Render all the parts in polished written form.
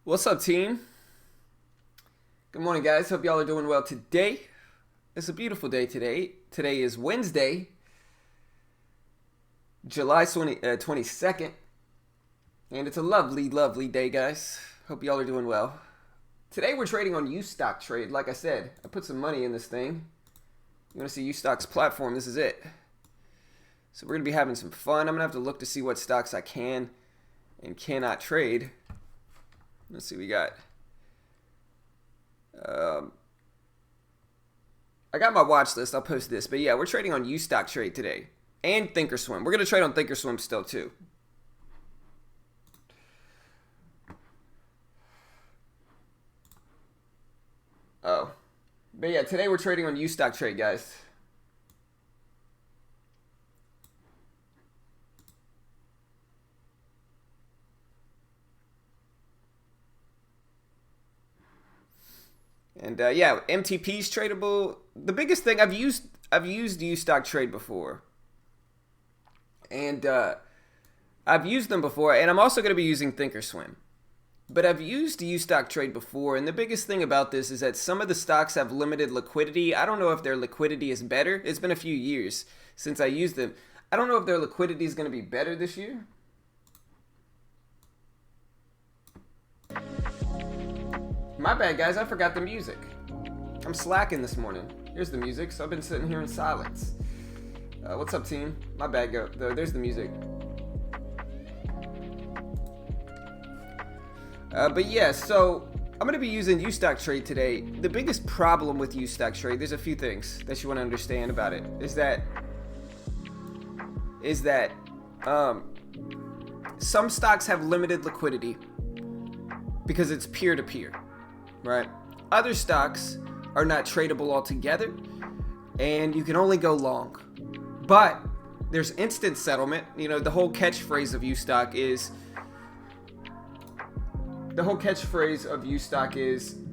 What's up, team? Good morning, guys. Hope y'all are doing well today. It's a beautiful day today. Today is Wednesday, July 22nd. And it's a lovely, lovely day, guys. Hope y'all are doing well. Today we're trading on Ustock Like I said, I put some money in this thing. You want to see Ustock's platform? This is it. So we're going to be having some fun. I'm going to have to look to see what stocks I can and cannot trade. Let's see what we got. I got my watch list. I'll post this. But yeah, we're trading on Ustock today. And Thinkorswim. We're going to trade on Thinkorswim still too. Oh. But yeah, today we're trading on Ustock guys. And yeah, MTP's tradable. The biggest thing I've used Ustock Trade before, and I've used them before, and I'm also going to be using Thinkorswim. But I've used Ustock Trade before, and the biggest thing about this is that some of the stocks have limited liquidity. I don't know if their liquidity is better. It's been a few years since I used them. I don't know if their liquidity is going to be better this year. My bad, guys. I forgot the music. I'm slacking this morning. Here's the music, so I've been sitting here in silence. What's up, team? My bad, there's the music. But yeah, so I'm going to be using Ustock Trade today. The biggest problem with Ustock Trade, there's a few things that you want to understand about it, is that some stocks have limited liquidity because it's peer-to-peer. Right? Other stocks are not tradable altogether, and you can only go long. But there's instant settlement. You know, the whole catchphrase of Ustock is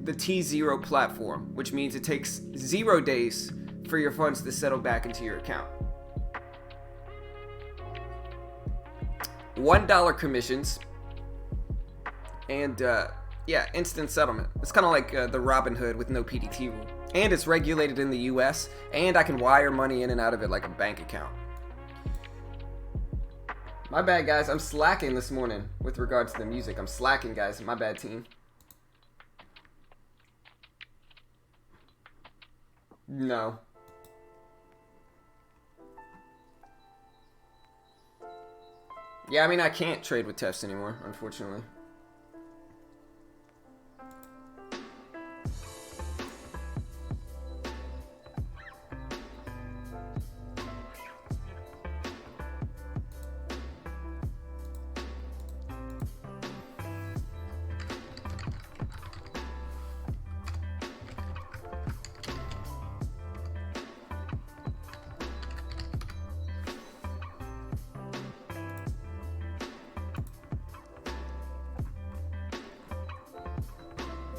the T0 platform, which means it takes 0 days for your funds to settle back into your account. $1 commissions, and yeah, instant settlement. It's kind of like the Robinhood with no PDT rule. And it's regulated in the US, and I can wire money in and out of it like a bank account. My bad, guys. I'm slacking this morning with regards to the music. I'm slacking, guys. My bad, team. No. Yeah, I mean, I can't trade with Tefs anymore, unfortunately.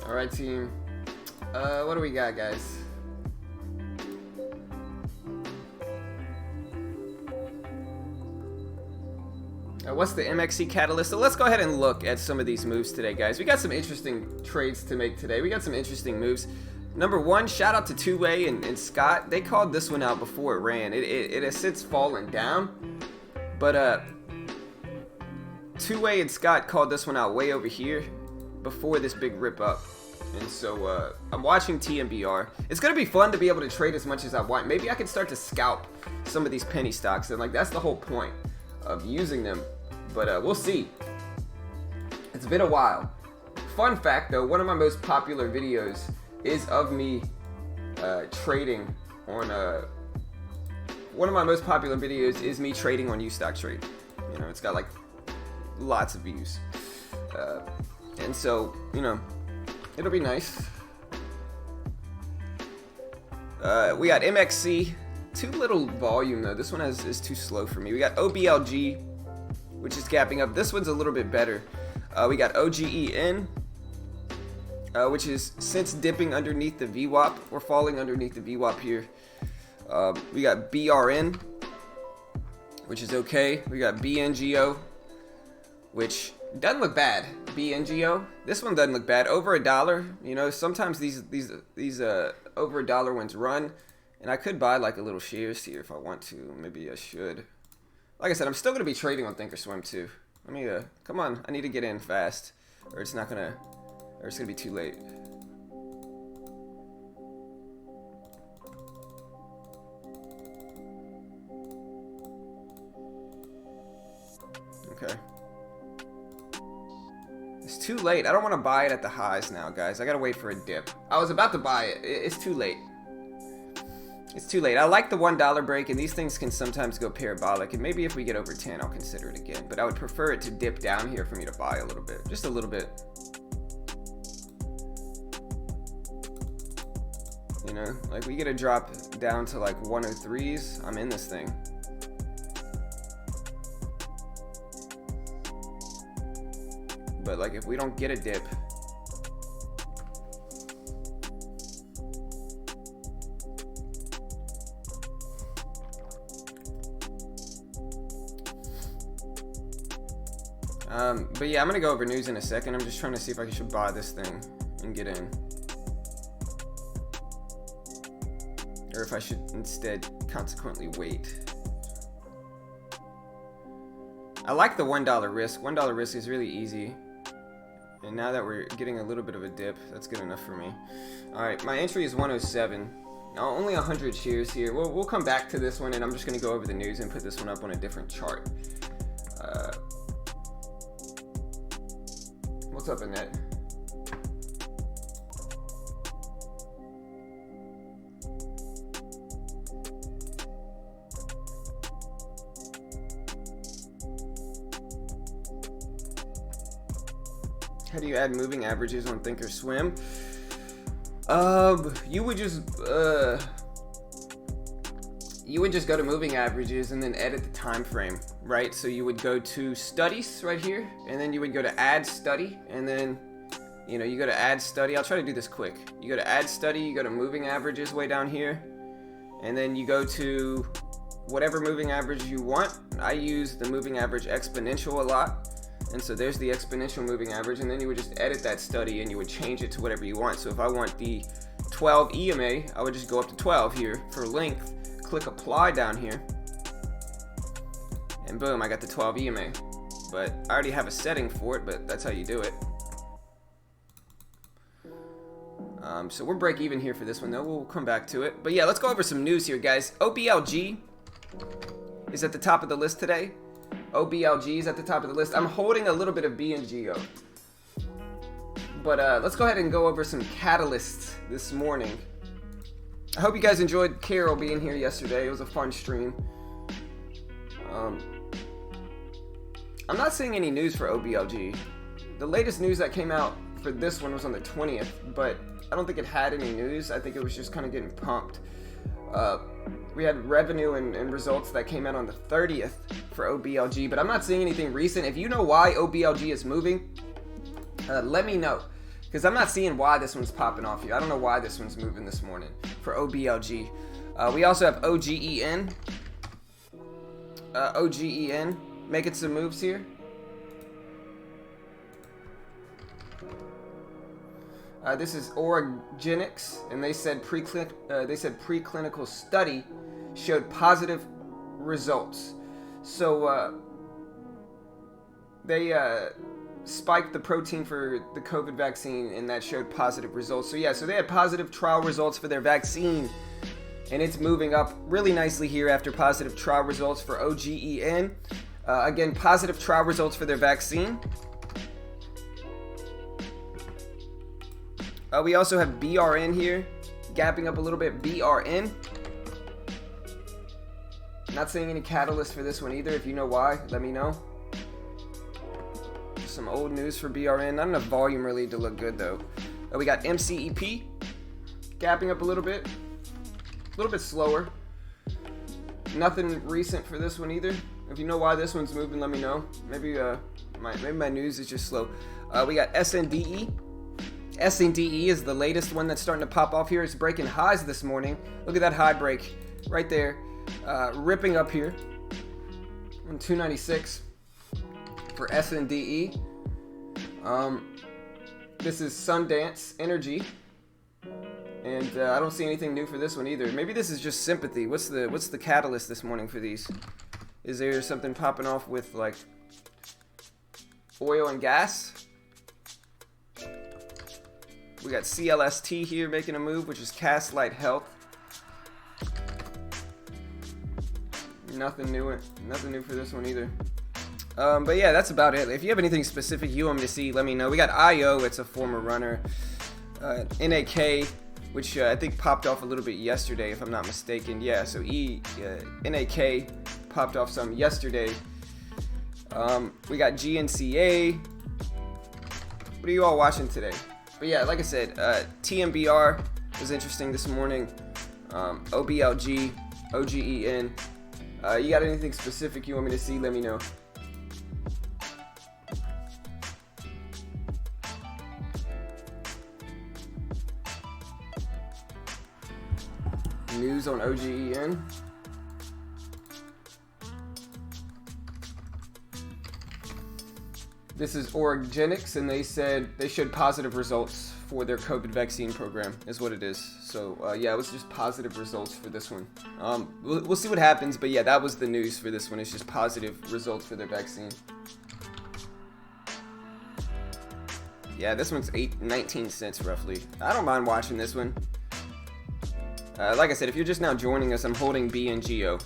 Alright, team. What do we got, guys? What's the MXC catalyst? So let's go ahead and look at some of these moves today, guys. We got some interesting trades to make today. We got some interesting moves. Number one, shout out to Two-Way and Scott. They called this one out before it ran. It has since fallen down. But Two-Way and Scott called this one out way over here before this big rip up. And so I'm watching TMBR. It's going to be fun to be able to trade as much as I want. Maybe I can start to scalp some of these penny stocks. And like that's the whole point of using them. But we'll see. It's been a while. Fun fact though, one of my most popular videos is of me trading on one of my most popular videos is me trading on Ustock Trade. You know, it's got like lots of views. And so, you know, it'll be nice. We got MXC. Too little volume though. This one is too slow for me. We got OBLG, which is gapping up. This one's a little bit better. We got OGEN, which is since dipping underneath the VWAP. We're falling underneath the VWAP here. We got BRN, which is okay. We got BNGO, which Doesn't look bad. BNGO. This one doesn't look bad. Over $1. You know, sometimes these over $1 ones run, and I could buy like a little shares here if I want to. Maybe I should. Like I said, I'm still gonna be trading on Thinkorswim too. Let me come on. I need to get in fast, or it's gonna be too late. Okay. It's too late. I don't want to buy it at the highs now, guys. I gotta wait for a dip. I was about to buy it. It's too late. It's too late. I like the $1 break, and these things can sometimes go parabolic. And maybe if we get over 10, I'll consider it again. But I would prefer it to dip down here for me to buy a little bit. Just a little bit. You know, like we get a drop down to like 103s. I'm in this thing. But like if we don't get a dip, but yeah, I'm gonna go over news in a second. I'm just trying to see if I should buy this thing and get in, or if I should instead consequently wait. I like the $1 risk. $1 risk is really easy. And now that we're getting a little bit of a dip, that's good enough for me. Alright, my entry is 107. Now, only 100 shares here. We'll come back to this one, and I'm just going to go over the news and put this one up on a different chart. What's up, Annette? How do you add moving averages on Thinkorswim? You would just go to moving averages and then edit the time frame, right? So you would go to studies right here, and then you would go to add study, and then you know you go to add study. I'll try to do this quick. You go to add study, you go to moving averages way down here, and then you go to whatever moving average you want. I use the moving average exponential a lot. And so there's the exponential moving average, and then you would just edit that study and you would change it to whatever you want. So if I want the 12 EMA, I would just go up to 12 here for length, click apply down here, and boom, I got the 12 EMA. But I already have a setting for it, but that's how you do it. So we're break even here for this one though. We'll come back to it. But yeah, let's go over some news here, guys. OBLG is at the top of the list today. OBLG is at the top of the list. I'm holding a little bit of BNGO. But let's go ahead and go over some catalysts this morning. I hope you guys enjoyed Carol being here yesterday. It was a fun stream. I'm not seeing any news for OBLG. The latest news that came out for this one was on the 20th, but I don't think it had any news. I think it was just kind of getting pumped. We had revenue and results that came out on the 30th for OBLG, but I'm not seeing anything recent. If you know why OBLG is moving, let me know, because I'm not seeing why this one's popping off here. I don't know why this one's moving this morning for OBLG. We also have OGEN. OGEN making some moves here. This is Oragenics, and they said preclinical study showed positive results. So they spiked the protein for the COVID vaccine, and that showed positive results. So yeah, so they had positive trial results for their vaccine, and it's moving up really nicely here after positive trial results for OGEN. Again, positive trial results for their vaccine. We also have BRN here, gapping up a little bit. BRN. Not seeing any catalyst for this one either. If you know why, let me know. Some old news for BRN. Not enough volume really to look good though. We got MCEP, gapping up a little bit slower. Nothing recent for this one either. If you know why this one's moving, let me know. Maybe my news is just slow. We got SNDE. SNDE is the latest one that's starting to pop off here. It's breaking highs this morning. Look at that high break right there. Ripping up here on 296 for SNDE. This is Sundance Energy. And I don't see anything new for this one either. Maybe this is just sympathy. What's the catalyst this morning for these? Is there something popping off with like oil and gas? We got CLST here making a move, which is Castlight Health. Nothing new for this one either. But yeah, that's about it. If you have anything specific you want me to see, let me know. We got IO, it's a former runner. NAK, which I think popped off a little bit yesterday, if I'm not mistaken. Yeah, so NAK popped off some yesterday. We got GNCA. What are you all watching today? But yeah, like I said, TMBR was interesting this morning. OBLG, OGEN. You got anything specific you want me to see? Let me know. News on OGEN. This is Orgenics, and they said they showed positive results for their COVID vaccine program, is what it is. So, yeah, it was just positive results for this one. We'll see what happens, but yeah, that was the news for this one. It's just positive results for their vaccine. Yeah, this one's 19 cents roughly. I don't mind watching this one. Like I said, if you're just now joining us, I'm holding BNGO.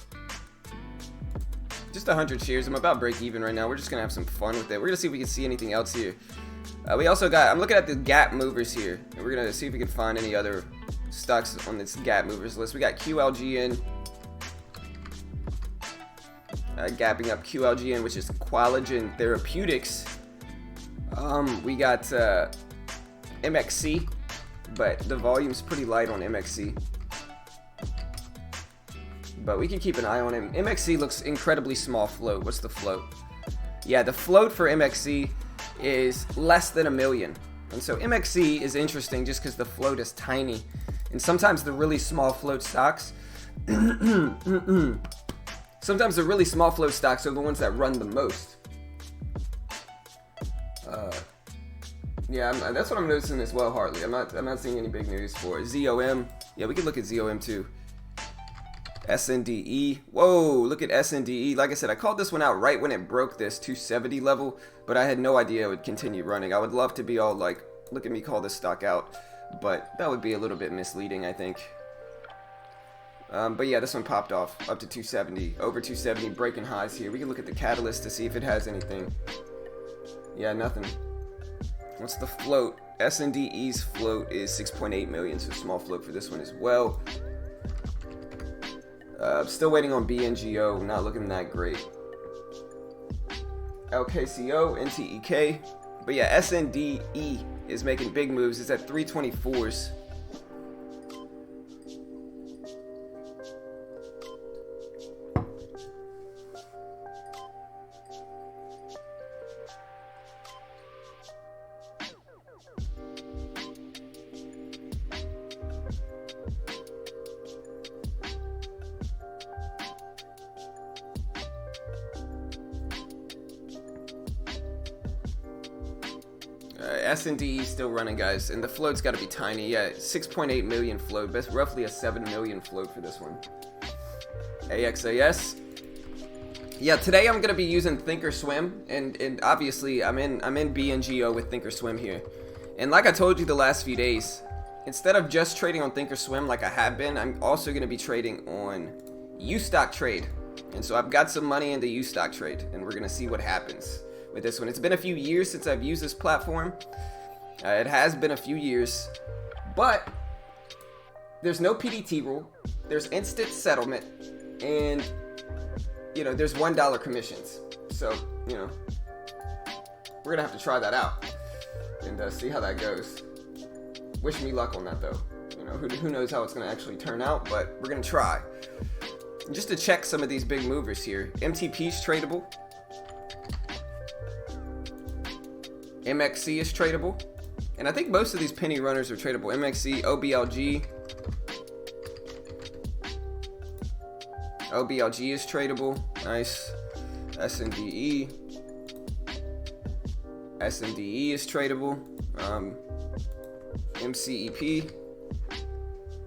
Just 100 shares. I'm about break even right now. We're just gonna have some fun with it. We're gonna see if we can see anything else here. We also got, I'm looking at the gap movers here, and we're gonna see if we can find any other stocks on this gap movers list. We got QLGN, gapping up QLGN, which is Qualigen Therapeutics. We got MXC, but the volume's pretty light on MXC. But we can keep an eye on him. MXC looks incredibly small float. What's the float? Yeah, the float for MXC is less than 1 million. And so MXC is interesting just because the float is tiny. And sometimes the really small float stocks, sometimes the really small float stocks are the ones that run the most. Yeah, that's what I'm noticing as well, Hartley. I'm not seeing any big news for ZOM. Yeah, we can look at ZOM too. SNDE. Whoa, look at SNDE. Like I said, I called this one out right when it broke this 270 level, but I had no idea it would continue running. I would love to be all like, look at me call this stock out, but that would be a little bit misleading, I think. But yeah, this one popped off up to 270, over 270, breaking highs here. We can look at the catalyst to see if it has anything. Yeah, nothing. What's the float? SNDE's float is 6.8 million, so small float for this one as well. Still waiting on BNGO, not looking that great. LKCO, NTEK. But yeah, SNDE is making big moves. It's at 324s. S&D still running, guys, and the float's got to be tiny. Yeah, 6.8 million float. That's roughly a 7 million float for this one. AXAS. Yeah, today I'm gonna be using Thinkorswim, and obviously I'm in BNGO with Thinkorswim here. And like I told you the last few days, instead of just trading on Thinkorswim like I have been, I'm also gonna be trading on Ustock Trade. And so I've got some money into Ustock Trade, and we're gonna see what happens with this one. It's been a few years since I've used this platform. It has been a few years, but there's no PDT rule, there's instant settlement, and you know, there's $1 commissions. So, you know, we're gonna have to try that out and see how that goes. Wish me luck on that though. You know, who knows how it's gonna actually turn out, but we're gonna try. And just to check some of these big movers here, MTP is tradable. MXC is tradable. And I think most of these penny runners are tradable. MXC, OBLG. OBLG is tradable. Nice. SNDE. SNDE is tradable. MCEP.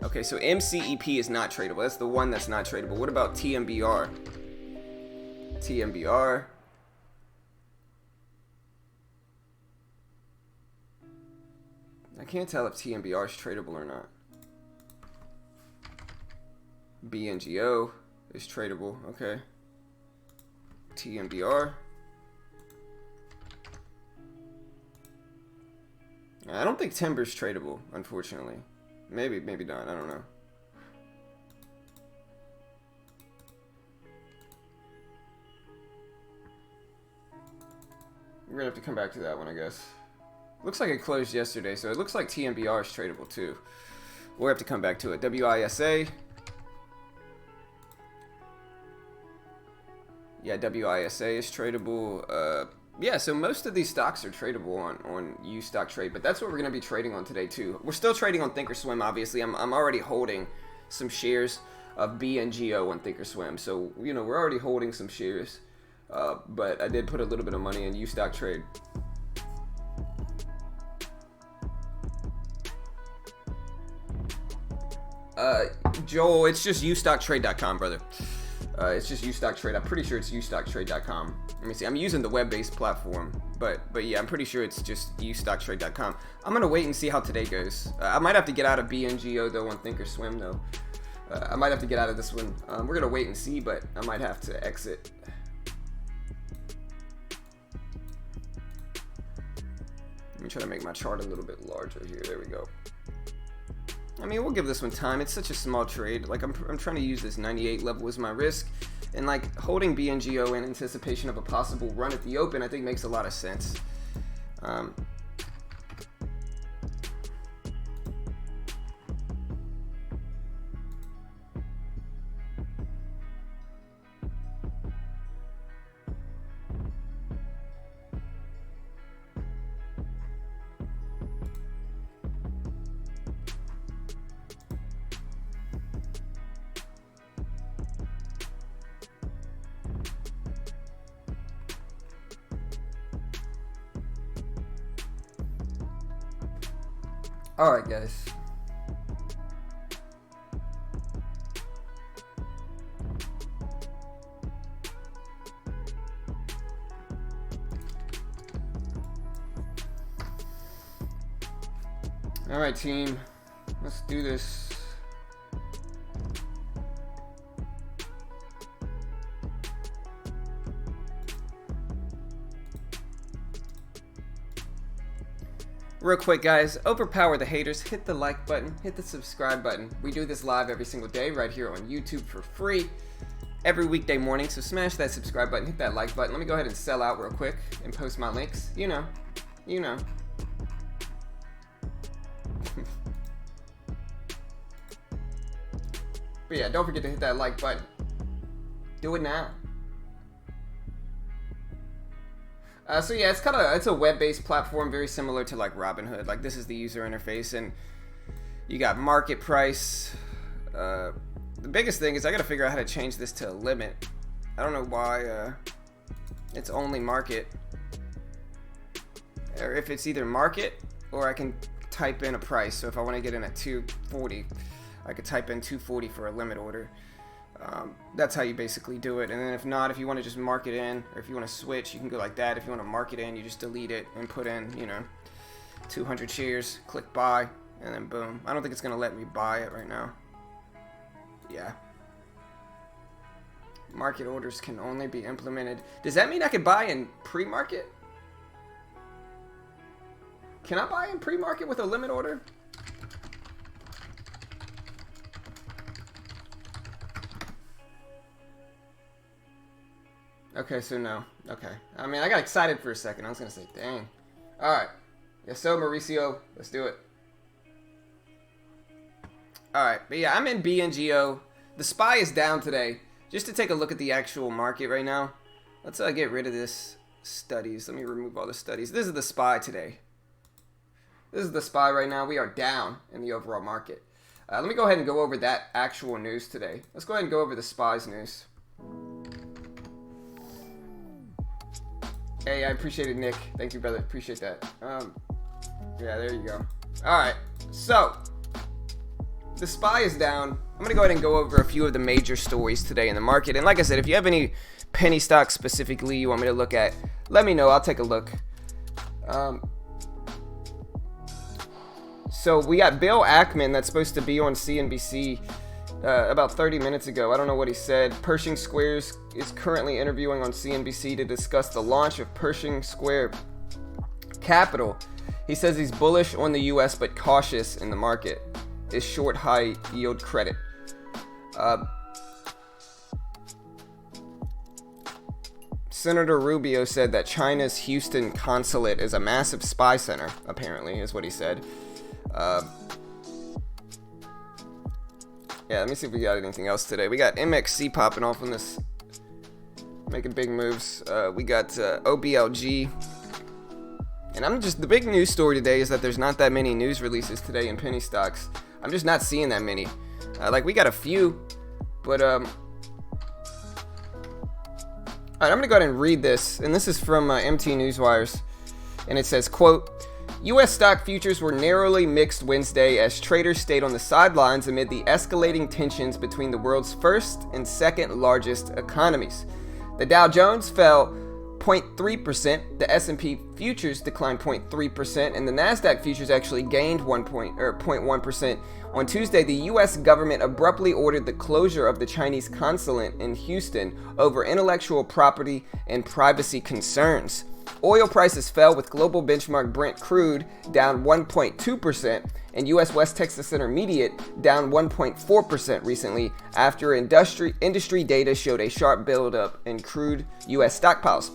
Okay, so MCEP is not tradable. That's the one that's not tradable. What about TMBR? TMBR. I can't tell if TMBR is tradable or not. BNGO is tradable. Okay. TMBR. I don't think Timber's tradable, unfortunately. Maybe not. I don't know. We're gonna have to come back to that one, I guess. Looks like it closed yesterday, so it looks like TMBR is tradable too. We'll have to come back to it. WISA. Yeah, WISA is tradable. Yeah, so most of these stocks are tradable on UStockTrade, but that's what we're going to be trading on today too. We're still trading on Thinkorswim, obviously. I'm already holding some shares of BNGO on Thinkorswim, so you know we're already holding some shares. But I did put a little bit of money in UStockTrade. Joel, it's just ustocktrade.com, brother. It's just UStockTrade. I'm pretty sure it's ustocktrade.com. Let me see. I'm using the web-based platform, but yeah, I'm pretty sure it's just ustocktrade.com. I'm gonna wait and see how today goes. I might have to get out of BNGO though on Thinkorswim though. I might have to get out of this one. We're gonna wait and see, but I might have to exit. Let me try to make my chart a little bit larger here. There we go. I mean, we'll give this one time. It's such a small trade. Like, I'm trying to use this 98 level as my risk. And, like, holding BNGO in anticipation of a possible run at the open, I think makes a lot of sense. Alright, guys. Alright, team. Let's do this. Real quick, guys, overpower the haters. Hit the like button, hit the subscribe button. We do this live every single day right here on YouTube for free every weekday morning, so smash that subscribe button, hit that like button. Let me go ahead and sell out real quick and post my links. You know. But yeah, don't forget to hit that like button. Do it now. So yeah, it's a web-based platform, very similar to like Robinhood. Like, this is the user interface, and you got market price. The biggest thing is I gotta figure out how to change this to a limit. I don't know why it's only market, or if it's either market or I can type in a price. So if I want to get in at 240, I could type in 240 for a limit order. That's how you basically do it. And then if not, if you want to just mark it in, or if you want to switch, you can go like that. If you want to mark it in, you just delete it and put in, 200 shares, click buy, and then boom. I don't think it's going to let me buy it right now. Yeah. Market orders can only be implemented. Does that mean I could buy in pre-market? Can I buy in pre-market with a limit order? Okay, so no. Okay. I mean, I got excited for a second. I was going to say, dang. All right. Yes, so, Mauricio. Let's do it. All right. But yeah, I'm in BNGO. The SPY is down today. Just to take a look at the actual market right now. Let's get rid of this studies. Let me remove all the studies. This is the SPY today. This is the SPY right now. We are down in the overall market. Let me go ahead and go over that actual news today. Let's go ahead and go over the SPY's news. Hey, I appreciate it, Nick. Thank you, brother. Appreciate that. Yeah, there you go. All right, so the SPY is down. I'm gonna go ahead and go over a few of the major stories today in the market. And like I said, if you have any penny stocks specifically you want me to look at, let me know. I'll take a look. So we got Bill Ackman that's supposed to be on CNBC about 30 minutes ago. I don't know what he said. Pershing Squares is currently interviewing on CNBC to discuss the launch of Pershing Square Capital. He says he's bullish on the US but cautious in the market. Is short high yield credit. Senator Rubio said that China's Houston consulate is a massive spy center, apparently, is what he said. Yeah, let me see if we got anything else today. We got MXC popping off on this, making big moves. We got OBLG. And the big news story today is that there's not that many news releases today in penny stocks. I'm just not seeing that many. Like, we got a few, but, alright, I'm gonna go ahead and read this, and this is from MT Newswires, and it says, quote, U.S. stock futures were narrowly mixed Wednesday as traders stayed on the sidelines amid the escalating tensions between the world's first and second largest economies. The Dow Jones fell 0.3%, the S&P futures declined 0.3%, and the Nasdaq futures actually gained 0.1%. On Tuesday, the U.S. government abruptly ordered the closure of the Chinese consulate in Houston over intellectual property and privacy concerns. Oil prices fell with global benchmark Brent crude down 1.2% and U.S. West Texas Intermediate down 1.4% recently after industry data showed a sharp buildup in crude U.S. stockpiles.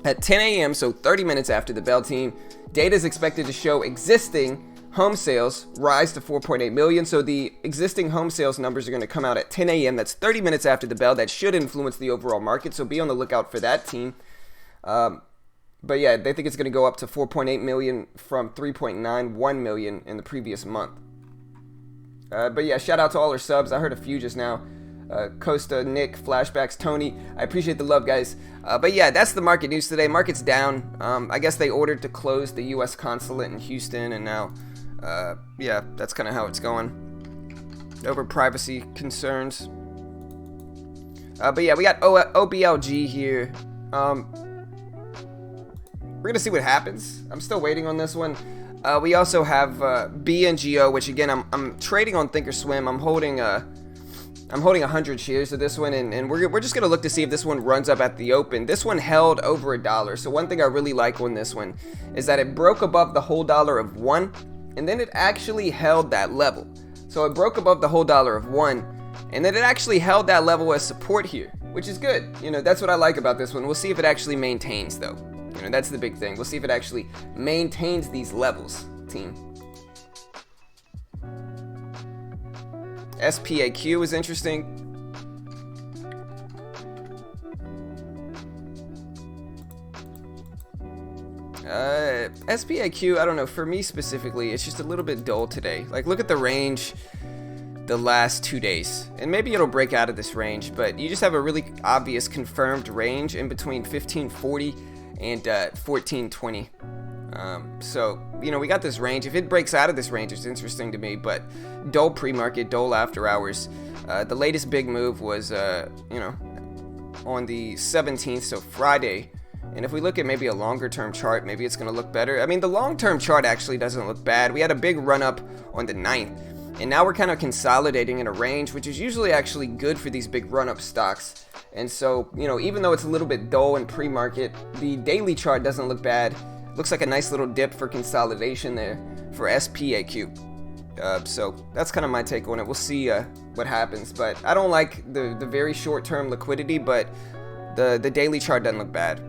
At 10 a.m., so 30 minutes after the bell team, data is expected to show existing home sales rise to 4.8 million. So the existing home sales numbers are going to come out at 10 a.m. That's 30 minutes after the bell. That should influence the overall market. So be on the lookout for that team. But yeah, they think it's going to go up to 4.8 million from 3.91 million in the previous month. But yeah, shout out to all our subs. I heard a few just now. Costa, Nick, Flashbacks, Tony. I appreciate the love, guys. But yeah, that's the market news today. Market's down. I guess they ordered to close the U.S. consulate in Houston, and now, yeah, that's kind of how it's going. Over privacy concerns. But yeah, we got OBLG here. We're gonna see what happens. I'm still waiting on this one. We also have BNGO, which again, I'm trading on Thinkorswim. I'm holding 100 shares of this one, and we're just gonna look to see if this one runs up at the open. This one held over $1. So one thing I really like on this one is that it broke above the whole dollar of $1, and then it actually held that level. So it broke above the whole dollar of $1, and then it actually held that level as support here, which is good. You know, that's what I like about this one. We'll see if it actually maintains, though. You know, that's the big thing. We'll see if it actually maintains these levels, team. SPAQ is interesting. SPAQ, I don't know, for me specifically, it's just a little bit dull today. Like, look at the range the last 2 days, and maybe it'll break out of this range, but you just have a really obvious confirmed range in between 1540 and 1420. So, you know, we got this range. If it breaks out of this range, it's interesting to me, but dull pre-market, dull after hours. The latest big move was, you know, on the 17th, so Friday. And if we look at maybe a longer term chart, maybe it's going to look better. I mean, the long term chart actually doesn't look bad. We had a big run up on the 9th, and now we're kind of consolidating in a range, which is usually actually good for these big run up stocks. And so, you know, even though it's a little bit dull in pre-market, the daily chart doesn't look bad. Looks like a nice little dip for consolidation there for SPAQ. So that's kind of my take on it. We'll see what happens, but I don't like the very short-term liquidity, but the daily chart doesn't look bad.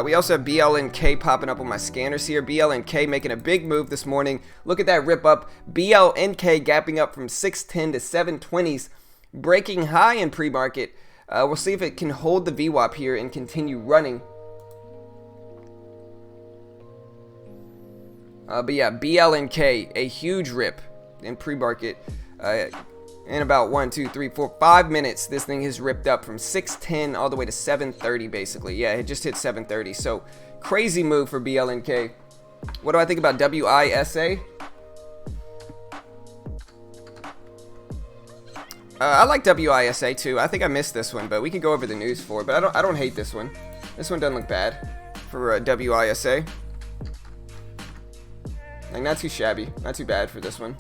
We also have BLNK popping up on my scanners here. BLNK making a big move this morning. Look at that rip up. BLNK gapping up from 610 to 720s, breaking high in pre-market. We'll see if it can hold the VWAP here and continue running. But yeah, BLNK, a huge rip in pre-market. And in about 1, 2, 3, 4, 5 minutes, this thing has ripped up from 610 all the way to 730 basically. Yeah, it just hit 730. So crazy move for BLNK. What do I think about WISA? I like WISA too. I think I missed this one, but we can go over the news for it. But I don't hate this one. This one doesn't look bad for WISA. Like, not too shabby, not too bad for this one.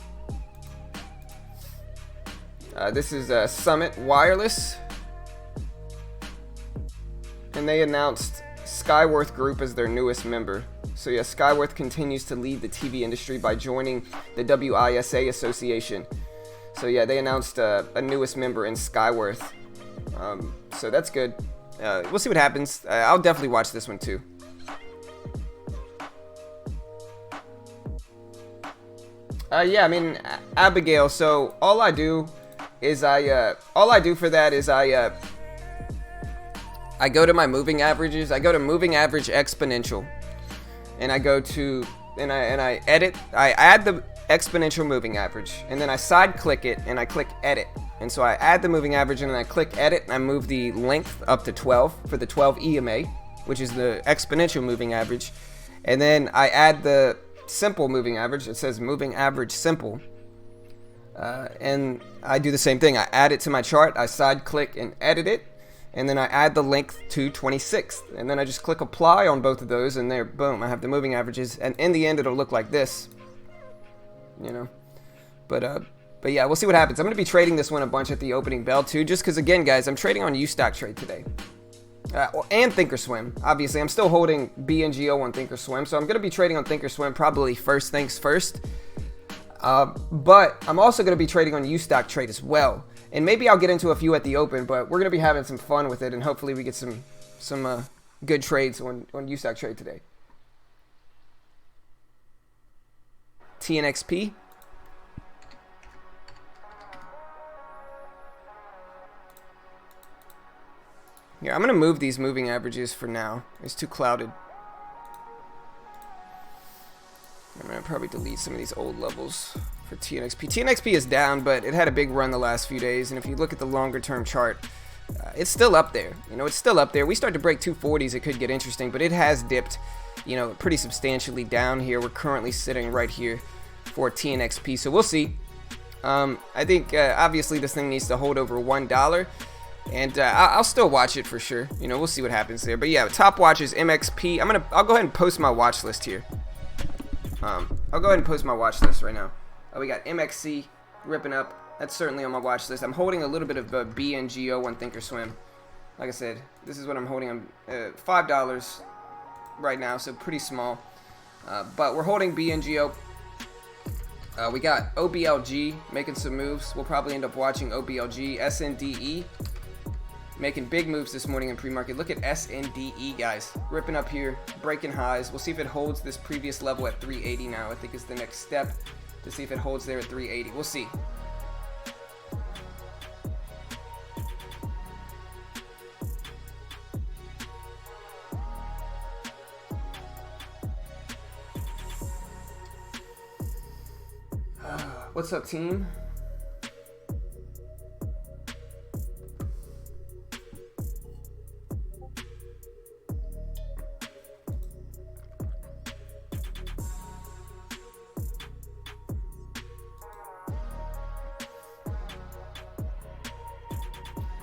This is Summit Wireless, and they announced Skyworth Group as their newest member. So yeah, Skyworth continues to lead the TV industry by joining the WISA Association. So yeah, they announced a newest member in Skyworth. So that's good. We'll see what happens. I'll definitely watch this one too. Yeah, I mean, Abigail. So all I do for that is I go to my moving averages. I go to moving average exponential, and I go to and I edit. I add the exponential moving average, and then I side click it and I click edit. And so I add the moving average and then I click edit and I move the length up to 12 for the 12 EMA, which is the exponential moving average. And then I add the simple moving average. It says moving average simple. And I do the same thing. I add it to my chart, I side click and edit it, and then I add the length to 26th, and then I just click apply on both of those, and there, boom, I have the moving averages, and in the end it'll look like this, you know. But yeah, we'll see what happens. I'm going to be trading this one a bunch at the opening bell too, just because, again guys, I'm trading on Ustock today. And Thinkorswim. Obviously, I'm still holding BNGO on Thinkorswim, so I'm going to be trading on Thinkorswim probably first things first. But I'm also going to be trading on Ustock Trade as well. And maybe I'll get into a few at the open, but we're going to be having some fun with it, and hopefully we get some good trades on Ustock Trade today. TNXP. Yeah, I'm going to move these moving averages for now. It's too clouded. I'm going to probably delete some of these old levels for TNXP. TNXP is down, but it had a big run the last few days. And if you look at the longer term chart, it's still up there. You know, it's still up there. We start to break 240s, it could get interesting, but it has dipped, you know, pretty substantially down here. We're currently sitting right here for TNXP, so we'll see. I think obviously this thing needs to hold over $1, and I'll still watch it for sure. You know, we'll see what happens there. But yeah, top watch is MXP. I'll go ahead and post my watch list here. I'll go ahead and post my watch list right now. We got MXC ripping up. That's certainly on my watch list. I'm holding a little bit of BNGO on Thinkorswim. Like I said, this is what I'm holding. I'm $5 right now, so pretty small. But we're holding BNGO. We got OBLG making some moves. We'll probably end up watching OBLG. SNDE making big moves this morning in pre-market. Look at SNDE, guys. Ripping up here, breaking highs. We'll see if it holds this previous level at 380 now. I think is the next step to see if it holds there at 380. We'll see. What's up, team?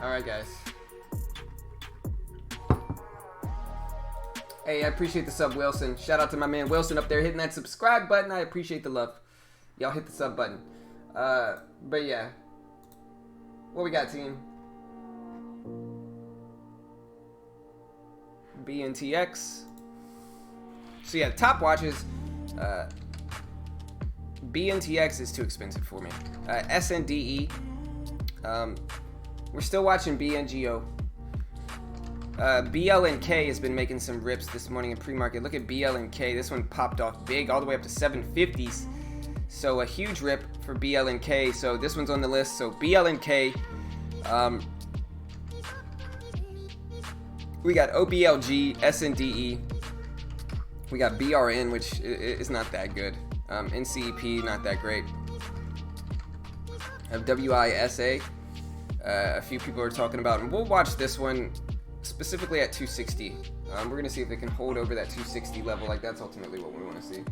All right, guys. Hey, I appreciate the sub, Wilson. Shout out to my man Wilson up there hitting that subscribe button. I appreciate the love. Y'all hit the sub button. But yeah. What we got, team? BNTX. So yeah, top watches. BNTX is too expensive for me. SNDE. We're still watching BNGO. BLNK has been making some rips this morning in pre-market. Look at BLNK. This one popped off big, all the way up to 750s. So a huge rip for BLNK. So this one's on the list. So BLNK. We got OBLG, SNDE. We got BRN, which is not that good. NCEP, not that great. of WISA. A few people are talking about, and we'll watch this one specifically at 260. We're going to see if it can hold over that 260 level. Like, that's ultimately what we want to see.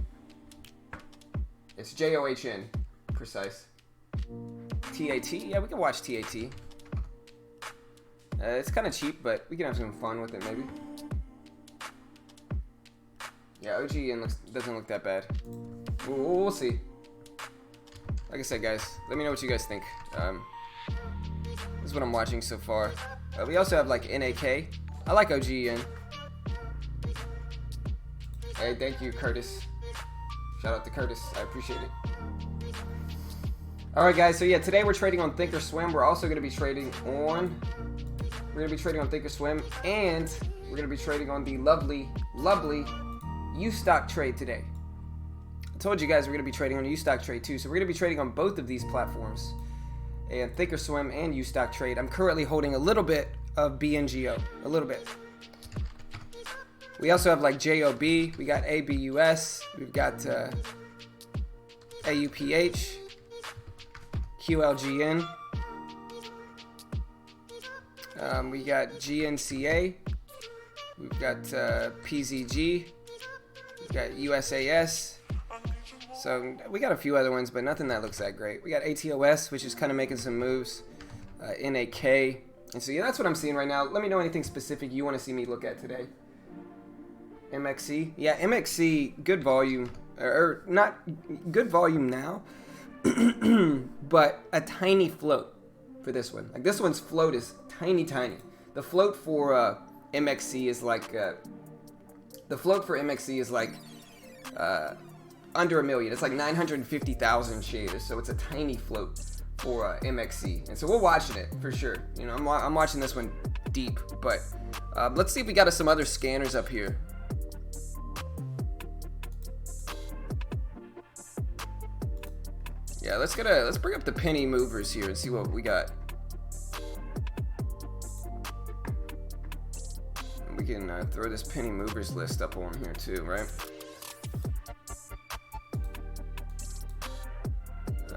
It's JOHN, precise. TAT, yeah, we can watch TAT. It's kind of cheap, but we can have some fun with it, maybe. Yeah, OGN doesn't look that bad. We'll see. Like I said, guys, let me know what you guys think. This is what I'm watching so far. We also have like NAK. I like OGN. Hey, thank you, Curtis. Shout out to Curtis. I appreciate it. All right, guys. So yeah, today we're trading on Thinkorswim. We're also going to be trading on. We're going to be trading on Thinkorswim, and we're going to be trading on the lovely Ustock trade today. I told you guys we're going to be trading on Ustock trade too, so we're going to be trading on both of these platforms, and Thinkorswim and Ustock trade. I'm currently holding a little bit of BNGO, a little bit. We also have like JOB, we got ABUS, we've got AUPH, QLGN, we got GNCA, we've got PZG, we've got USAS. So we got a few other ones, but nothing that looks that great. We got ATOS, which is kind of making some moves, NAK. And so yeah, that's what I'm seeing right now. Let me know anything specific you want to see me look at today. MXC, yeah, MXC, good volume, or not good volume now, but a tiny float for this one. Like this one's float is tiny. The float for MXC is like under $1 million. It's like 950,000 shaders, so it's a tiny float for MXC. And so we're watching it for sure. You know, I'm watching this one deep, but let's see if we got some other scanners up here. Yeah, let's bring up the penny movers here and see what we got. We can throw this penny movers list up on here too, right?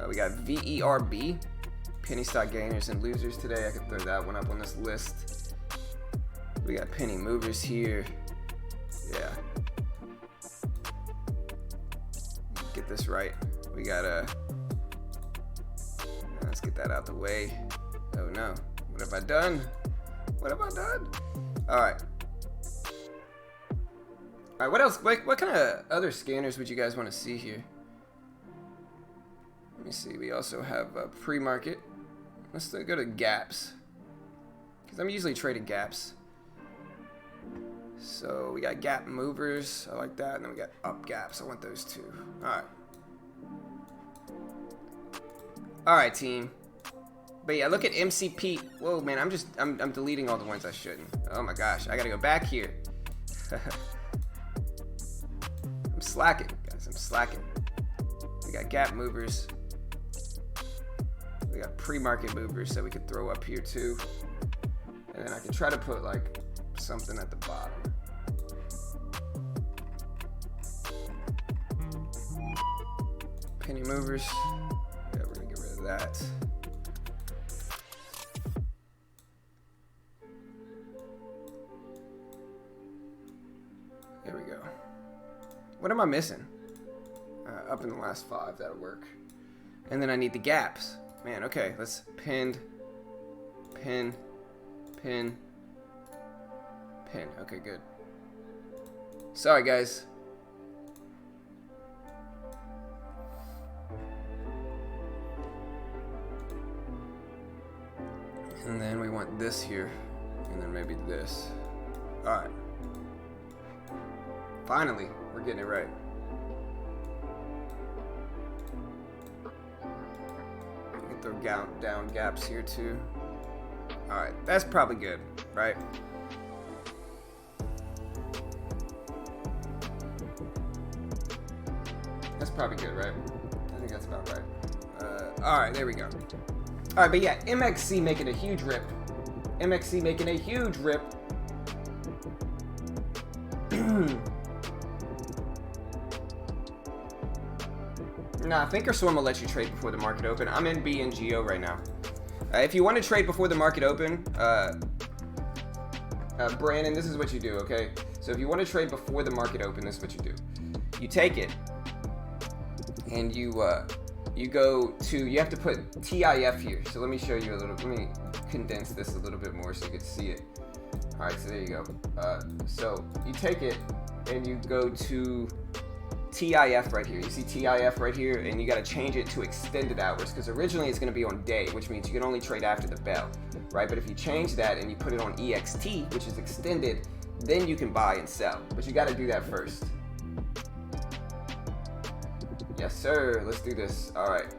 We got VERB, penny stock gainers and losers today. I could throw that one up on this list. We got penny movers here. Yeah. Get this right. We got let's get that out the way. Oh no. What have I done? What have I done? Alright. Alright, what else? What kind of other scanners would you guys want to see here? Let me see. We also have pre-market. Let's go to gaps, because I'm usually trading gaps. So we got gap movers. I like that. And then we got up gaps. I want those too. Alright. Alright, team. But yeah, look at MCP. Whoa, man, I'm deleting all the ones I shouldn't. Oh my gosh, I gotta go back here. I'm slacking, guys. I'm slacking. We got gap movers. We got pre-market movers that we could throw up here too. And then I can try to put like something at the bottom. Penny movers. Yeah, we're gonna get rid of that. There we go. What am I missing? Up in the last 5, that'll work. And then I need the gaps. Man, okay, let's pin. Okay, good. Sorry, guys. And then we want this here, and then maybe this. Alright. Finally, we're getting it right. We can throw down gaps here too. Alright, that's probably good, right? That's probably good, right? I think that's about right. Alright, there we go. Alright, but yeah, MXC making a huge rip. MXC making a huge rip. Nah, Thinkorswim will let you trade before the market open. I'm in BNGO right now. If you want to trade before the market open, Brandon, this is what you do, okay? So if you want to trade before the market open, this is what you do. You take it, and you go to, you have to put TIF here. So let me show you a little, let me condense this a little bit more so you can see it. All right, so there you go. So you take it, and you go to TIF right here. You see TIF right here, and you got to change it to extended hours, because originally it's going to be on day, which means you can only trade after the bell, right? But if you change that and you put it on EXT, which is extended, then you can buy and sell. But you got to do that first. Yes, sir. Let's do this. All right.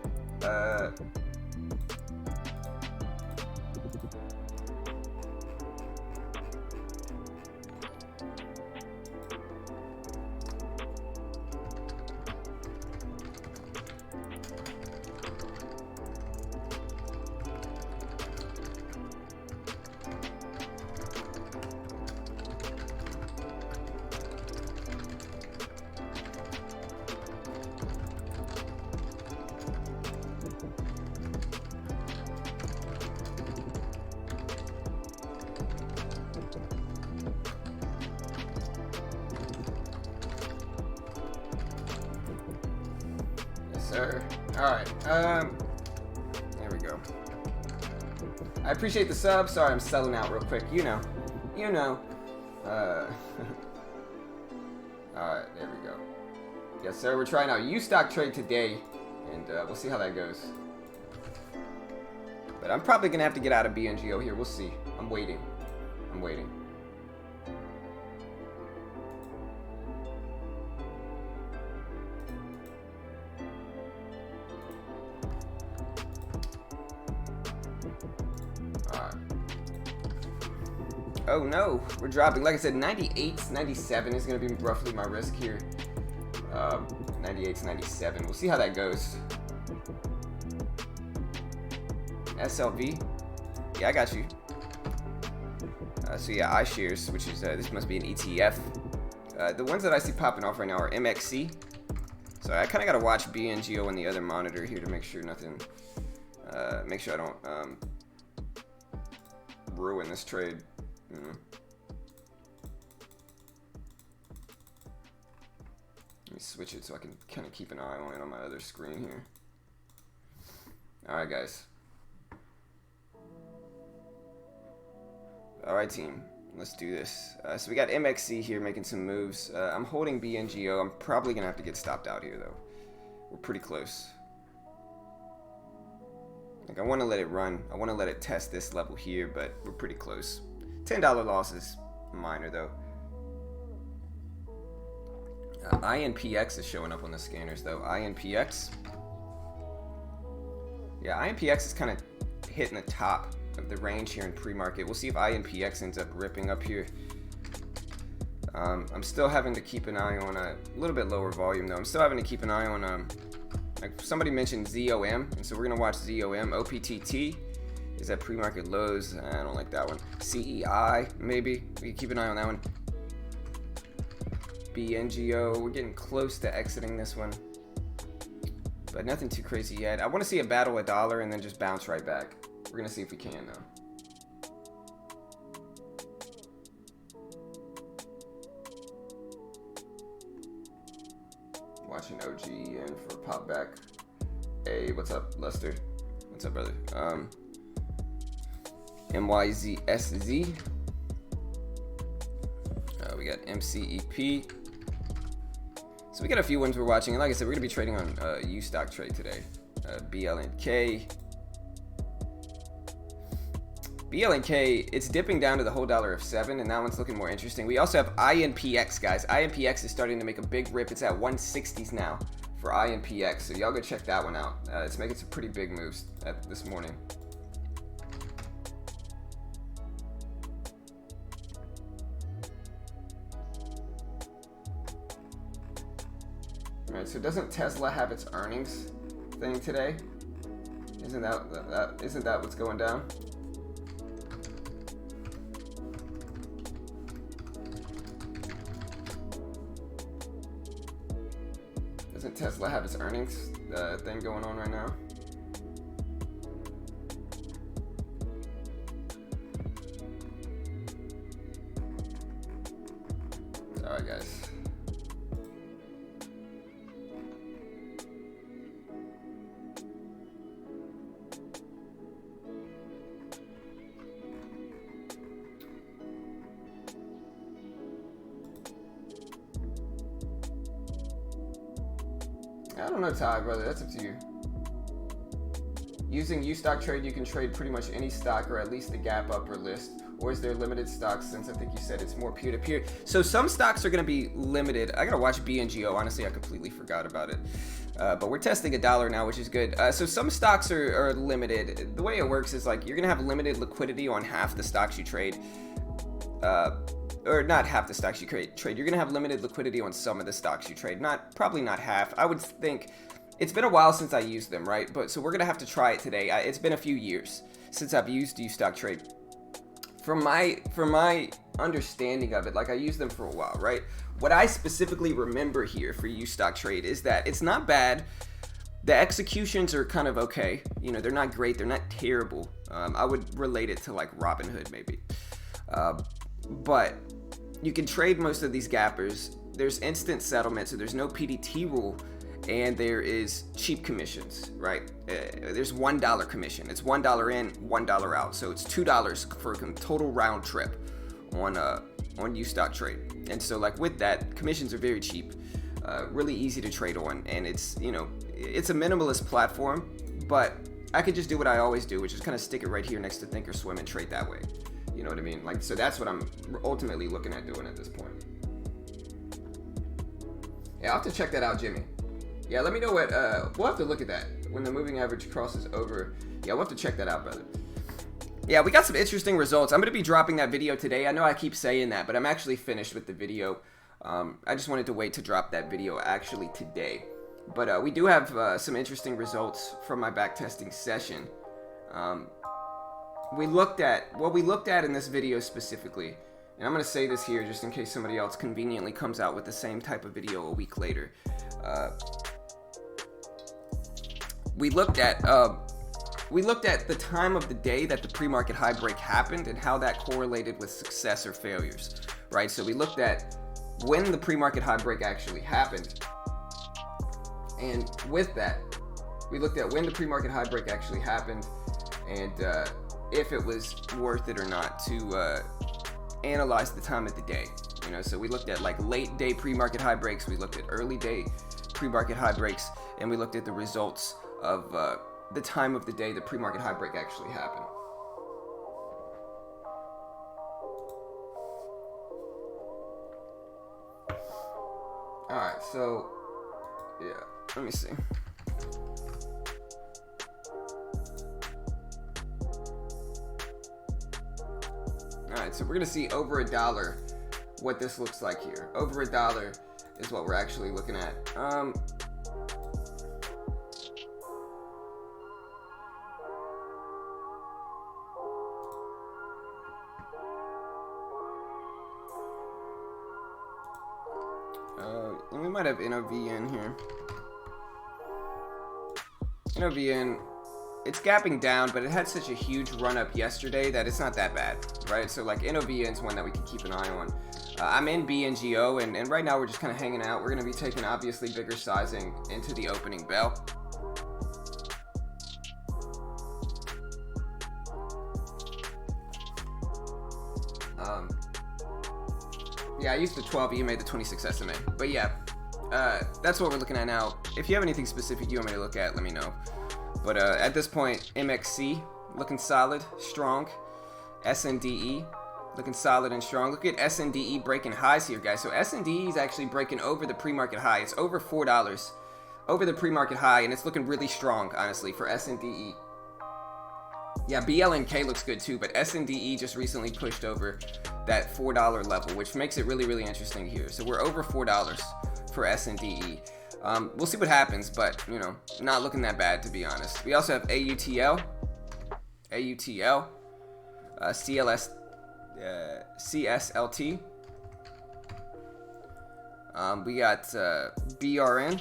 Sir. Alright, there we go. I appreciate the sub. Sorry, I'm selling out real quick. You know. Alright, there we go. Yes, sir, we're trying out U-Stock trade today, and we'll see how that goes. But I'm probably going to have to get out of BNGO here. We'll see. I'm waiting. Oh no, we're dropping. Like I said, 98, 97 is going to be roughly my risk here. 98, 97. We'll see how that goes. SLV. Yeah, I got you. So yeah, iShares, which is, this must be an ETF. The ones that I see popping off right now are MXC. So I kind of got to watch BNGO on the other monitor here to make sure nothing, make sure I don't ruin this trade. Let me switch it so I can kind of keep an eye on it on my other screen here. Alright, guys. Alright, team. Let's do this. So we got MXC here making some moves. I'm holding BNGO. I'm probably going to have to get stopped out here, though. We're pretty close. Like, I want to let it run. I want to let it test this level here, but we're pretty close. $10 loss is minor, though. INPX is showing up on the scanners, though. INPX. Yeah, INPX is kind of hitting the top of the range here in pre-market. We'll see if INPX ends up ripping up here. I'm still having to keep an eye on a little bit lower volume, though. I'm still having to keep an eye on, like somebody mentioned ZOM, and so we're going to watch ZOM. OPTT is at pre-market lows. I don't like that one. CEI, maybe. We can keep an eye on that one. BNGO, we're getting close to exiting this one, but nothing too crazy yet. I want to see a battle $1 and then just bounce right back. We're going to see if we can, though. Watching OG in for a pop back. Hey, what's up, Lester? What's up, brother? MYZSZ. We got MCEP. So we got a few ones we're watching, and like I said, we're gonna be trading on U-Stock trade today. BLNK. BLNK, it's dipping down to the whole $1.07, and that one's looking more interesting. We also have INPX, guys. INPX is starting to make a big rip. It's at 160s now for INPX, so y'all go check that one out. It's making some pretty big moves this morning. Alright, so doesn't Tesla have its earnings thing today? Isn't that what's going down? Doesn't Tesla have its earnings thing going on right now. Alright, guys. I don't know, Ty, brother. That's up to you. Using Ustock Trade, you can trade pretty much any stock or at least the gap upper list. Or is there limited stocks, since I think you said it's more peer-to-peer? So some stocks are going to be limited. I got to watch BNGO. Honestly, I completely forgot about it. But we're testing $1 now, which is good. So some stocks are limited. The way it works is like you're going to have limited liquidity on half the stocks you trade. Or not half the stocks you trade. You're going to have limited liquidity on some of the stocks you trade. Probably not half. I would think it's been a while since I used them, right? But so we're going to have to try it today. It's been a few years since I've used Ustock Trade. From my understanding of it, like I used them for a while, right? What I specifically remember here for Ustock Trade is that it's not bad. The executions are kind of okay. You know, they're not great. They're not terrible. I would relate it to like Robinhood maybe. But you can trade most of these gappers. There's instant settlement, so there's no PDT rule, and there is cheap commissions, right? There's $1 commission. It's $1 in, $1 out, so it's $2 for a total round trip on Ustock Trade. And so like with that, commissions are very cheap, really easy to trade on, and it's, you know, it's a minimalist platform, but I could just do what I always do, which is kind of stick it right here next to Thinkorswim and trade that way. You know what I mean? Like, so that's what I'm ultimately looking at doing at this point. Yeah, I'll have to check that out, Jimmy. Yeah, let me know what, we'll have to look at that when the moving average crosses over. Yeah, we'll have to check that out, brother. Yeah, we got some interesting results. I'm going to be dropping that video today. I know I keep saying that, but I'm actually finished with the video. I just wanted to wait to drop that video actually today. But we do have some interesting results from my backtesting session. We looked at, what we looked at in this video specifically, and I'm going to say this here just in case somebody else conveniently comes out with the same type of video a week later. We looked at the time of the day that the pre-market high break happened and how that correlated with success or failures, right? So we looked at when the pre-market high break actually happened, and with that, we looked at when the pre-market high break actually happened and if it was worth it or not to analyze the time of the day. You know, so we looked at like late day pre-market high breaks, we looked at early day pre-market high breaks, and we looked at the results of the time of the day the pre-market high break actually happened. Alright, so yeah, let me see. Alright, so we're gonna see over $1 what this looks like here. Over $1 is what we're actually looking at. And we might have NOVN here. NOVN, it's gapping down, but it had such a huge run up yesterday that it's not that bad, right? So like NOVN is one that we can keep an eye on. I'm in BNGO, and right now we're just kind of hanging out. We're going to be taking obviously bigger sizing into the opening bell. Yeah, I used the 12 EMA, the 26 SMA. But yeah, that's what we're looking at now. If you have anything specific you want me to look at, let me know. But at this point, MXC looking solid, strong. SNDE looking solid and strong. Look at SNDE breaking highs here, guys. So SNDE is actually breaking over the pre-market high. It's over $4 over the pre-market high, and it's looking really strong, honestly, for SNDE. Yeah, BLNK looks good too, but SNDE just recently pushed over that $4 level, which makes it really, really interesting here. So we're over $4 for SNDE. We'll see what happens, but, you know, not looking that bad, to be honest. We also have AUTL, CSLT. We got BRN.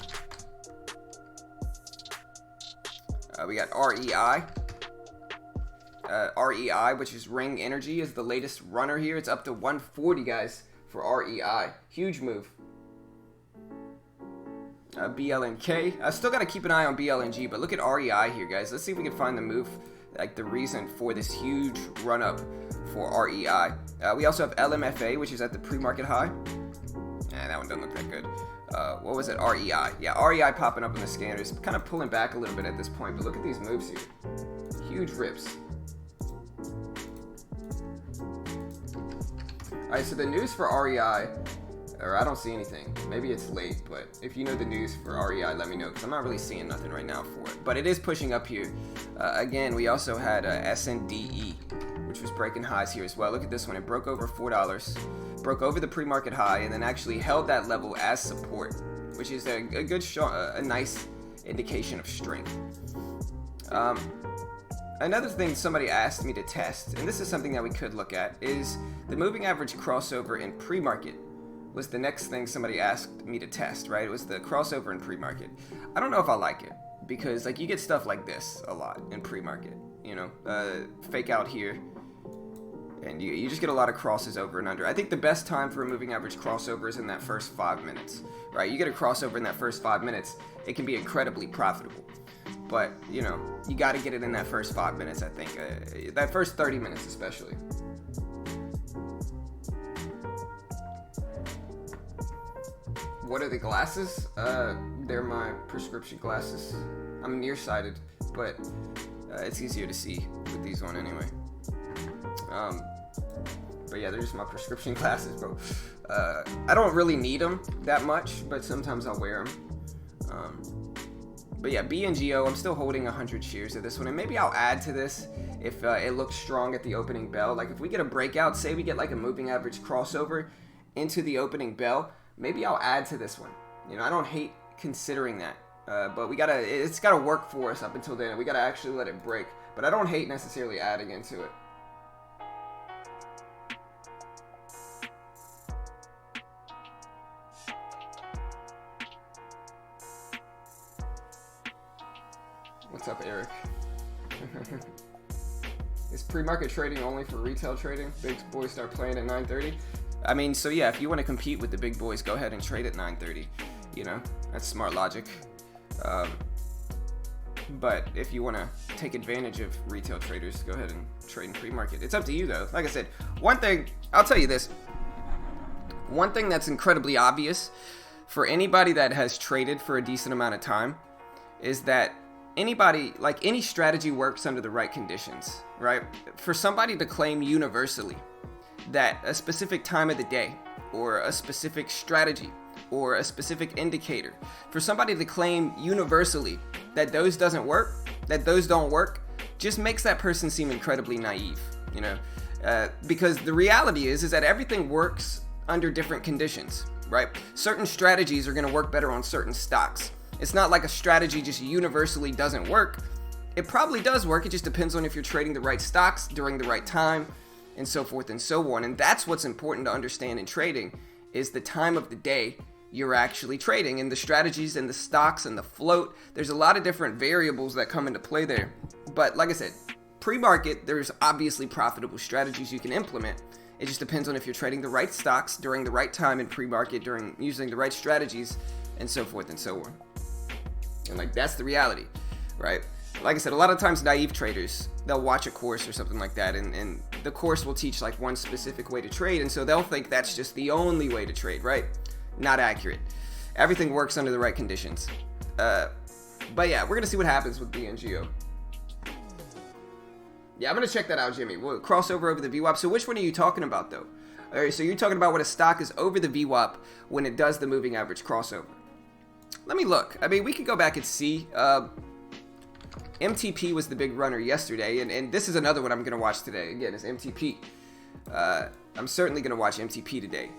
We got REI. REI, which is Ring Energy, is the latest runner here. It's up to 140, guys, for REI. Huge move. BLNK. I still got to keep an eye on BLNG, but look at REI here, guys. Let's see if we can find the move, like the reason for this huge run up for REI. We also have LMFA, which is at the pre-market high. That one doesn't look that good. What was it? REI. Yeah, REI popping up in the scanners. Kind of pulling back a little bit at this point, but look at these moves here. Huge rips. Alright, so the news for REI, or I don't see anything. Maybe it's late, but if you know the news for REI, let me know, because I'm not really seeing nothing right now for it. But it is pushing up here. Again, we also had SNDE, which was breaking highs here as well. Look at this one. It broke over $4, broke over the pre-market high, and then actually held that level as support, which is a good a nice indication of strength. Another thing somebody asked me to test, and this is something that we could look at, is the moving average crossover in pre-market. Was the next thing somebody asked me to test, right? It was the crossover in pre-market. I don't know if I like it, because like you get stuff like this a lot in pre-market, you know, fake out here, and you just get a lot of crosses over and under. I think the best time for a moving average crossover is in that first 5 minutes, right? You get a crossover in that first 5 minutes, it can be incredibly profitable. But, you know, you got to get it in that first 5 minutes, I think. That first 30 minutes especially. What are the glasses? They're my prescription glasses. I'm nearsighted, but it's easier to see with these on anyway. But yeah, they're just my prescription glasses, bro. I don't really need them that much, but sometimes I'll wear them. But yeah, BNGO, I'm still holding 100 shares of this one, and maybe I'll add to this if it looks strong at the opening bell. Like if we get a breakout, say we get like a moving average crossover into the opening bell, maybe I'll add to this one. You know, I don't hate considering that, but it's gotta work for us up until then. We gotta actually let it break, but I don't hate necessarily adding into it. What's up, Eric? Is pre-market trading only for retail trading? Big boys start playing at 9:30. I mean, so yeah, if you want to compete with the big boys, go ahead and trade at 9:30. You know, that's smart logic. But if you want to take advantage of retail traders, go ahead and trade in pre-market. It's up to you, though. Like I said, one thing, I'll tell you this. One thing that's incredibly obvious for anybody that has traded for a decent amount of time is that any strategy works under the right conditions, right? For somebody to claim universally that a specific time of the day or a specific strategy or a specific indicator, for somebody to claim universally that those don't work, just makes that person seem incredibly naive, you know? Because the reality is that everything works under different conditions, right? Certain strategies are going to work better on certain stocks. It's not like a strategy just universally doesn't work. It probably does work. It just depends on if you're trading the right stocks during the right time and so forth and so on. And that's what's important to understand in trading is the time of the day you're actually trading and the strategies and the stocks and the float. There's a lot of different variables that come into play there. But like I said, pre-market, there's obviously profitable strategies you can implement. It just depends on if you're trading the right stocks during the right time in pre-market, during using the right strategies and so forth and so on. And like, that's the reality, right? Like I said, a lot of times naive traders, they'll watch a course or something like that, and the course will teach like one specific way to trade, and so they'll think that's just the only way to trade, right? Not accurate. Everything works under the right conditions. But yeah, we're gonna see what happens with BNGO. Yeah, I'm gonna check that out, Jimmy. We'll crossover over the VWAP. So which one are you talking about, though? All right, so you're talking about when a stock is over the VWAP when it does the moving average crossover. Let me look. I mean, we could go back and see. MTP was the big runner yesterday, and this is another one I'm going to watch today. Again, it's MTP. I'm certainly going to watch MTP today.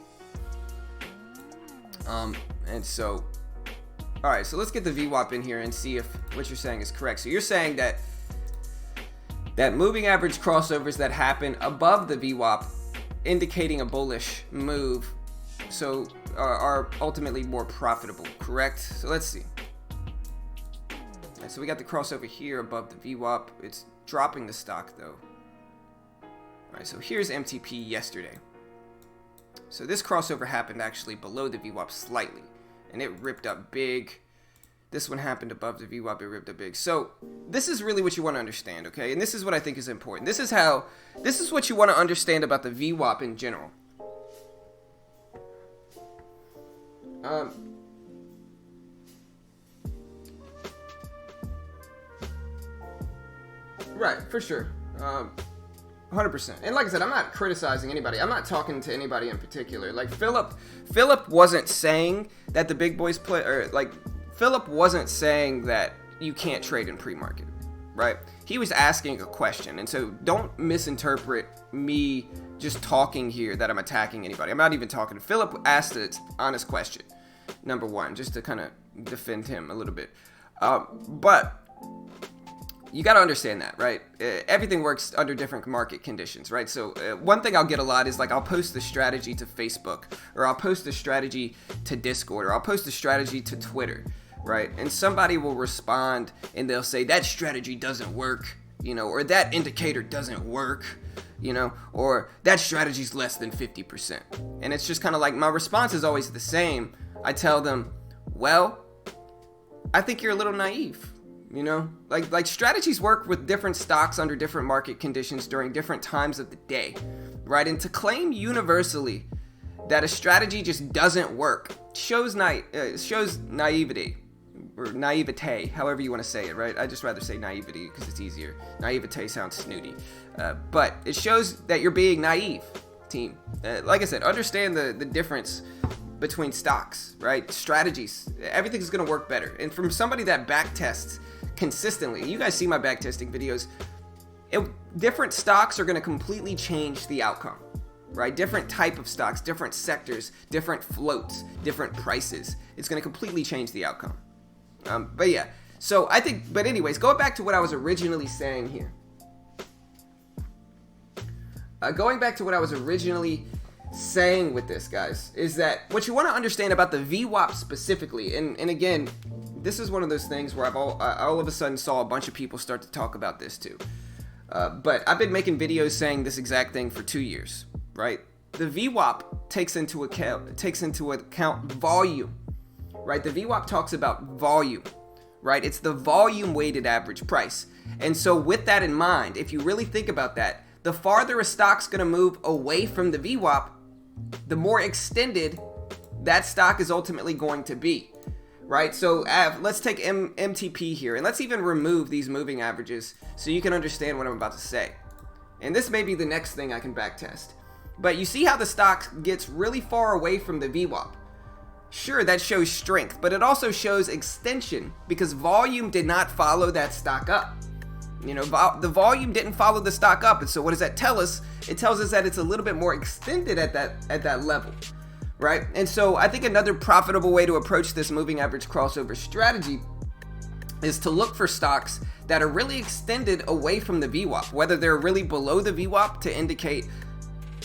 And so, all right, so let's get the VWAP in here and see if what you're saying is correct. So you're saying that moving average crossovers that happen above the VWAP, indicating a bullish move, so are ultimately more profitable, correct? So let's see. Right, so we got the crossover here above the VWAP. It's dropping the stock though. Alright, so here's MTP yesterday. So this crossover happened actually below the VWAP slightly, and it ripped up big. This one happened above the VWAP, it ripped up big. So this is really what you want to understand, okay? And this is what I think is important. This is what you want to understand about the VWAP in general. Right, for sure. 100%. And like I said, I'm not criticizing anybody. I'm not talking to anybody in particular. Like Philip wasn't saying that the big boys play, or like Philip wasn't saying that you can't trade in pre-market, right? He was asking a question. And so don't misinterpret me just talking here that I'm attacking anybody. I'm not even talking. Philip asked an honest question, number one, just to kind of defend him a little bit. But you got to understand that, right? Everything works under different market conditions, right? So one thing I'll get a lot is like I'll post the strategy to Facebook, or I'll post the strategy to Discord, or I'll post the strategy to Twitter, right? And somebody will respond and they'll say that strategy doesn't work, you know, or that indicator doesn't work, you know, or that strategy's less than 50%. And it's just kind of like my response is always the same. I tell them, well, I think you're a little naive. You know, like strategies work with different stocks under different market conditions during different times of the day, right? And to claim universally that a strategy just doesn't work shows naivety, or naivete, however you want to say it, right? I just rather say naivety because it's easier. Naivete sounds snooty, but it shows that you're being naive, team. Like I said, understand the difference between stocks, right? Strategies, everything's going to work better. And from somebody that back tests consistently, you guys see my backtesting videos, different stocks are going to completely change the outcome, right? Different type of stocks, different sectors, different floats, different prices. It's going to completely change the outcome. But yeah, so I think, but anyways, going back to what I was originally saying here. Going back to what I was originally saying with this, guys, is that what you want to understand about the VWAP specifically, and again, this is one of those things where I all of a sudden saw a bunch of people start to talk about this too. But I've been making videos saying this exact thing for 2 years, right? The VWAP takes into account volume, right? The VWAP talks about volume, right? It's the volume weighted average price. And so with that in mind, if you really think about that, the farther a stock's going to move away from the VWAP, the more extended that stock is ultimately going to be. Right, so let's take MTP here, and let's even remove these moving averages so you can understand what I'm about to say. And this may be the next thing I can backtest. But you see how the stock gets really far away from the VWAP. Sure, that shows strength, but it also shows extension because volume did not follow that stock up. You know, the volume didn't follow the stock up, and so what does that tell us? It tells us that it's a little bit more extended at that level. Right? And so I think another profitable way to approach this moving average crossover strategy is to look for stocks that are really extended away from the VWAP, whether they're really below the VWAP to indicate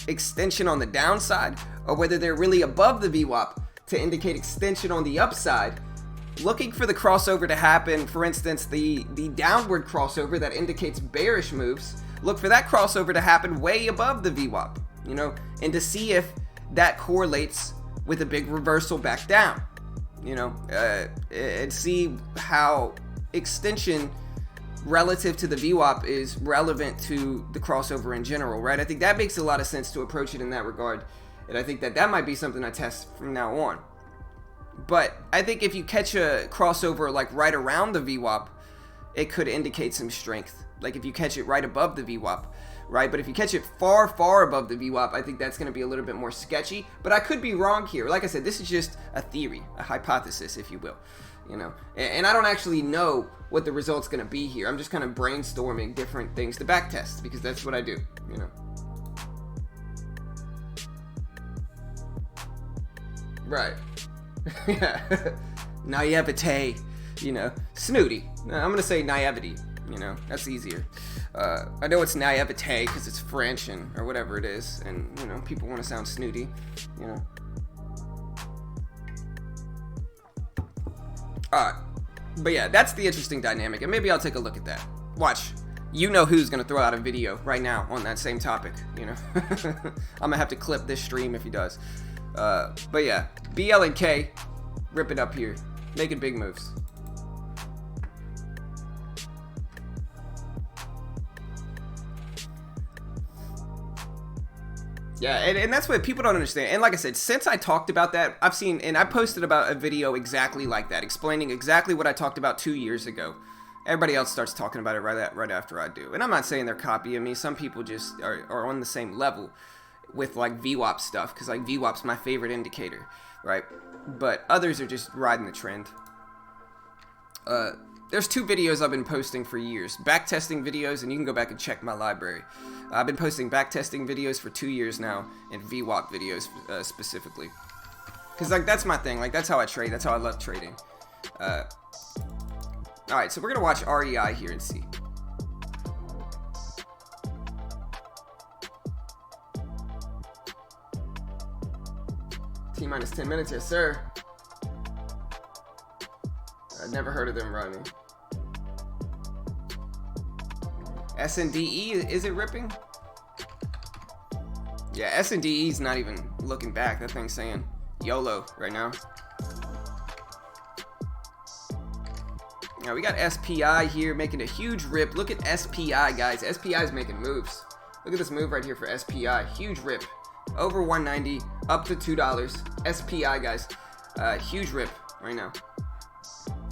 extension on the downside, or whether they're really above the VWAP to indicate extension on the upside. Looking for the crossover to happen, for instance, the downward crossover that indicates bearish moves, look for that crossover to happen way above the VWAP, you know, and to see if that correlates with a big reversal back down, you know, and see how extension relative to the VWAP is relevant to the crossover in general, right? I think that makes a lot of sense to approach it in that regard, and I think that might be something I test from now on. But I think if you catch a crossover like right around the VWAP, it could indicate some strength. Like if you catch it right above the VWAP, right? But if you catch it far, far above the VWAP, I think that's going to be a little bit more sketchy. But I could be wrong here. Like I said, this is just a theory, a hypothesis, if you will. You know, and I don't actually know what the result's going to be here. I'm just kind of brainstorming different things to backtest because that's what I do, you know. Right. Yeah. Naivete, you know. Snooty. I'm going to say naivety. You know, that's easier. I know it's naivete because it's French or whatever it is, and you know, people want to sound snooty, you know. Alright, But yeah, that's the interesting dynamic, and maybe I'll take a look at that. Watch. You know who's gonna throw out a video right now on that same topic, you know? I'm gonna have to clip this stream if he does. But yeah, BL and K, rip it up here, making big moves. Yeah, and that's what people don't understand. And like I said, since I talked about that, I've seen, and I posted about a video exactly like that, explaining exactly what I talked about 2 years ago. Everybody else starts talking about it right after I do. And I'm not saying they're copying me. Some people just are on the same level with like VWAP stuff, because like VWAP's my favorite indicator, right? But others are just riding the trend. There's 2 videos I've been posting for years. Backtesting videos, and you can go back and check my library. I've been posting backtesting videos for 2 years now, and VWAP videos specifically. Because like that's my thing. Like that's how I trade. That's how I love trading. Alright, so we're going to watch REI here and see. T-minus 10 minutes, yes sir. I've never heard of them running. SNDE, is it ripping? Yeah, SNDE's not even looking back. That thing's saying YOLO right now. Now we got SPI here making a huge rip. Look at SPI, guys. SPI is making moves. Look at this move right here for SPI. Huge rip. Over 190, up to $2. SPI, guys. Huge rip right now.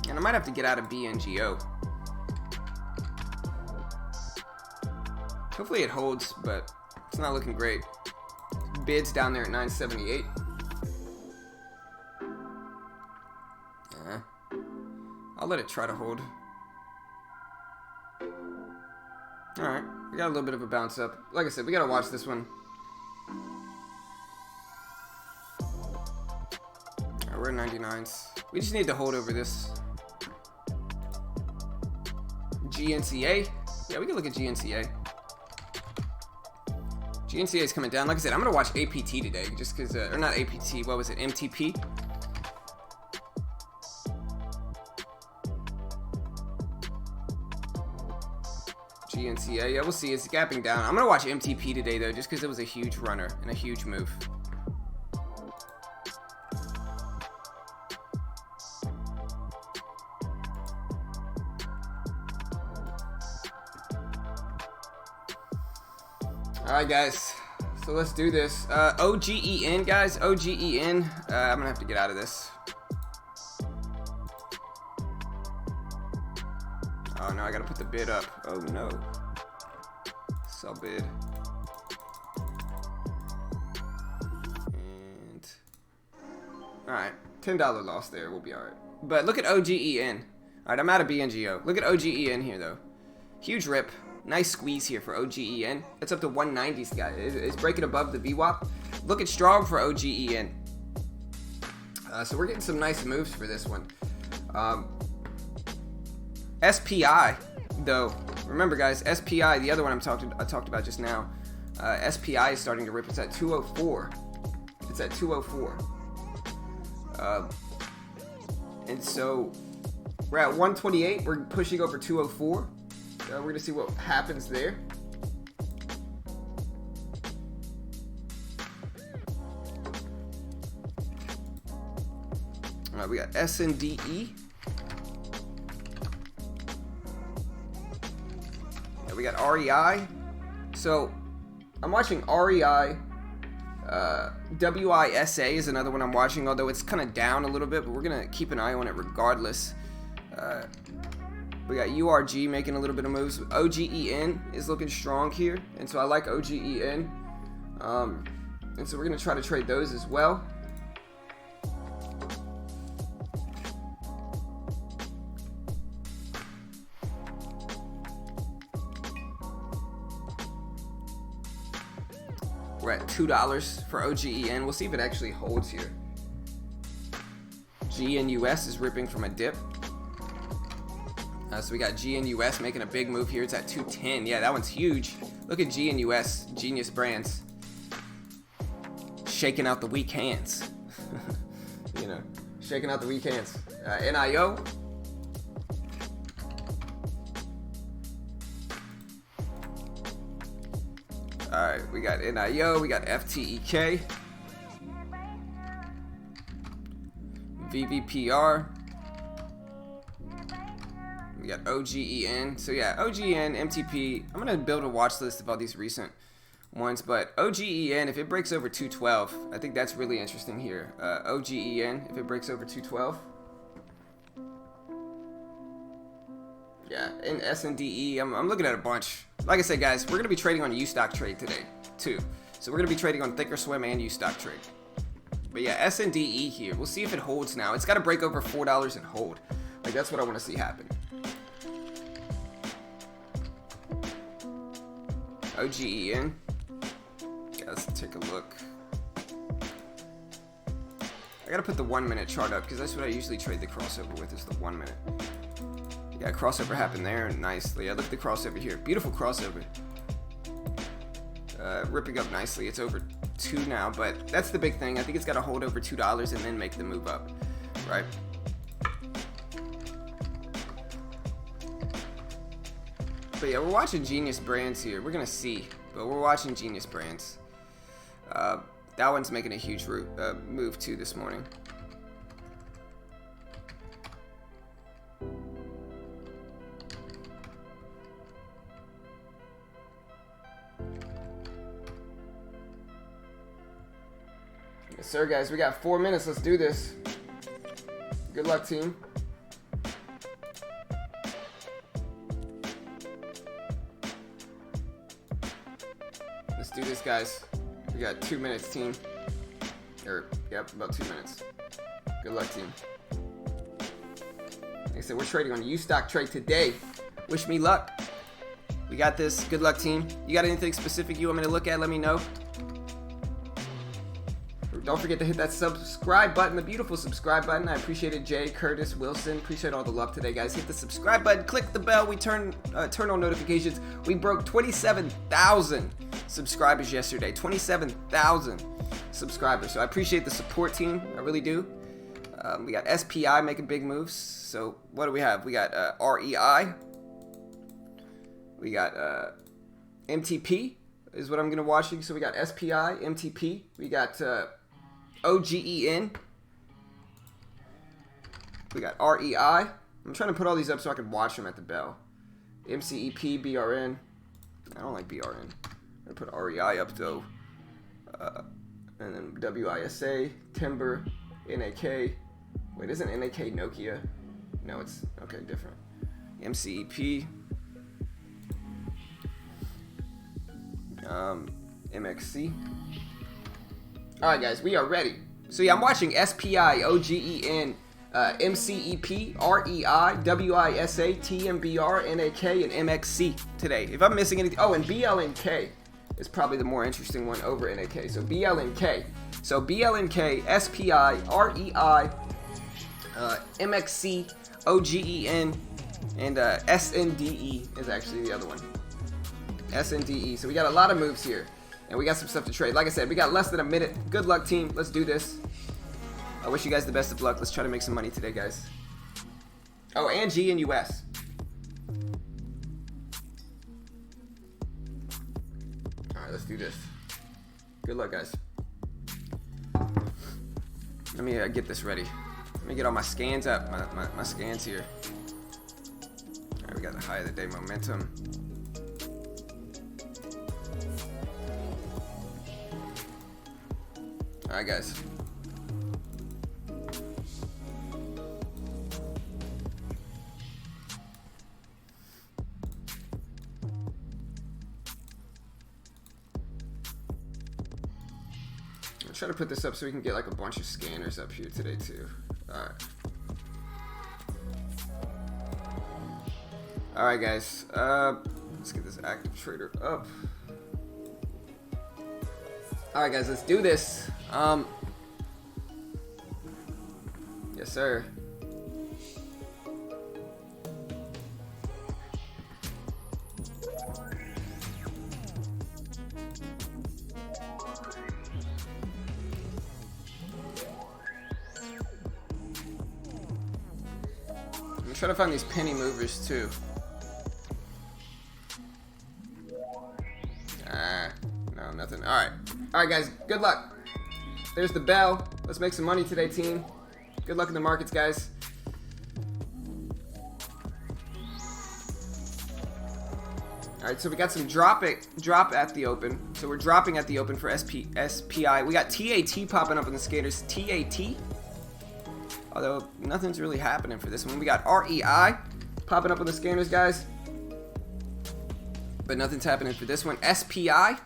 And I might have to get out of BNGO. Hopefully it holds, but it's not looking great. Bids down there at 978. I'll let it try to hold. Alright, we got a little bit of a bounce up. Like I said, we gotta watch this one. Alright, we're at 99s. We just need to hold over this. GNCA? Yeah, we can look at GNCA. GNCA is coming down. Like I said, I'm gonna watch APT today, just because, or not APT, what was it, MTP? GNCA, yeah, we'll see. It's gapping down. I'm gonna watch MTP today though, just because it was a huge runner and a huge move. Alright guys, so let's do this. OGEN guys, OGEN. I'm gonna have to get out of this. Oh no, I gotta put the bid up. Oh no. Sell bid. And alright, $10 loss there, we'll be alright. But look at OGEN. Alright, I'm out of BNGO. Look at OGEN here though. Huge rip. Nice squeeze here for OGEN. It's up to 190s, guys. It's breaking above the VWAP. Looking strong for OGEN. So we're getting some nice moves for this one. SPI, though. Remember, guys, SPI, the other one I talked about just now. SPI is starting to rip. It's at 204. It's at 204. And so we're at 128. We're pushing over 204. We're going to see what happens there. We got SNDE. We got REI. So I'm watching REI. WISA is another one I'm watching, although it's kind of down a little bit, but we're going to keep an eye on it regardless. We got URG making a little bit of moves. OGEN is looking strong here, and so I like OGEN. And so we're going to try to trade those as well. We're at $2 for OGEN. We'll see if it actually holds here. GNUS is ripping from a dip. So we got GNUS making a big move here. It's at 210. Yeah, that one's huge. Look at GNUS, Genius Brands. Shaking out the weak hands. You know, shaking out the weak hands. NIO. Alright, we got NIO, we got FTEK, VVPR, we got OGEN. So yeah, OGEN, MTP. I'm gonna build a watch list of all these recent ones, but OGEN, if it breaks over 212, I think that's really interesting here. OGEN, if it breaks over 212. Yeah, and SNDE, I'm looking at a bunch. Like I said, guys, we're going to be trading on Ustock Trade today, too. So we're going to be trading on Thinkorswim and Ustock Trade. But yeah, SNDE here. We'll see if it holds now. It's got to break over $4 and hold. Like, that's what I want to see happen. OGEN. Yeah, let's take a look. I got to put the 1 minute chart up because that's what I usually trade the crossover with, is the 1 minute. Yeah, crossover happened there nicely. I look at the crossover here. Beautiful crossover. Ripping up nicely. It's over 2 now, but that's the big thing. I think it's got to hold over $2 and then make the move up, right? But yeah, we're watching Genius Brands here. We're going to see, but we're watching Genius Brands. That one's making a huge move too this morning. Yes, sir, guys. We got 4 minutes. Let's do this. Good luck, team. Let's do this, guys. We got 2 minutes, team. Yep, about 2 minutes. Good luck, team. Like I said, we're trading on Ustock Trade today. Wish me luck. We got this. Good luck, team. You got anything specific you want me to look at? Let me know. Don't forget to hit that subscribe button, the beautiful subscribe button. I appreciate it, Jay, Curtis, Wilson. Appreciate all the love today, guys. Hit the subscribe button, click the bell. We turn on notifications. We broke 27,000 subscribers yesterday. 27,000 subscribers. So I appreciate the support, team. I really do. We got SPI making big moves. So what do we have? We got REI. We got MTP is what I'm going to watch. So we got SPI, MTP. We got OGEN. We got REI. I'm trying to put all these up so I can watch them at the bell. MCEP, BRN. I don't like BRN. I'm going to put REI up though. And then WISA, Timber, NAK. Wait, isn't NAK Nokia? No, it's okay, different. MCEP. MXC. Alright, guys, we are ready. So yeah, I'm watching SPI, OGEN, MCEP, REI, WISA, TMBR, NAK, and MXC today. If I'm missing anything, oh, and BLNK is probably the more interesting one over NAK. So BLNK. So BLNK, SPI, REI, MXC, OGEN, and SNDE is actually the other one. SNDE. So we got a lot of moves here, and we got some stuff to trade. Like I said, we got less than a minute. Good luck, team. Let's do this. I wish you guys the best of luck. Let's try to make some money today, guys. Oh, and G and US. All right, let's do this. Good luck, guys. Let me get this ready. Let me get all my scans up. My scans here. All right, we got the high of the day momentum. Alright, guys. I'll try to put this up so we can get like a bunch of scanners up here today too. Alright. Alright, guys. Let's get this active trader up. Alright, guys, let's do this. Yes, sir. I'm trying to find these penny movers too. nothing. All right, guys. Good luck. There's the bell. Let's make some money today, team. Good luck in the markets, guys. All right, so we got some drop at the open. So we're dropping at the open for SPI. We got TAT popping up in the scanners. TAT. Although nothing's really happening for this one. We got REI popping up on the scanners, guys. But nothing's happening for this one. SPI.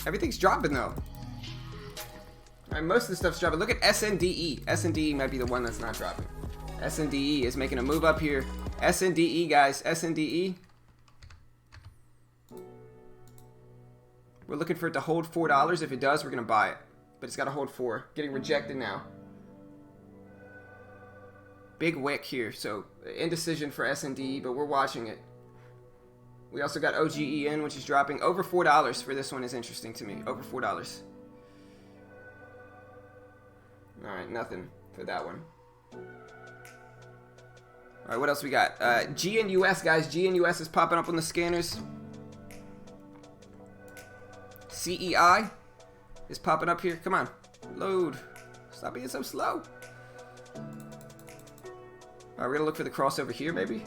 Everything's dropping though. Alright, most of the stuff's dropping. Look at SNDE. SNDE might be the one that's not dropping. SNDE is making a move up here. SNDE, guys. SNDE. We're looking for it to hold $4. If it does, we're going to buy it. But it's got to hold 4. Getting rejected now. Big wick here. So, indecision for SNDE, but we're watching it. We also got OGEN, which is dropping. Over $4 for this one is interesting to me. Over $4. Alright, nothing for that one. Alright, what else we got? GNUS, guys. GNUS is popping up on the scanners. CEI is popping up here. Come on. Load. Stop being so slow. Alright, we're going to look for the crossover here, maybe.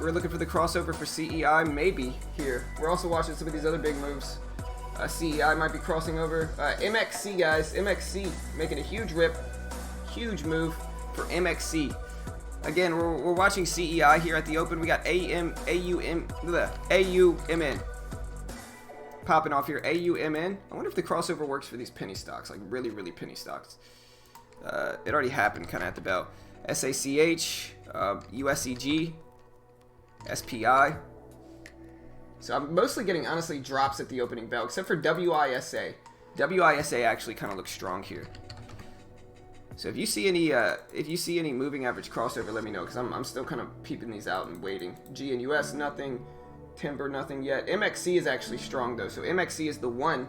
We're looking for the crossover for CEI, maybe here. We're also watching some of these other big moves. CEI might be crossing over. MXC, guys. MXC making a huge rip. Huge move for MXC. Again, we're watching CEI here at the open. We got AUMN popping off here. AUMN. I wonder if the crossover works for these penny stocks, like really, really penny stocks. It already happened kind of at the bell. SACH, USEG, SPI. So I'm mostly getting, honestly, drops at the opening bell, except for WISA. WISA actually kind of looks strong here. So if you see any moving average crossover, let me know, because I'm still kind of peeping these out and waiting. GNUS, nothing. Timber, nothing yet. MXC is actually strong though. So MXC is the one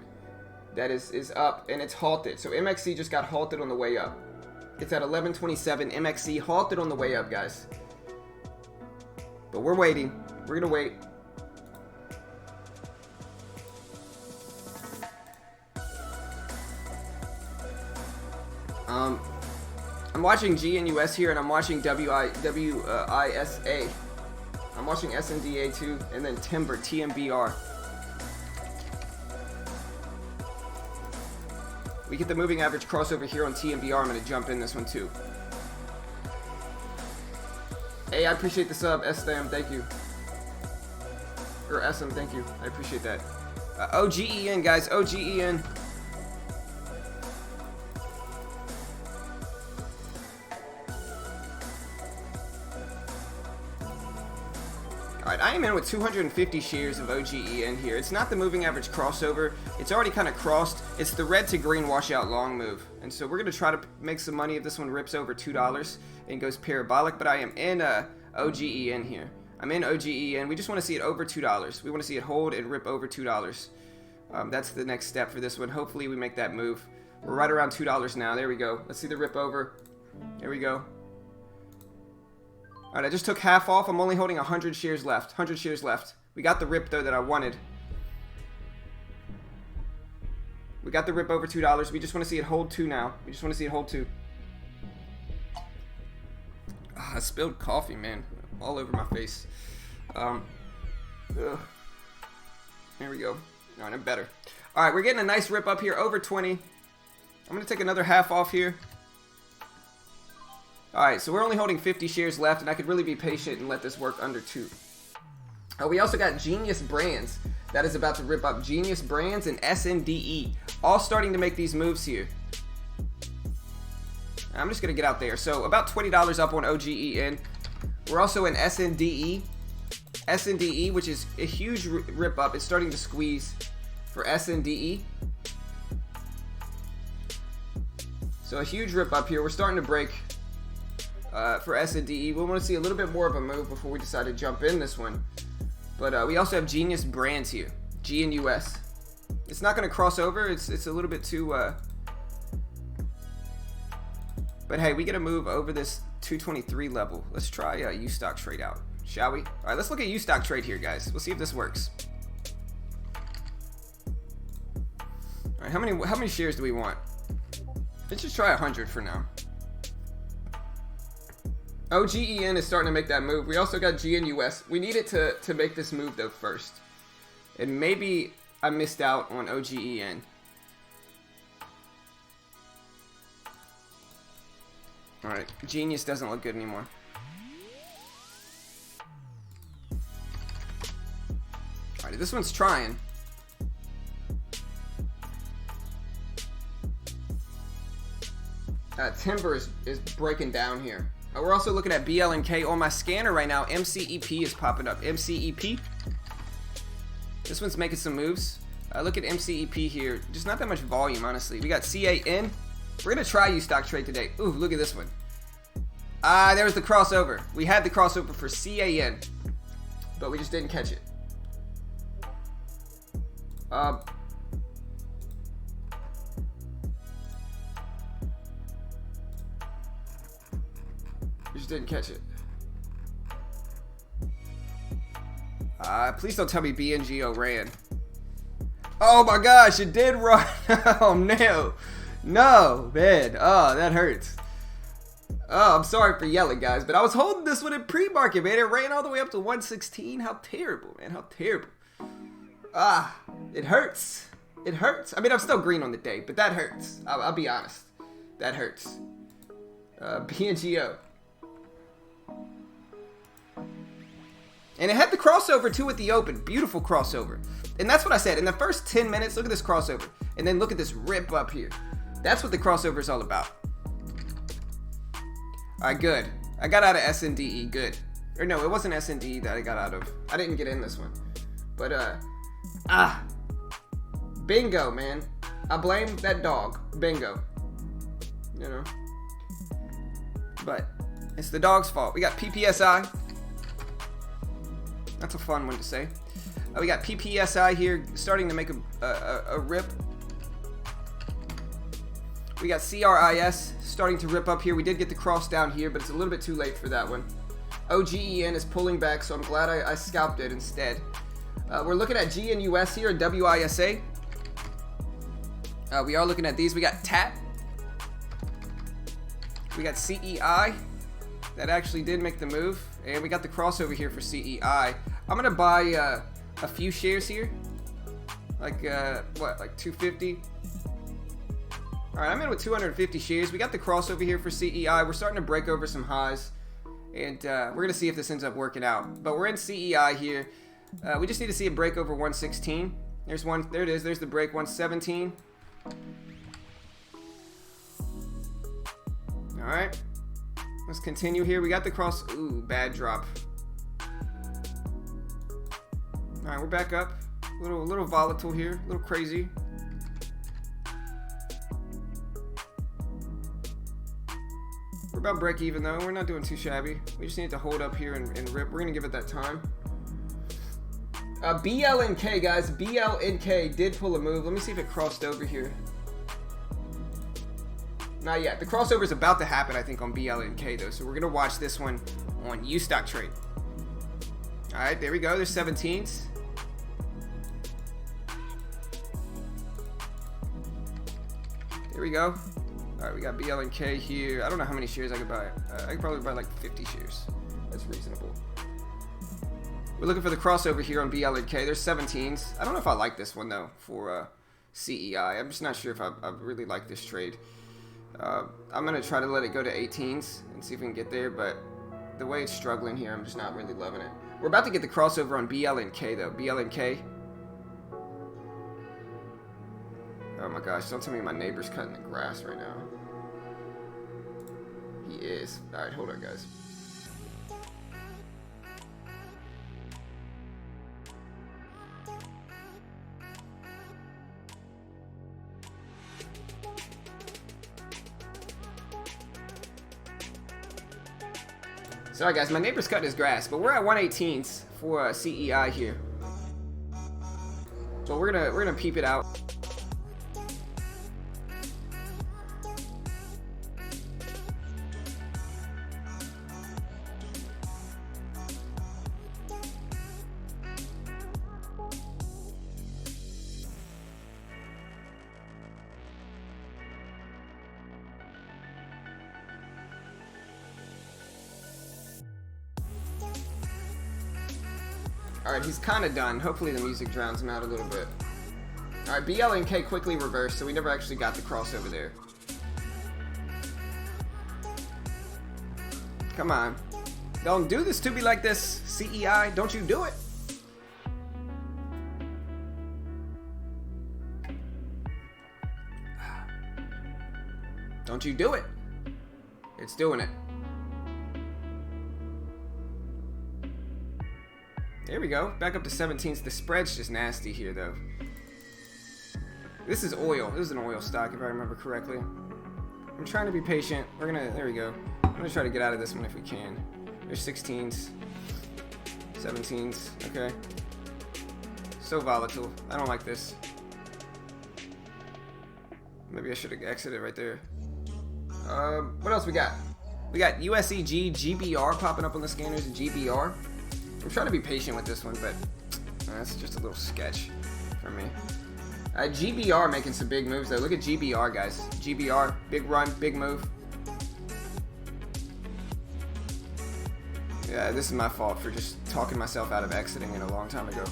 that is up, and it's halted. So MXC just got halted on the way up. It's at 1127. MXC halted on the way up, guys. But we're waiting. We're gonna wait. I'm watching GNUS here, and I'm watching WISA. I'm watching SNDA too, and then Timber, TMBR. We get the moving average crossover here on TMBR. I'm going to jump in this one too. Hey, I appreciate the sub. STM, thank you. Or SM, thank you. I appreciate that. OGEN, guys. OGEN. Alright, I am in with 250 shares of OGEN here. It's not the moving average crossover. It's already kind of crossed. It's the red to green washout long move. And so we're going to try to make some money if this one rips over $2 and goes parabolic. But I am in OGEN here. I'm in OGEN. We just want to see it over $2. We want to see it hold and rip over $2. That's the next step for this one. Hopefully we make that move. We're right around $2 now. There we go. Let's see the rip over. There we go. Alright, I just took half off. I'm only holding 100 shares left. 100 shares left. We got the rip, though, that I wanted. We got the rip over $2. We just want to see it hold 2 now. We just want to see it hold 2. I spilled coffee, man. All over my face. There we go. Alright, I'm better. Alright, we're getting a nice rip up here. Over 20. I'm going to take another half off here. Alright, so we're only holding 50 shares left, and I could really be patient and let this work under 2. We also got Genius Brands. That is about to rip up. Genius Brands and SNDE. All starting to make these moves here. I'm just going to get out there. So about $20 up on OGEN. We're also in SNDE. SNDE, which is a huge rip up. It's starting to squeeze for SNDE. So a huge rip up here. We're starting to break. For SNDE, we want to see a little bit more of a move before we decide to jump in this one. But we also have Genius Brands here. GNUS. It's not going to cross over. It's a little bit too... But hey, we get to move over this 223 level. Let's try U-Stock trade out, shall we? All right, let's look at U-Stock trade here, guys. We'll see if this works. All right, how many shares do we want? Let's just try 100 for now. OGEN is starting to make that move. We also got GNUS. We needed to make this move though first. And maybe I missed out on OGEN. Alright, Genius doesn't look good anymore. Alright, this one's trying. Timber is breaking down here. We're also looking at BLNK on my scanner right now. MCEP is popping up. MCEP. This one's making some moves. Look at MCEP here. Just not that much volume, honestly. We got CAN. We're going to try U-Stock trade today. Ooh, look at this one. There was the crossover. We had the crossover for CAN, but we just didn't catch it. We just didn't catch it. Please don't tell me BNGO ran. Oh my gosh, it did run. Oh no. No, man. Oh, that hurts. Oh, I'm sorry for yelling, guys, but I was holding this one in pre-market, man. It ran all the way up to 116. How terrible, man. How terrible. It hurts. It hurts. I mean, I'm still green on the day, but that hurts. I'll be honest. That hurts. BNGO. And it had the crossover, too, at the open. Beautiful crossover. And that's what I said. In the first 10 minutes, look at this crossover. And then look at this rip up here. That's what the crossover is all about. Alright, good. I got out of SNDE. Good. Or no, it wasn't SNDE that I got out of. I didn't get in this one. But, bingo, man. I blame that dog. Bingo. You know? But, it's the dog's fault. We got PPSI. That's a fun one to say. We got PPSI here starting to make a rip. We got CRIS starting to rip up here. We did get the cross down here, but it's a little bit too late for that one. OGEN is pulling back, so I'm glad I scalped it instead. We're looking at GNUS here and WISA. We are looking at these. We got TAT. We got CEI. That actually did make the move. And we got the crossover here for CEI. I'm going to buy a few shares here. Like, like 250? Alright, I'm in with 250 shares. We got the crossover here for CEI. We're starting to break over some highs. And we're going to see if this ends up working out. But we're in CEI here. We just need to see a break over 116. There's one. There it is. There's the break, 117. Alright. Let's continue here. We got the cross. Ooh, bad drop. Alright, we're back up. A little volatile here. A little crazy. We're about break even though. We're not doing too shabby. We just need to hold up here and rip. We're going to give it that time. BLNK, guys. BLNK did pull a move. Let me see if it crossed over here. Not yet. The crossover is about to happen, I think, on BLNK, though. So we're going to watch this one on U-Stock trade. All right, there we go. There's 17s. There we go. All right, we got BLNK here. I don't know how many shares I could buy. I could probably buy like 50 shares. That's reasonable. We're looking for the crossover here on BLNK. There's 17s. I don't know if I like this one, though, for CEI. I'm just not sure if I really like this trade. I'm going to try to let it go to 18s and see if we can get there, but the way it's struggling here, I'm just not really loving it. We're about to get the crossover on BLNK, though. BLNK. Oh my gosh, don't tell me my neighbor's cutting the grass right now. He is. Alright, hold on, guys. Sorry guys, my neighbor's cutting his grass, but we're at 118s for CEI here. but we're gonna peep it out. Alright, he's kind of done. Hopefully the music drowns him out a little bit. Alright, BL and K quickly reversed, so we never actually got the crossover there. Come on. Don't do this to me like this, CEI. Don't you do it. Don't you do it. It's doing it. There we go. Back up to 17s. The spread's just nasty here, though. This is oil. This is an oil stock, if I remember correctly. I'm trying to be patient. We're gonna... There we go. I'm gonna try to get out of this one if we can. There's 16s. 17s. Okay. So volatile. I don't like this. Maybe I should have exited right there. What else we got? We got USEG, GBR popping up on the scanners. GBR. I'm trying to be patient with this one, but that's just a little sketch for me. GBR making some big moves, though. Look at GBR, guys. GBR, big run, big move. Yeah, this is my fault for just talking myself out of exiting it a long time ago.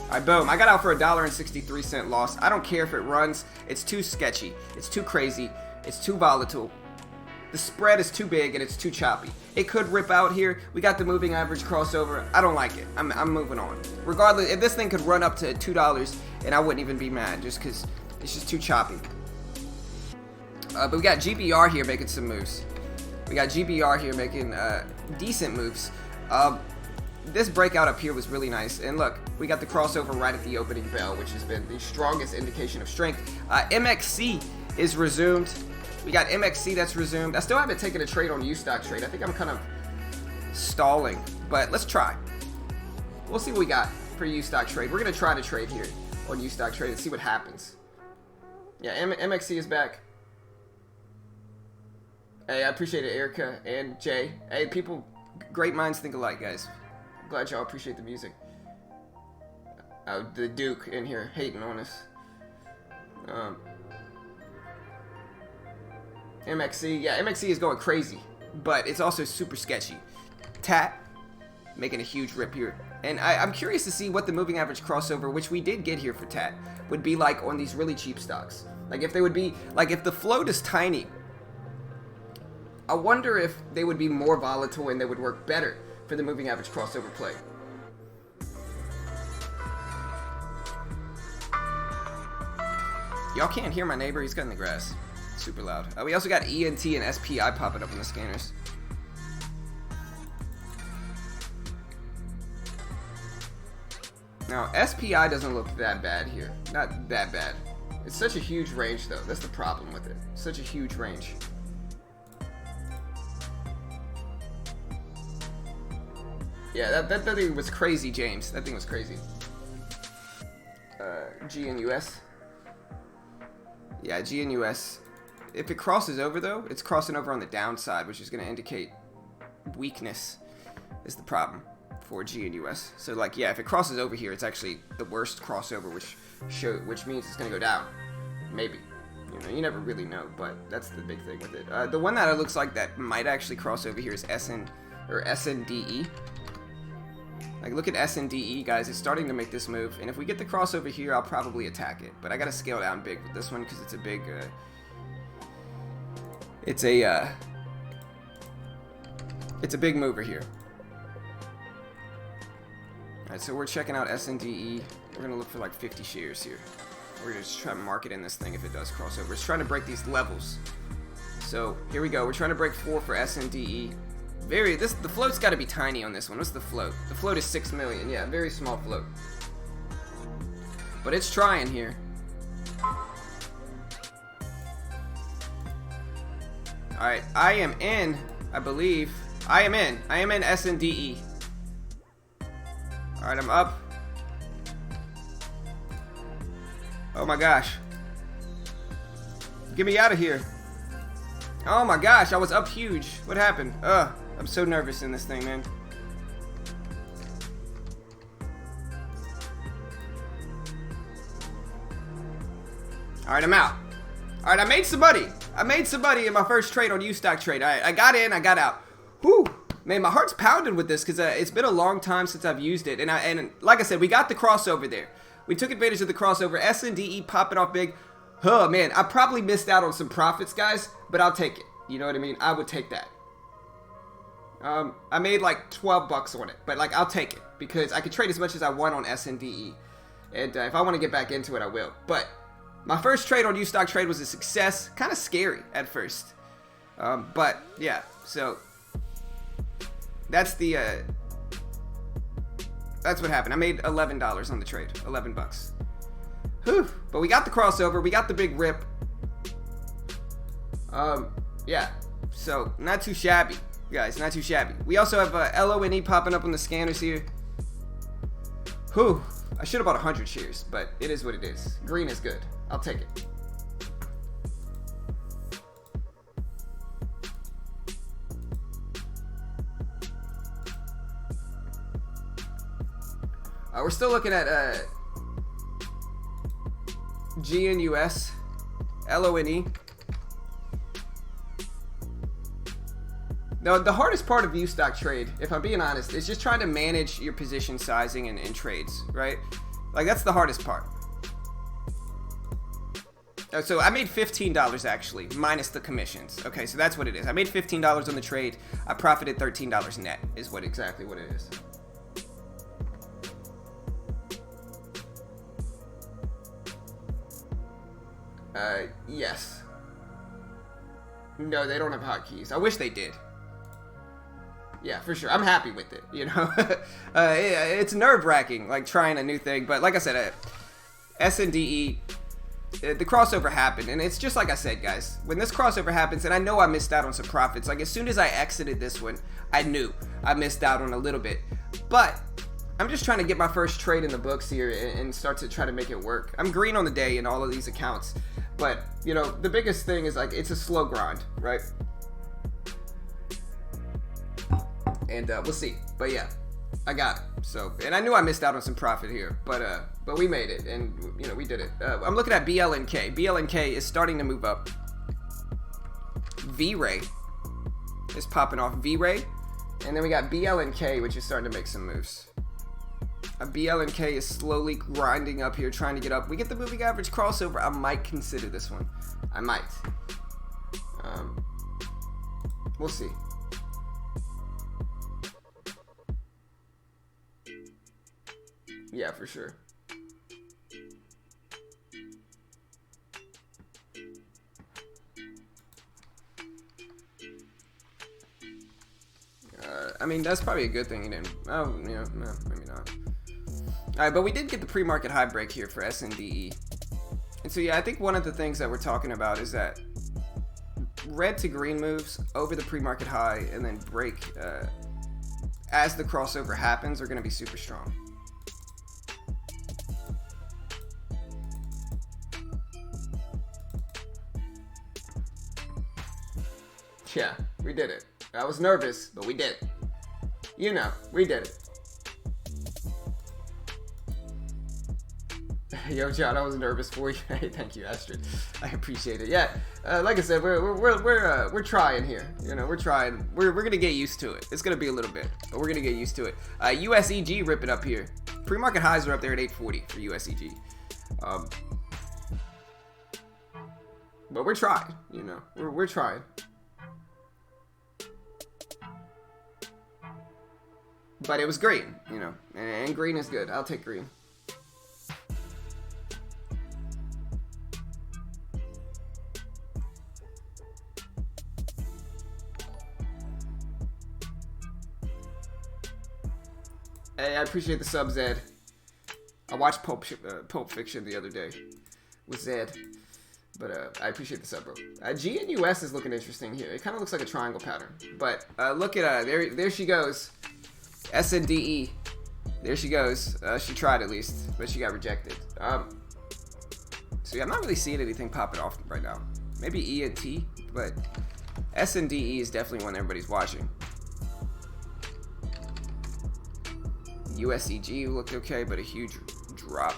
Alright, boom. I got out for $1.63 loss. I don't care if it runs. It's too sketchy. It's too crazy. It's too volatile. The spread is too big and it's too choppy. It could rip out here. We got the moving average crossover. I don't like it. I'm moving on. Regardless, if this thing could run up to $2, and I wouldn't even be mad just because it's just too choppy. But we got GBR here making some moves. We got GBR here making decent moves. This breakout up here was really nice. And look, we got the crossover right at the opening bell, which has been the strongest indication of strength. MXC is resumed. We got MXC that's resumed. I still haven't taken a trade on Ustock trade. I think I'm kind of stalling, but let's try. We'll see what we got for Ustock trade. We're going to try to trade here on Ustock trade and see what happens. Yeah, MXC is back. Hey, I appreciate it, Erica and Jay. Hey, people, great minds think alike, guys. Glad y'all appreciate the music. The Duke in here hating on us. MXC, yeah, MXC is going crazy, but it's also super sketchy. TAT making a huge rip here, and I'm curious to see what the moving average crossover, which we did get here for TAT, would be like on these really cheap stocks. Like if they would be, like if the float is tiny, I wonder if they would be more volatile and they would work better for the moving average crossover play. Y'all can't hear my neighbor, he's cutting the grass. Super loud. We also got ENT and SPI popping up on the scanners. Now, SPI doesn't look that bad here. Not that bad. It's such a huge range, though. That's the problem with it. Such a huge range. Yeah, that thing was crazy, James. That thing was crazy. GNUS. Yeah, GNUS. If it crosses over, though, it's crossing over on the downside, which is going to indicate weakness is the problem for GNUS. So, like, yeah, if it crosses over here, it's actually the worst crossover, which means it's going to go down. Maybe. You know, you never really know, but that's the big thing with it. The one that it looks like that might actually cross over here is SNDE. Like, look at SNDE, guys. It's starting to make this move. And if we get the crossover here, I'll probably attack it. But I got to scale down big with this one because it's a big... It's a big mover here. Alright, so we're checking out SNDE. We're going to look for like 50 shares here. We're going to just try to market in this thing if it does cross over. It's trying to break these levels. So, here we go. We're trying to break 4 for SNDE. The float's got to be tiny on this one. What's the float? The float is 6 million. Yeah, very small float. But it's trying here. Alright, I am in, I believe. I am in SNDE. Alright, I'm up. Oh my gosh. Get me out of here. Oh my gosh, I was up huge. What happened? I'm so nervous in this thing, man. Alright, I'm out. Alright, I made some money. I made some money in my first trade on Ustock trade. I got in, I got out. Whew. Man, my heart's pounding with this because it's been a long time since I've used it. And like I said, we got the crossover there. We took advantage of the crossover. SNDE popping off big. Oh, man, I probably missed out on some profits, guys, but I'll take it. You know what I mean? I would take that. I made like 12 bucks on it, but like I'll take it because I could trade as much as I want on SNDE. And if I want to get back into it, I will. But my first trade on Ustock trade was a success. Kind of scary at first. But yeah, so that's that's what happened. I made $11 on the trade. 11 bucks. Whew. But we got the crossover. We got the big rip. Yeah. So not too shabby, guys. Not too shabby. We also have LONE popping up on the scanners here. Whew. I should have bought 100 shares, but it is what it is. Green is good. I'll take it. We're still looking at GNUS, LONE. Now, the hardest part of Ustock trade, if I'm being honest, is just trying to manage your position sizing in trades, right? Like, that's the hardest part. So I made $15 actually, minus the commissions. Okay, so that's what it is. I made $15 on the trade. I profited $13 net, is exactly what it is. Yes. No, they don't have hotkeys. I wish they did. Yeah, for sure. I'm happy with it, you know. It's nerve-wracking, like, trying a new thing. But like I said, SNDE, the crossover happened. And it's just like I said, guys. When this crossover happens, and I know I missed out on some profits. Like, as soon as I exited this one, I knew I missed out on a little bit. But I'm just trying to get my first trade in the books here and start to try to make it work. I'm green on the day in all of these accounts. But, you know, the biggest thing is, like, it's a slow grind, right? And we'll see. But yeah, I got it. So, and I knew I missed out on some profit here, but we made it, and you know, we did it. I'm looking at BLNK. BLNK is starting to move up. V-Ray is popping off. V-Ray, and then we got BLNK, which is starting to make some moves. BLNK is slowly grinding up here, trying to get up. We get the moving average crossover. I might consider this one. I might. We'll see. Yeah, for sure. I mean, that's probably a good thing you didn't. Oh, you know, no, maybe not. Alright, but we did get the pre-market high break here for SNDE. And so, yeah, I think one of the things that we're talking about is that red to green moves over the pre-market high and then break as the crossover happens are going to be super strong. Yeah, we did it. I was nervous, but we did it. You know, we did it. Yo, John, I was nervous for you. Hey, thank you, Astrid. I appreciate it. Yeah, like I said, we're trying here. You know, we're trying. We're gonna get used to it. It's gonna be a little bit, but we're gonna get used to it. USEG ripping up here. Pre-market highs are up there at 840 for USEG. But we're trying. You know, we're trying. But it was green, you know, and green is good. I'll take green. Hey, I appreciate the sub, Zed. I watched Pulp Fiction the other day with Zed. But I appreciate the sub, bro. GNUS is looking interesting here. It kind of looks like a triangle pattern. But look at, there she goes. SNDE. There she goes. She tried at least, but she got rejected. So yeah, I'm not really seeing anything popping off right now. Maybe E and T, but S and DE is definitely one everybody's watching. USEG looked okay, but a huge drop.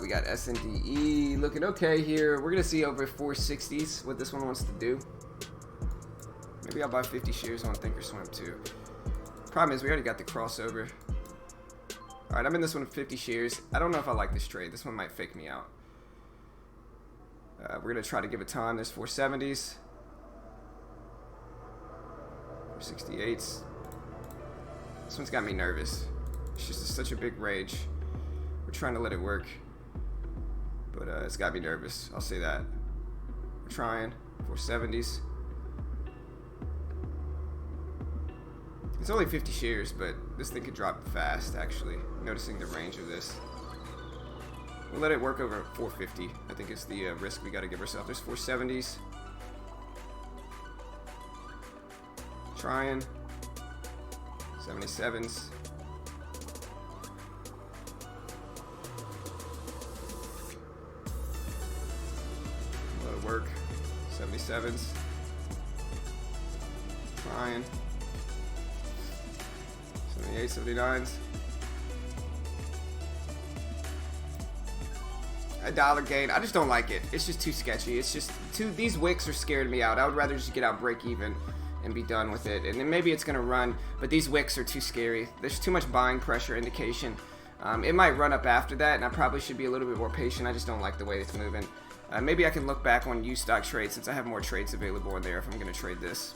We got SNDE looking okay here. We're gonna see over 460s what this one wants to do. Maybe I'll buy 50 shares on Thinkorswim too. Problem is we already got the crossover. Alright, I'm in this one with 50 shares. I don't know if I like this trade. This one might fake me out. We're gonna try to give it time. There's 470s. 468s. This one's got me nervous. It's just such a big range. We're trying to let it work. But it's got me nervous. I'll say that. We're trying. 470s. It's only 50 shares, but this thing could drop fast, actually. Noticing the range of this. We'll let it work over 450. I think it's the risk we got to give ourselves. There's 470s. Trying. 77s. Let it work. 77s. Trying. 78, 79s. A dollar gain. I just don't like it. It's just too sketchy. It's just these wicks are scaring me out. I would rather just get out break even and be done with it. And then maybe it's gonna run, but these wicks are too scary. There's too much buying pressure indication. It might run up after that, and I probably should be a little bit more patient. I just don't like the way it's moving. Maybe I can look back on U-Stock trades since I have more trades available in there if I'm gonna trade this.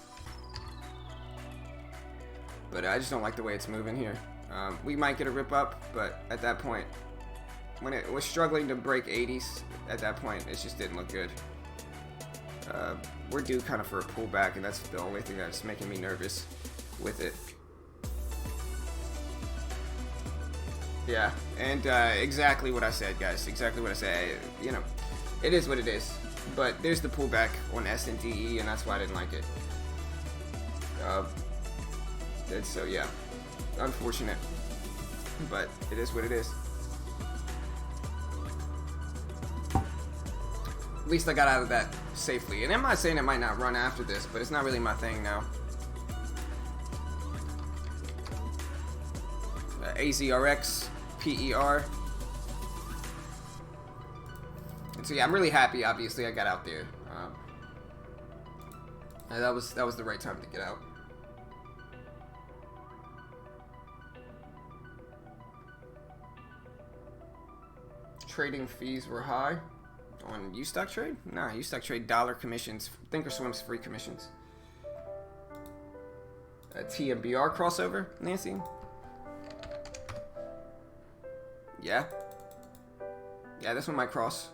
But I just don't like the way it's moving here. We might get a rip up, but at that point, when it was struggling to break 80s, at that point, it just didn't look good. We're due kind of for a pullback, and that's the only thing that's making me nervous with it. Yeah, and exactly what I said, guys. Exactly what I said. You know, it is what it is. But there's the pullback on SNDE, and that's why I didn't like it. And so yeah, unfortunate, but it is what it is. At least I got out of that safely. And I'm not saying it might not run after this, but it's not really my thing now. AZRX, PER. And so yeah, I'm really happy. Obviously, I got out there. That was the right time to get out. Trading fees were high on U-Stock trade? Nah, U-Stock trade dollar commissions. Thinkorswim's free commissions. A TMBR crossover, Nancy? Yeah. Yeah, this one might cross.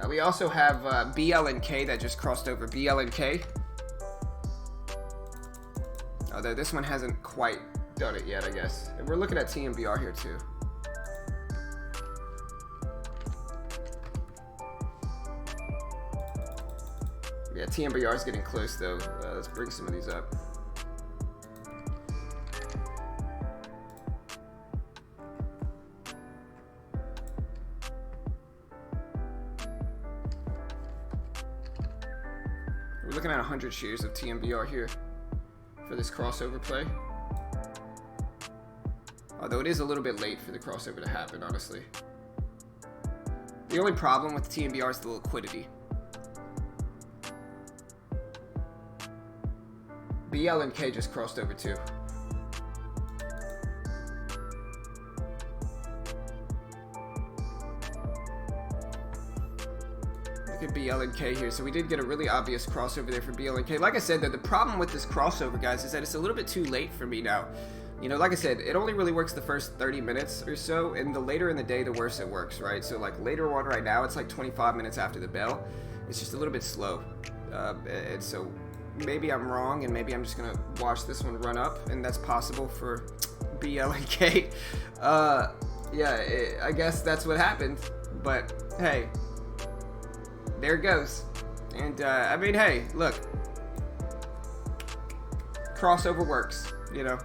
We also have BLNK that just crossed over. BLNK. Although this one hasn't quite done it yet, I guess. And we're looking at TMBR here too. Yeah, TMBR is getting close though. Let's bring some of these up. We're looking at 100 shares of TMBR here for this crossover play. Although it is a little bit late for the crossover to happen, honestly. The only problem with the TMBR is the liquidity. BLNK just crossed over too. Look at BLNK here. So we did get a really obvious crossover there for BLNK. Like I said, the problem with this crossover, guys, is that it's a little bit too late for me now. You know, like I said, it only really works the first 30 minutes or so, and the later in the day, the worse it works, right? So like later on right now, it's like 25 minutes after the bell. It's just a little bit slow. And so maybe I'm wrong, and maybe I'm just gonna watch this one run up, and that's possible for BLNK. Yeah, I guess that's what happened, but hey, there it goes. And, I mean, hey, look. Crossover works, you know.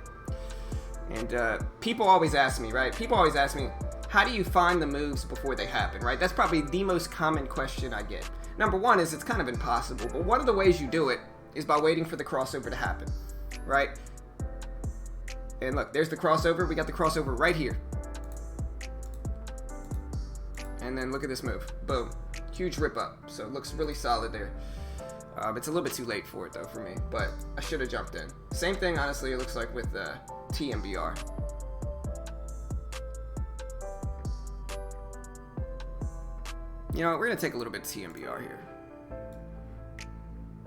And, people always ask me, right? People always ask me, how do you find the moves before they happen, right? That's probably the most common question I get. Number one is it's kind of impossible, but one of the ways you do it is by waiting for the crossover to happen, right? And look, there's the crossover. We got the crossover right here. And then look at this move. Boom. Huge rip up. So it looks really solid there. It's a little bit too late for it, though, for me. But I should have jumped in. Same thing, honestly, it looks like with TMBR. You know, we're going to take a little bit of TMBR here.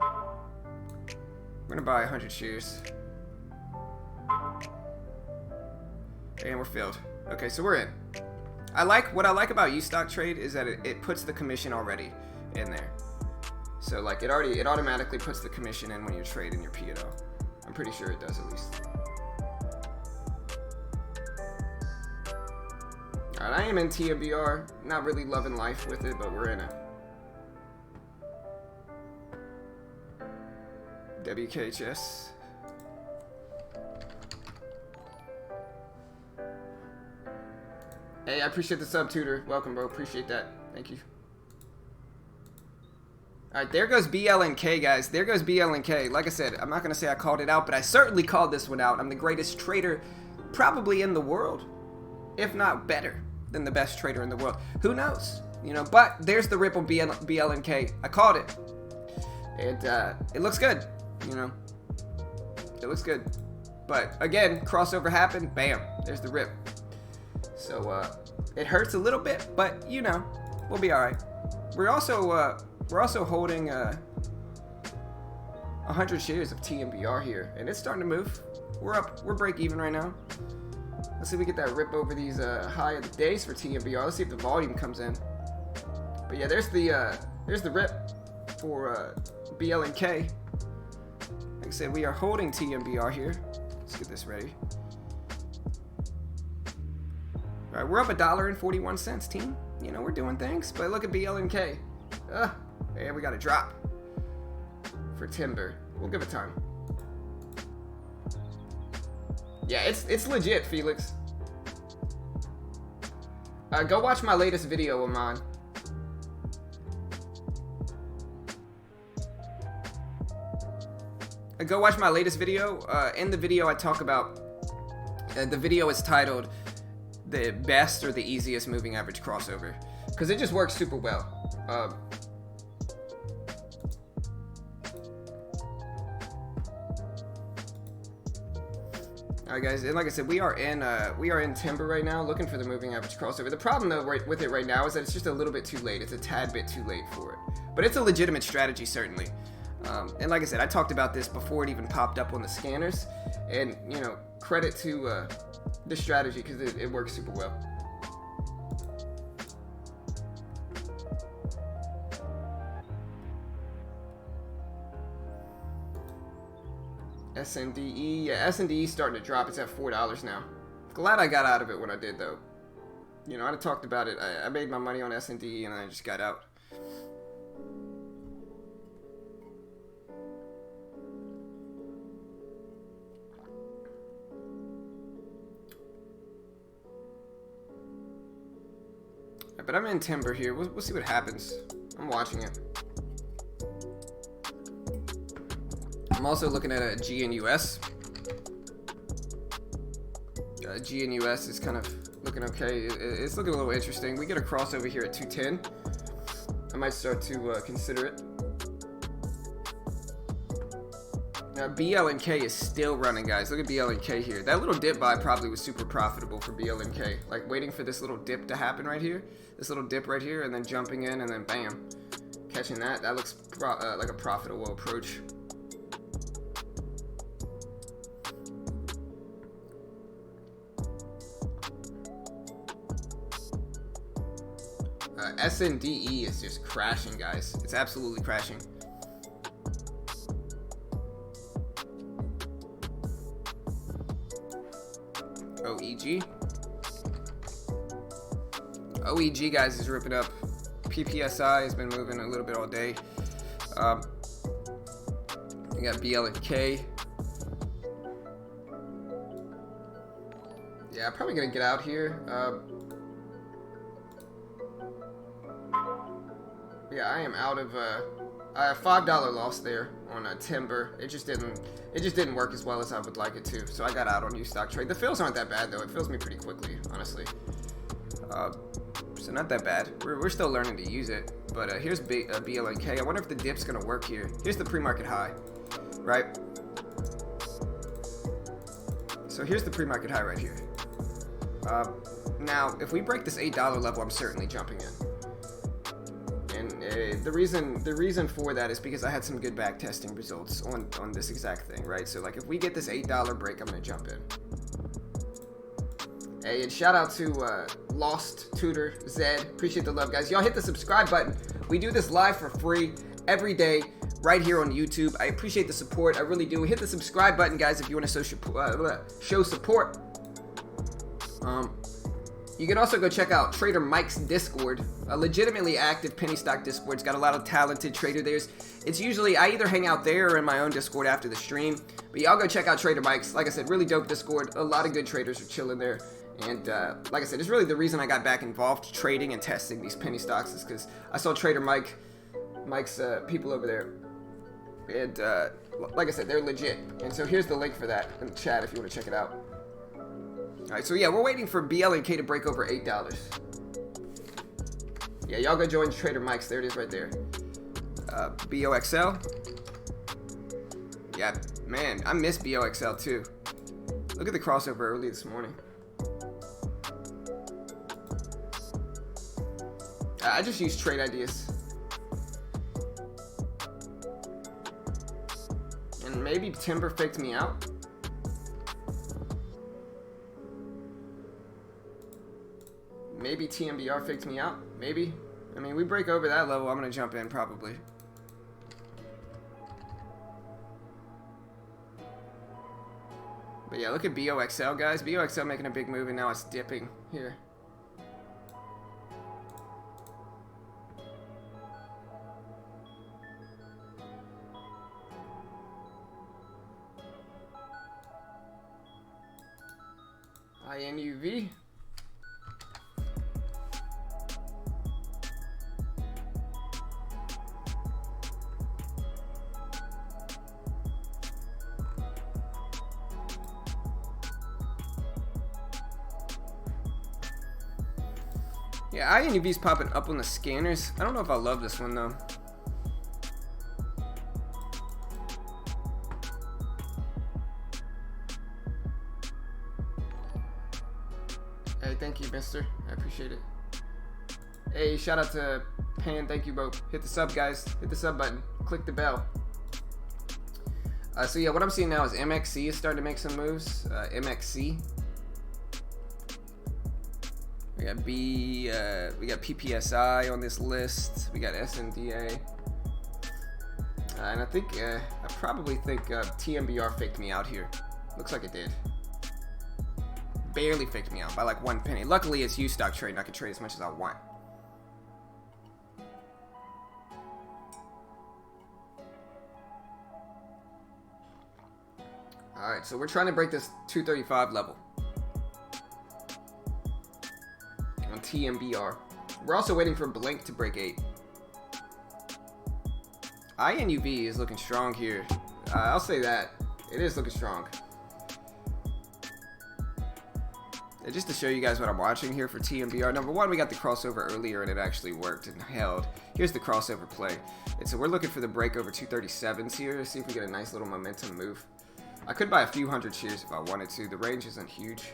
We're going to buy 100 shares. And we're filled. Okay, so we're in. What I like about Ustock trade is that it puts the commission already in there. So like it automatically puts the commission in when you trade in your P&O. I'm pretty sure it does at least. Alright, I am in TMBR. Not really loving life with it, but we're in it. WKHS. Hey, I appreciate the sub, Tutor. Welcome, bro. Appreciate that. Thank you. Alright, there goes BLNK, guys. There goes BLNK. Like I said, I'm not going to say I called it out, but I certainly called this one out. I'm the greatest trader probably in the world, if not better than the best trader in the world. Who knows? You know, but there's the rip on BLNK. I called it. And it looks good, you know. It looks good. But again, crossover happened. Bam. There's the rip. So it hurts a little bit, but you know, we'll be all right. We're also holding 100 shares of TMBR here, and it's starting to move. We're break even right now. Let's see if we get that rip over these high of the days for TMBR. Let's see if the volume comes in. But yeah, there's the rip for BLNK. Like I said, we are holding TMBR here. Let's get this ready. All right, we're up $1.41, team. You know, we're doing things, but look at BLNK. And we got a drop for Timber. We'll give it time. Yeah, it's legit, Felix. Go watch my latest video, Aman. Go watch my latest video. In the video, I talk about... the video is titled... the best or the easiest moving average crossover, because it just works super well. Alright guys, and like I said, we are in Timber right now, looking for the moving average crossover. The problem though with it right now is that it's just a little bit too late. It's a tad bit too late for it, but it's a legitimate strategy certainly. And like I said, I talked about this before it even popped up on the scanners, and you know, credit to this strategy because it works super well. SNDE, yeah, SNDE starting to drop. It's at $4 now. Glad I got out of it when I did though. You know, I talked about it. I made my money on SNDE and I just got out. But I'm in Timber here. We'll see what happens. I'm watching it. I'm also looking at a GNUS. GNUS is kind of looking okay. It's looking a little interesting. We get a crossover here at 210. I might start to consider it. Now BLNK is still running, guys. Look at BLNK here. That little dip buy probably was super profitable for BLNK. Like waiting for this little dip to happen right here. This little dip right here, and then jumping in, and then bam. Catching that. That looks like a profitable approach. SNDE is just crashing, guys. It's absolutely crashing. OEG. OEG, guys, is ripping up. PPSI has been moving a little bit all day. We got BL and K. Yeah, I'm probably gonna get out here. Yeah, I am out of. I have $5 loss there on Timber. It just didn't work as well as I would like it to. So I got out on U-Stock Trade. The fills aren't that bad though. It fills me pretty quickly, honestly. So not that bad. We're still learning to use it. But here's BL and K. I wonder if the dip's gonna work here. Here's the pre-market high, right? So here's the pre-market high right here. Now, if we break this $8 level, I'm certainly jumping in. And the reason for that is because I had some good back testing results on this exact thing, right? So like if we get this $8 break, I'm gonna jump in. Hey, and shout out to Lost Tutor Zed. Appreciate the love, guys. Y'all hit the subscribe button. We do this live for free every day right here on YouTube. I appreciate the support. I really do. Hit the subscribe button, guys, if you want to show support. You can also go check out Trader Mike's Discord, a legitimately active penny stock Discord. It's got a lot of talented trader there. It's usually, I either hang out there or in my own Discord after the stream. But y'all go check out Trader Mike's. Like I said, really dope Discord. A lot of good traders are chilling there. And like I said, it's really the reason I got back involved trading and testing these penny stocks is because I saw Trader Mike's people over there. And like I said, they're legit. And so here's the link for that in the chat if you want to check it out. Alright, so yeah, we're waiting for BL and K to break over $8. Yeah, y'all go join Trader Mike's. There it is right there. BOXL. Yeah, man, I miss BOXL too. Look at the crossover early this morning. I just use trade ideas. And maybe Timber faked me out. Maybe TMBR faked me out. Maybe. I mean, we break over that level, I'm going to jump in probably. But yeah, look at BOXL, guys. BOXL making a big move, and now it's dipping here. INUV. Yeah, INUV's popping up on the scanners. I don't know if I love this one though. Hey, thank you, mister. I appreciate it. Hey, shout out to Pan. Thank you, bro. Hit the sub, guys. Hit the sub button. Click the bell. So yeah, what I'm seeing now is MXC is starting to make some moves. MXC. We got PPSI on this list. We got SNDA. And I think, I probably think TMBR faked me out here. Looks like it did. Barely faked me out by like 1 penny. Luckily, it's U-Stock Trade and I can trade as much as I want. Alright, so we're trying to break this 235 level on TMBR. We're also waiting for Blink to break 8. INUV is looking strong here. I'll say that. It is looking strong. And just to show you guys what I'm watching here for TMBR, number one, we got the crossover earlier and it actually worked and held. Here's the crossover play. And so we're looking for the break over 237s here to see if we get a nice little momentum move. I could buy a few hundred shares if I wanted to. The range isn't huge.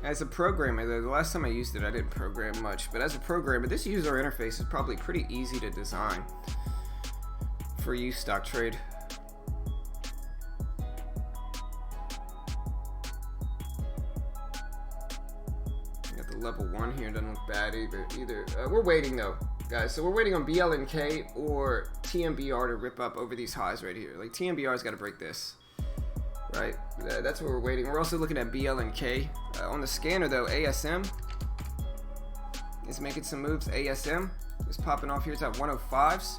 As a programmer, the last time I used it, I didn't program much, but as a programmer, this user interface is probably pretty easy to design for U-Stock Trade. Got the level 1 here, doesn't look bad either. We're waiting though. guys. So we're waiting on BLNK or TMBR to rip up over these highs right here. Like TMBR's got to break this, right? That's what we're waiting. We're also looking at BLNK. On the scanner though, ASM is making some moves. ASM is popping off here. It's at 105s.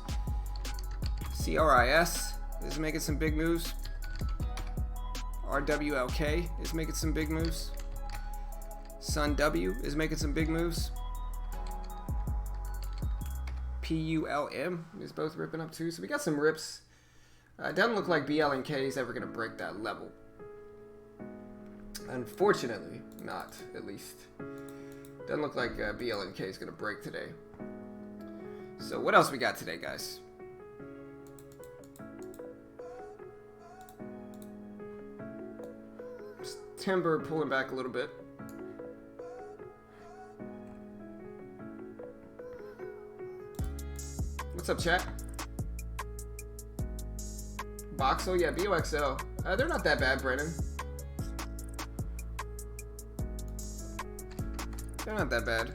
CRIS is making some big moves. RWLK is making some big moves. Sun W is making some big moves. PULM is both ripping up too. So we got some rips. Doesn't look like BLNK is ever going to break that level. Unfortunately, not, at least. Doesn't look like BLNK is going to break today. So what else we got today, guys? Timber pulling back a little bit. What's up, chat? Boxel, yeah, BOXL. They're not that bad, Brennan. They're not that bad.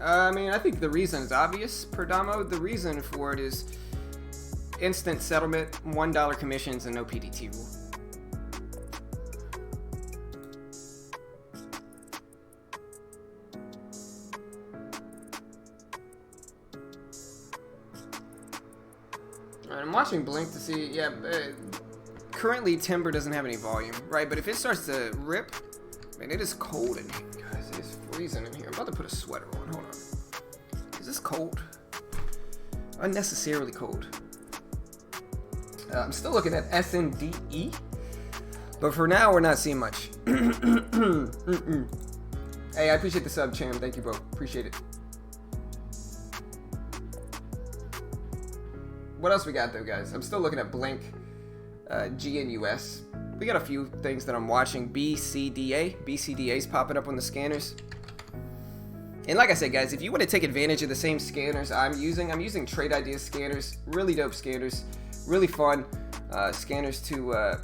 I mean, I think the reason is obvious, Perdomo. The reason for it is instant settlement, $1 commissions, and no PDT rule. I'm watching Blink to see, yeah, currently Timber doesn't have any volume, right? But if it starts to rip, man, it is cold in here, guys. It is freezing in here. I'm about to put a sweater on. Hold on. Is this cold? Unnecessarily cold. I'm still looking at SNDE, but for now, we're not seeing much. Hey, I appreciate the sub, Cham. Thank you, bro. Appreciate it. What else we got though, guys? I'm still looking at Blink, GNUS. We got a few things that I'm watching. BCDA's popping up on the scanners. And like I said, guys, if you want to take advantage of the same scanners I'm using Trade Ideas scanners. Really dope scanners. Really fun scanners to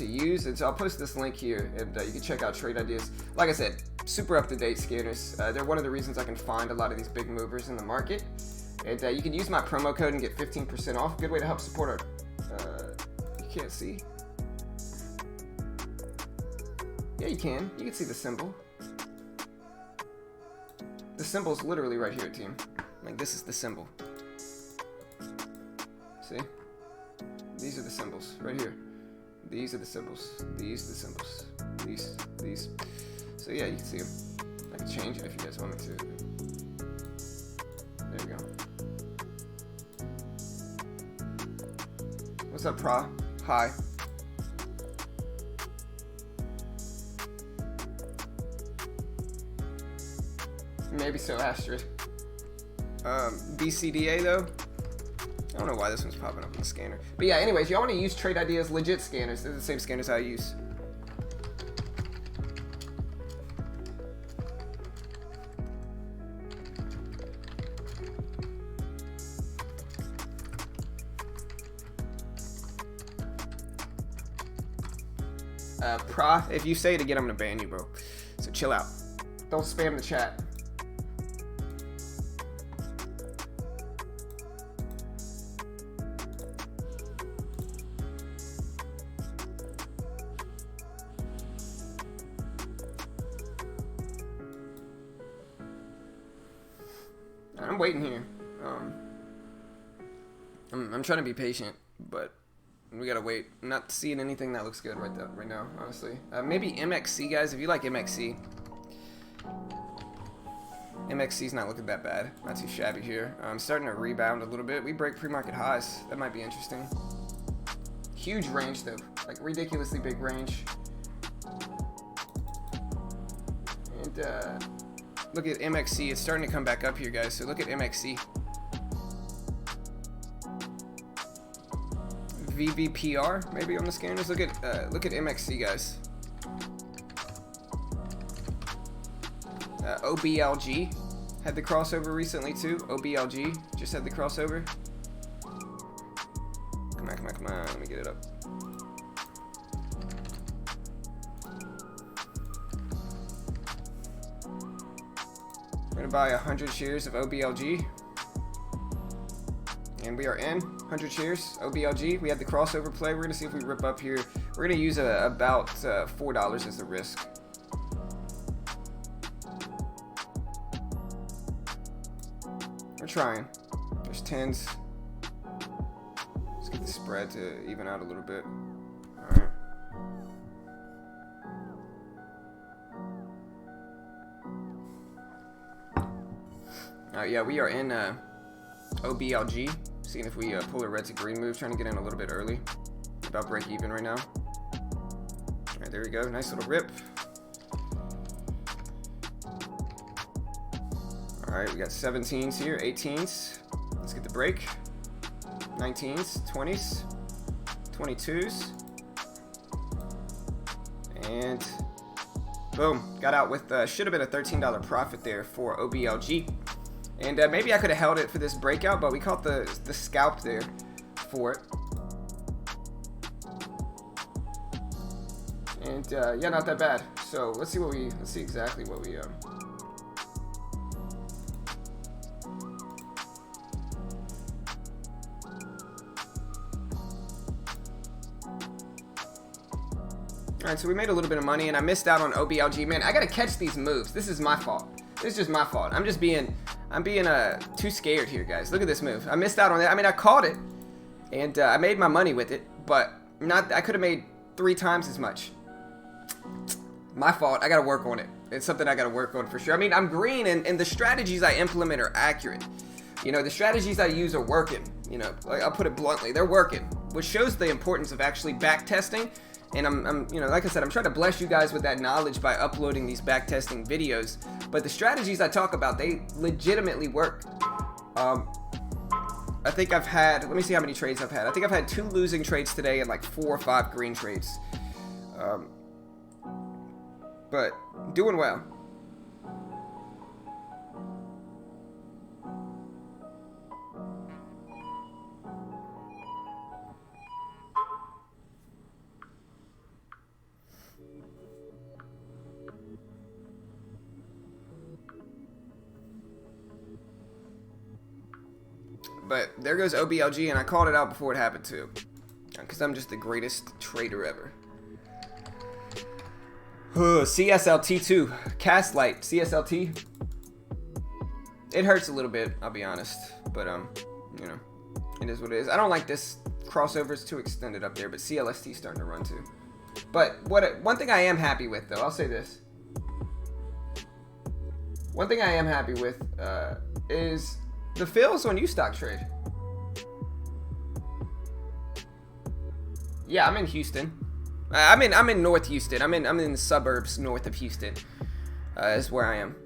use. And so I'll post this link here, and you can check out Trade Ideas. Like I said, super up-to-date scanners. They're one of the reasons I can find a lot of these big movers in the market. And you can use my promo code and get 15% off. Good way to help support our... you can't see? Yeah, you can. You can see the symbol. The symbol's literally right here, team. Like, this is the symbol. See? These are the symbols. Right here. These are the symbols. These are the symbols. These. So yeah, you can see them. I can change it if you guys want me to. There we go. What's up, Pra? Hi. Maybe so, Astrid. BCDA though? I don't know why this one's popping up on the scanner. But yeah, anyways, y'all want to use Trade Ideas legit scanners. They're the same scanners I use. Prof, if you say it again, I'm gonna ban you, bro. So chill out. Don't spam the chat. I'm waiting here. I'm trying to be patient, but we gotta wait. I'm not seeing anything that looks good right now, honestly. Maybe MXC, guys, if you like MXC. MXC's not looking that bad. Not too shabby here. Starting to rebound a little bit. We break pre-market highs. That might be interesting. Huge range, though. Like, ridiculously big range. And, look at MXC. It's starting to come back up here, guys. So look at MXC. VVPR maybe on the scanners. Look at MXC, guys. OBLG had the crossover recently too. OBLG just had the crossover. Come on. Let me get it up. We're gonna buy 100 shares of OBLG. And we are in 100 shares, OBLG. We have the crossover play. We're gonna see if we rip up here. We're gonna use about $4 as the risk. We're trying. There's 10s. Let's get the spread to even out a little bit. Alright. Alright, yeah, we are in OBLG. Seeing if we pull a red to green move. Trying to get in a little bit early. About break even right now. Alright, there we go. Nice little rip. Alright, we got 17s here, 18s. Let's get the break. 19s, 20s, 22s. And boom, got out with, should have been a $13 profit there for OBLG. And maybe I could have held it for this breakout, but we caught the scalp there for it. And yeah, not that bad. So let's see exactly what we Alright, so we made a little bit of money, and I missed out on OBLG. Man, I gotta catch these moves. This is my fault. This is just my fault. I'm being too scared here, guys. Look at this move. I missed out on it. I mean, I caught it, and I made my money with it, but I could have made 3 times as much. My fault. I gotta work on it. It's something I gotta work on for sure. I mean, I'm green, and the strategies I implement are accurate. You know, the strategies I use are working. You know, like, I'll put it bluntly, they're working, which shows the importance of actually back testing. And I'm, you know, like I said, I'm trying to bless you guys with that knowledge by uploading these backtesting videos. But the strategies I talk about, they legitimately work. I think I've had, let me see how many trades I've had. I think I've had 2 losing trades today and like 4 or 5 green trades. But doing well. But there goes OBLG, and I called it out before it happened too. Because I'm just the greatest trader ever. CSLT2. Castlight. CSLT. It hurts a little bit, I'll be honest. But, you know, it is what it is. I don't like this crossover. It's too extended up there, but CLST starting to run too. But one thing I am happy with, though, I'll say this. One thing I am happy with is the fills on Ustock trade. Yeah, I'm in Houston. I'm in North Houston. I'm in the suburbs north of Houston. Is where I am.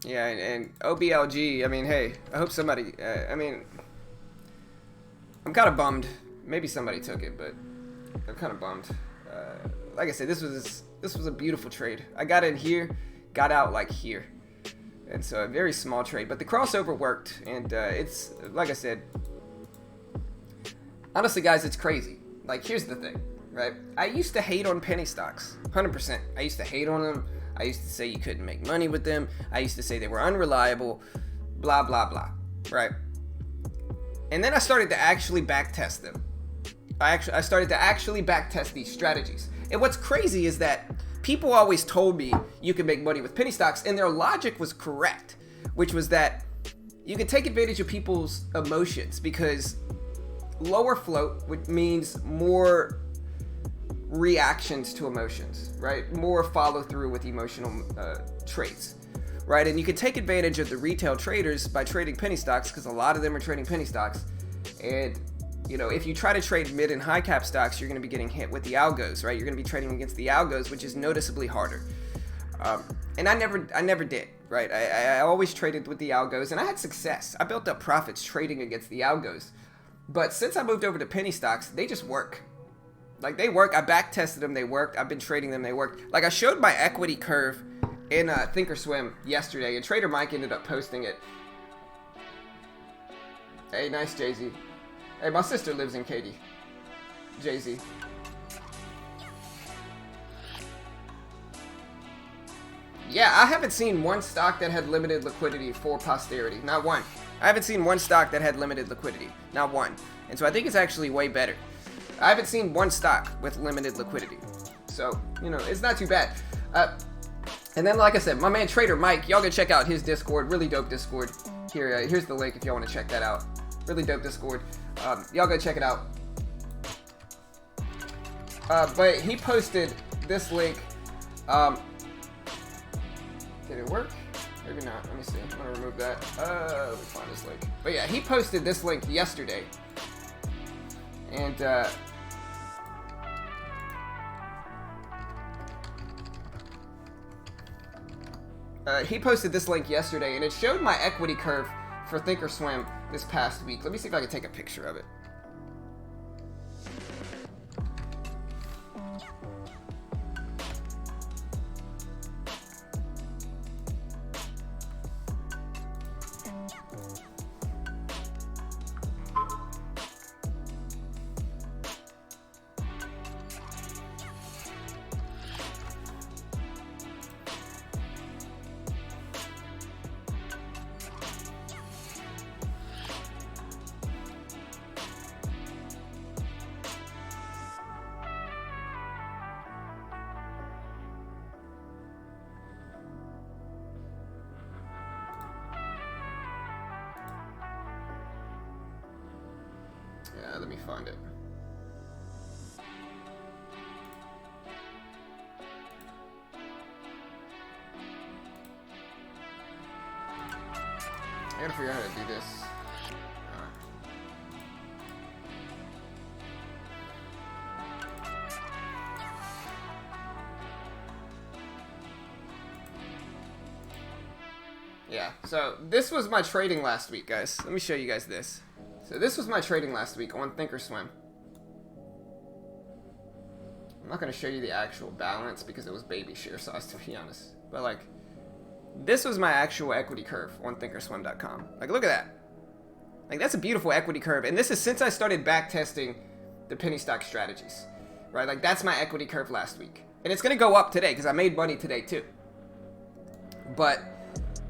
Yeah, and OBLG, I mean, hey, I hope somebody, I mean, I'm kind of bummed. Maybe somebody took it, but I'm kind of bummed. Like I said, this was a beautiful trade. I got in here, got out like here. And so a very small trade, but the crossover worked, and it's, like I said, honestly, guys, it's crazy. Like, here's the thing, right? I used to hate on penny stocks, 100%. I used to hate on them. I used to say you couldn't make money with them. I used to say they were unreliable, blah, blah, blah, right? And then I started to actually backtest them. I started to actually backtest these strategies. And what's crazy is that people always told me you could make money with penny stocks, and their logic was correct, which was that you could take advantage of people's emotions, because lower float means more reactions to emotions, right? More follow through with emotional traits, right? And you can take advantage of the retail traders by trading penny stocks, because a lot of them are trading penny stocks. And you know, if you try to trade mid and high cap stocks, you're going to be getting hit with the algos, right? You're going to be trading against the algos, which is noticeably harder. And I never did, right? I always traded with the algos, and I had success. I built up profits trading against the algos. But since I moved over to penny stocks, they just work. Like, they work. I back tested them, they worked. I've been trading them, they worked. Like, I showed my equity curve in Thinkorswim yesterday, and Trader Mike ended up posting it. Hey, nice, Jay-Z. Hey, my sister lives in Katy. Jay-Z. Yeah, I haven't seen one stock that had limited liquidity for posterity. Not one. I haven't seen one stock that had limited liquidity. Not one. And so I think it's actually way better. I haven't seen one stock with limited liquidity. So, you know, it's not too bad. And then, like I said, my man Trader Mike, y'all go check out his Discord. Really dope Discord. Here's the link if y'all want to check that out. Really dope Discord. Y'all go check it out. But he posted this link. Did it work? Maybe not. Let me see. I'm gonna remove that. Let me find this link. But yeah, he posted this link yesterday. And he posted this link yesterday, and it showed my equity curve for Thinkorswim this past week. Let me see if I can take a picture of it. Yeah, let me find it. I gotta figure out how to do this. Yeah, so this was my trading last week, guys. Let me show you guys this. So this was my trading last week on Thinkorswim. I'm not going to show you the actual balance because it was baby share size, to be honest. But like, this was my actual equity curve on Thinkorswim.com. Like, look at that. Like, that's a beautiful equity curve. And this is since I started back testing the penny stock strategies, right? Like, that's my equity curve last week. And it's going to go up today because I made money today too. But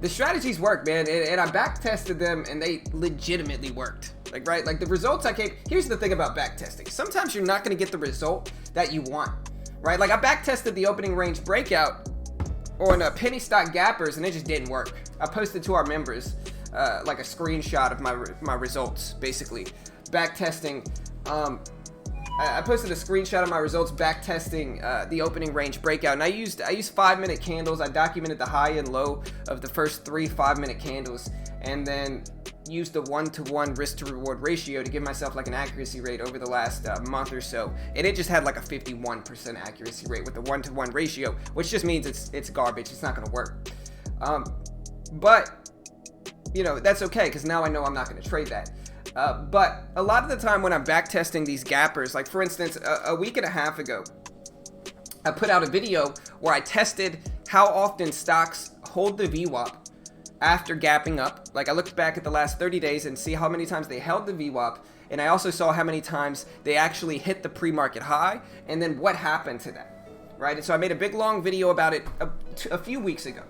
the strategies work, man, and I back tested them, and they legitimately worked. Like, right, like the results I came. Here's the thing about back testing. Sometimes you're not going to get the result that you want, right? Like, I back tested the opening range breakout on penny stock gappers, and it just didn't work. I posted to our members like a screenshot of my results, basically back testing. I posted a screenshot of my results back testing the opening range breakout, and I used 5-minute candles. I documented the high and low of the first 3 5-minute candles, and then used the 1-to-1 risk to reward ratio to give myself like an accuracy rate over the last month or so, and it just had like a 51% accuracy rate with the 1-to-1 ratio, which just means it's garbage. It's not going to work. But you know, that's okay because now I know I'm not going to trade that. But a lot of the time when I'm back testing these gappers, like for instance, a week and a half ago, I put out a video where I tested how often stocks hold the VWAP after gapping up. Like, I looked back at the last 30 days and see how many times they held the VWAP, and I also saw how many times they actually hit the pre-market high, and then what happened to that, right? And so I made a big long video about it a few weeks ago.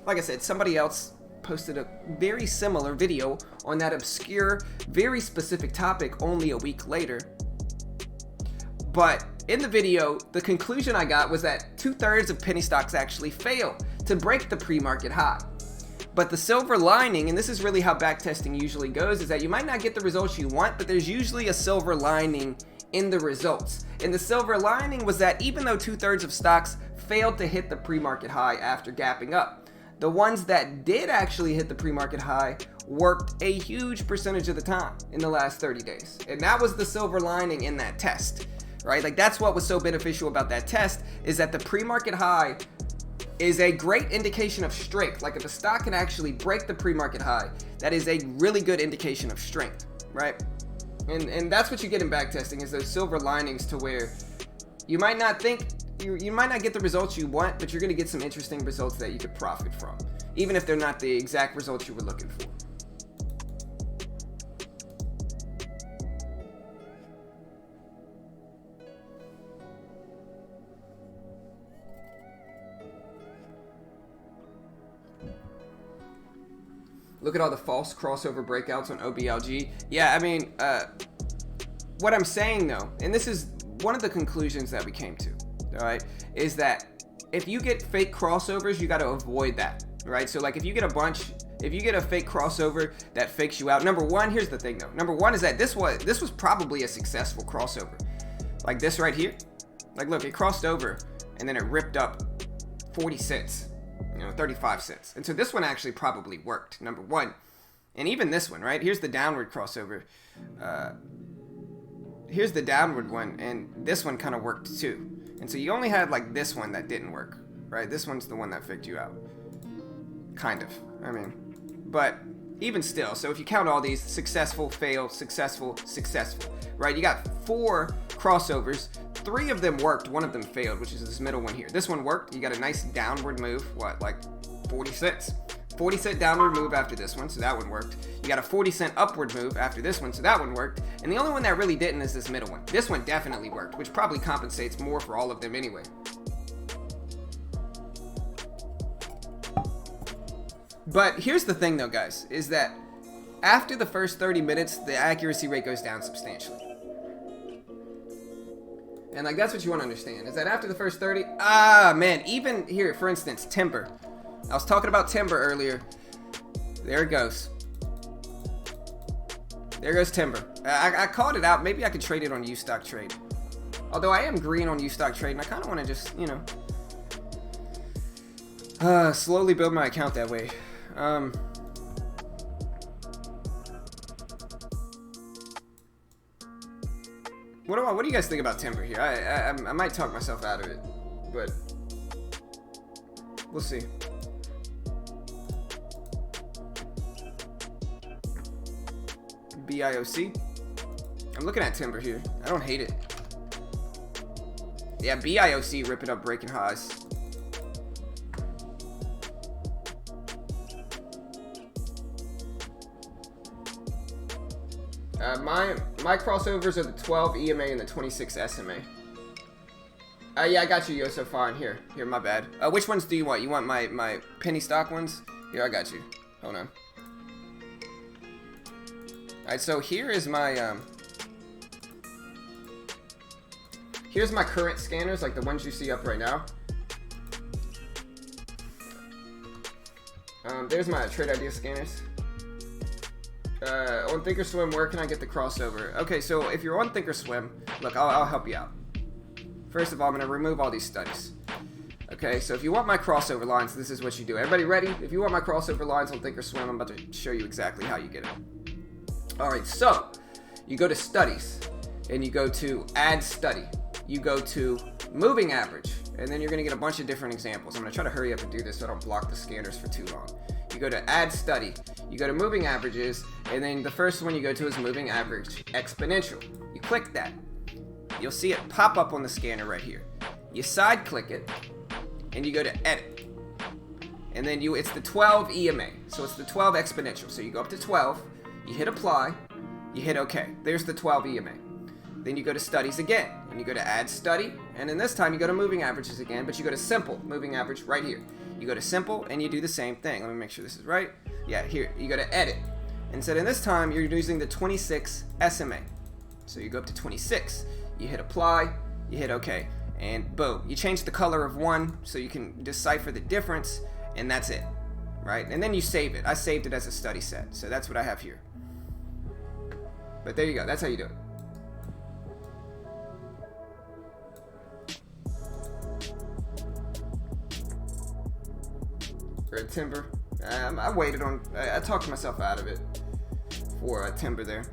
Like I said, somebody else posted a very similar video on that obscure, very specific topic only a week later. But in the video, the conclusion I got was that 2/3 of penny stocks actually fail to break the pre-market high. But the silver lining, and this is really how backtesting usually goes, is that you might not get the results you want, but there's usually a silver lining in the results. And the silver lining was that even though 2/3 of stocks failed to hit the pre-market high after gapping up, the ones that did actually hit the pre-market high worked a huge percentage of the time in the last 30 days. And that was the silver lining in that test, right? Like, that's what was so beneficial about that test, is that the pre-market high is a great indication of strength. Like, if a stock can actually break the pre-market high, that is a really good indication of strength, right? And that's what you get in backtesting, is those silver linings to where You might not think, you might not get the results you want, but you're going to get some interesting results that you could profit from, even if they're not the exact results you were looking for. Look at all the false crossover breakouts on OBLG. Yeah, I mean, what I'm saying though, and this is one of the conclusions that we came to, all right, is that if you get fake crossovers, you got to avoid that, right? So like if you get a fake crossover that fakes you out, number one, here's the thing though. Number one is that this was probably a successful crossover. Like this right here. Like look, it crossed over and then it ripped up 40 cents. 35 cents. And so this one actually probably worked, number one. And even this one, right? Here's the downward crossover. Here's the downward one, and this one kind of worked too. And so you only had like this one that didn't work, right? This one's the one that faked you out. Kind of. I mean, but even still, so if you count all these, successful, fail, successful, successful, right? You got 4 crossovers. 3 of them worked, 1 of them failed, which is this middle one here. This one worked. You got a nice downward move. What, like 40 cents? 40 cent downward move after this one, so that one worked. You got a 40 cent upward move after this one, so that one worked. And the only one that really didn't is this middle one. This one definitely worked, which probably compensates more for all of them anyway. But here's the thing though, guys, is that after the first 30 minutes, the accuracy rate goes down substantially. And like that's what you want to understand, is that after the first 30, man, even here, for instance, Timber. I was talking about Timber earlier. There it goes. There goes Timber. I called it out. Maybe I could trade it on Ustock Trade. Although I am green on Ustock Trade, and I kind of want to just, slowly build my account that way. What do you guys think about Timber here? I might talk myself out of it, but we'll see. BIOC. I'm looking at Timber here. I don't hate it. Yeah, BIOC ripping up breaking highs. My crossovers are the 12 EMA and the 26 SMA. Yeah, I got you, Yo, so far. Here, my bad. Which ones do you want? You want my penny stock ones? Here, I got you. Hold on. Alright, so here is my, here's my current scanners, like the ones you see up right now. There's my Trade Idea scanners. On Thinkorswim, where can I get the crossover? Okay, so if you're on Thinkorswim, look, I'll help you out. First of all, I'm going to remove all these studies. Okay, so if you want my crossover lines, this is what you do. Everybody ready? If you want my crossover lines on Thinkorswim, I'm about to show you exactly how you get it. Alright, so you go to Studies, and you go to Add Study. You go to Moving Average, and then you're going to get a bunch of different examples. I'm going to try to hurry up and do this so I don't block the scanners for too long. You go to Add Study, you go to Moving Averages, and then the first one you go to is Moving Average Exponential. You click that. You'll see it pop up on the scanner right here. You side click it, and you go to Edit. And then it's the 12 EMA, so it's the 12 exponential. So you go up to 12, you hit Apply, you hit OK. There's the 12 EMA. Then you go to Studies again, and you go to Add Study, and then this time you go to Moving Averages again, but you go to Simple Moving Average right here. You go to Simple, and you do the same thing. Let me make sure this is right. Yeah, here, you go to Edit. And so then this time, you're using the 26 SMA. So you go up to 26, you hit Apply, you hit OK, and boom. You change the color of one so you can decipher the difference, and that's it, right? And then you save it. I saved it as a study set, so that's what I have here. But there you go. That's how you do it. Red Timber. I waited on. I talked myself out of it for Timber there.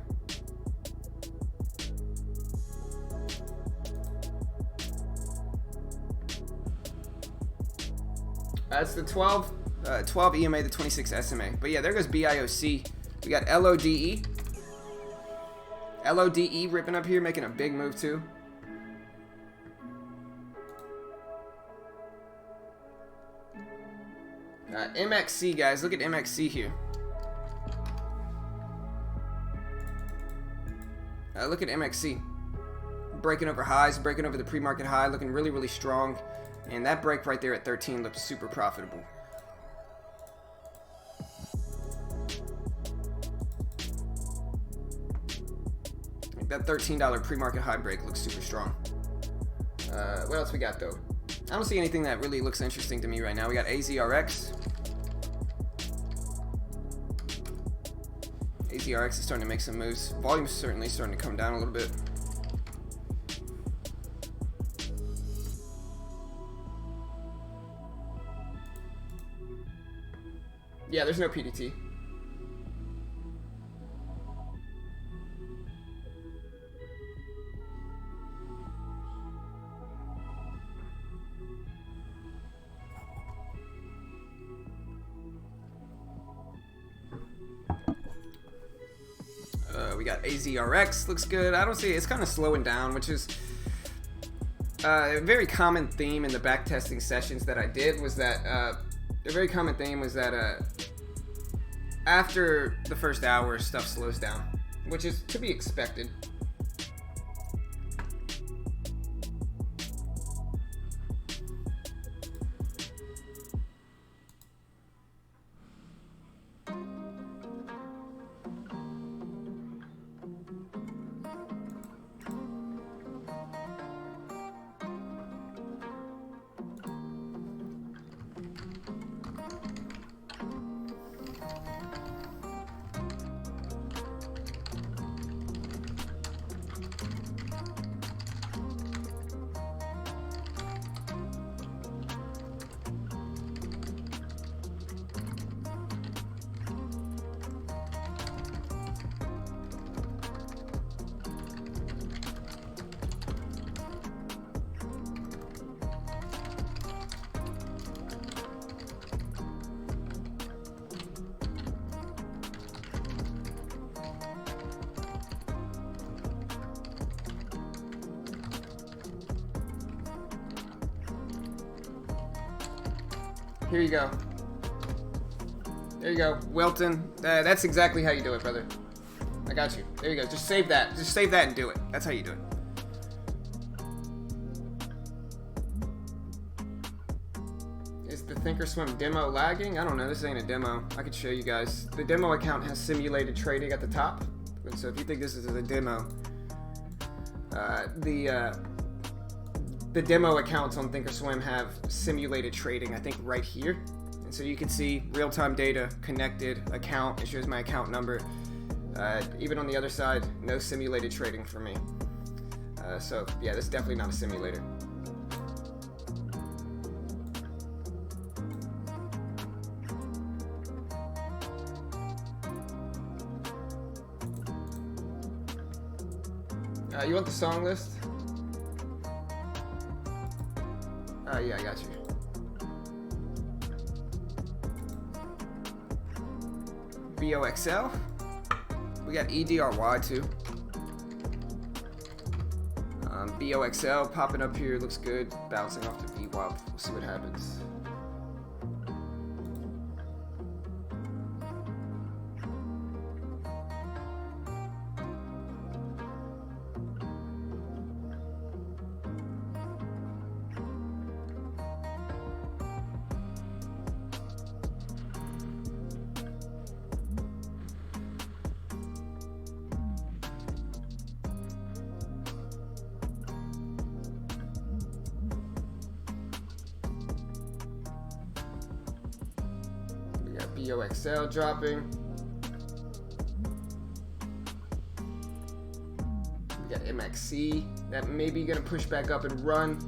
It's the 12 EMA, the 26 SMA. But yeah, there goes BIOC. We got LODE. LODE ripping up here, making a big move too. MXC, guys. Look at MXC here. Look at MXC. Breaking over highs, breaking over the pre-market high, looking really, really strong. And that break right there at 13 looks super profitable. That $13 pre-market high break looks super strong. What else we got, though? I don't see anything that really looks interesting to me right now. We got AZRX. AZRX is starting to make some moves. Volume's certainly starting to come down a little bit. Yeah, there's no PDT. We got AZRX, looks good. I don't see it's kind of slowing down, which is a very common theme in the backtesting sessions that I did. Was that a very common theme was that after the first hour, stuff slows down, which is to be expected. Here you go. There you go. Welton. That's exactly how you do it, brother. I got you. There you go. Just save that. Just save that and do it. That's how you do it. Is the Thinkorswim demo lagging? I don't know. This ain't a demo. I could show you guys. The demo account has simulated trading at the top. And so if you think this is a demo, the demo accounts on Thinkorswim have simulated trading, I think right here. And so you can see real-time data, connected, account. It shows my account number. Even on the other side, no simulated trading for me. So yeah, this is definitely not a simulator. You want the song list? Yeah, I got you. BOXL. We got EDRY too. BOXL popping up here, looks good. Bouncing off the VWAP. We'll see what happens. BOXL dropping. We got MXC that may be gonna push back up and run.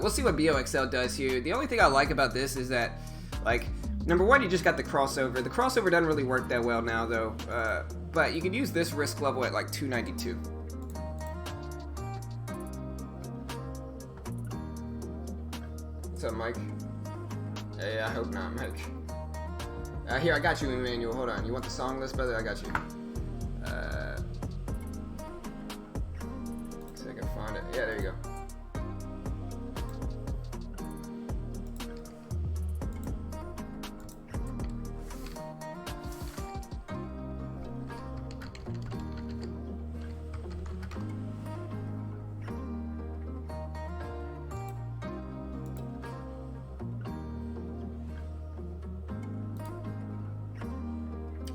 We'll see what BOXL does here. The only thing I like about this is that, like, number one, you just got the crossover. The crossover doesn't really work that well now, though. But you can use this risk level at like 292. What's up, Mike? Hey, I hope not, Mike. Here, I got you, Emmanuel. Hold on. You want the song list, brother? I got you. See if I can find it. Yeah, there you go.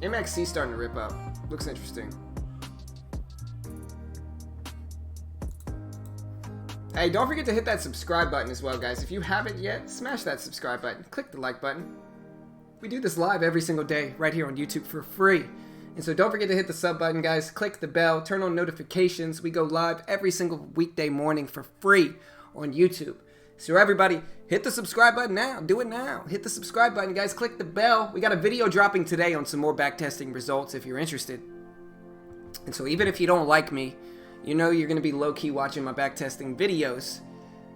MXC starting to rip up. Looks interesting. Hey, don't forget to hit that subscribe button as well, guys. If you haven't yet, smash that subscribe button. Click the like button. We do this live every single day right here on YouTube for free. And so don't forget to hit the sub button, guys. Click the bell. Turn on notifications. We go live every single weekday morning for free on YouTube. So everybody, hit the subscribe button now. Do it now. Hit the subscribe button, guys. Click the bell. We got a video dropping today on some more backtesting results if you're interested. And so even if you don't like me, you know you're going to be low-key watching my backtesting videos.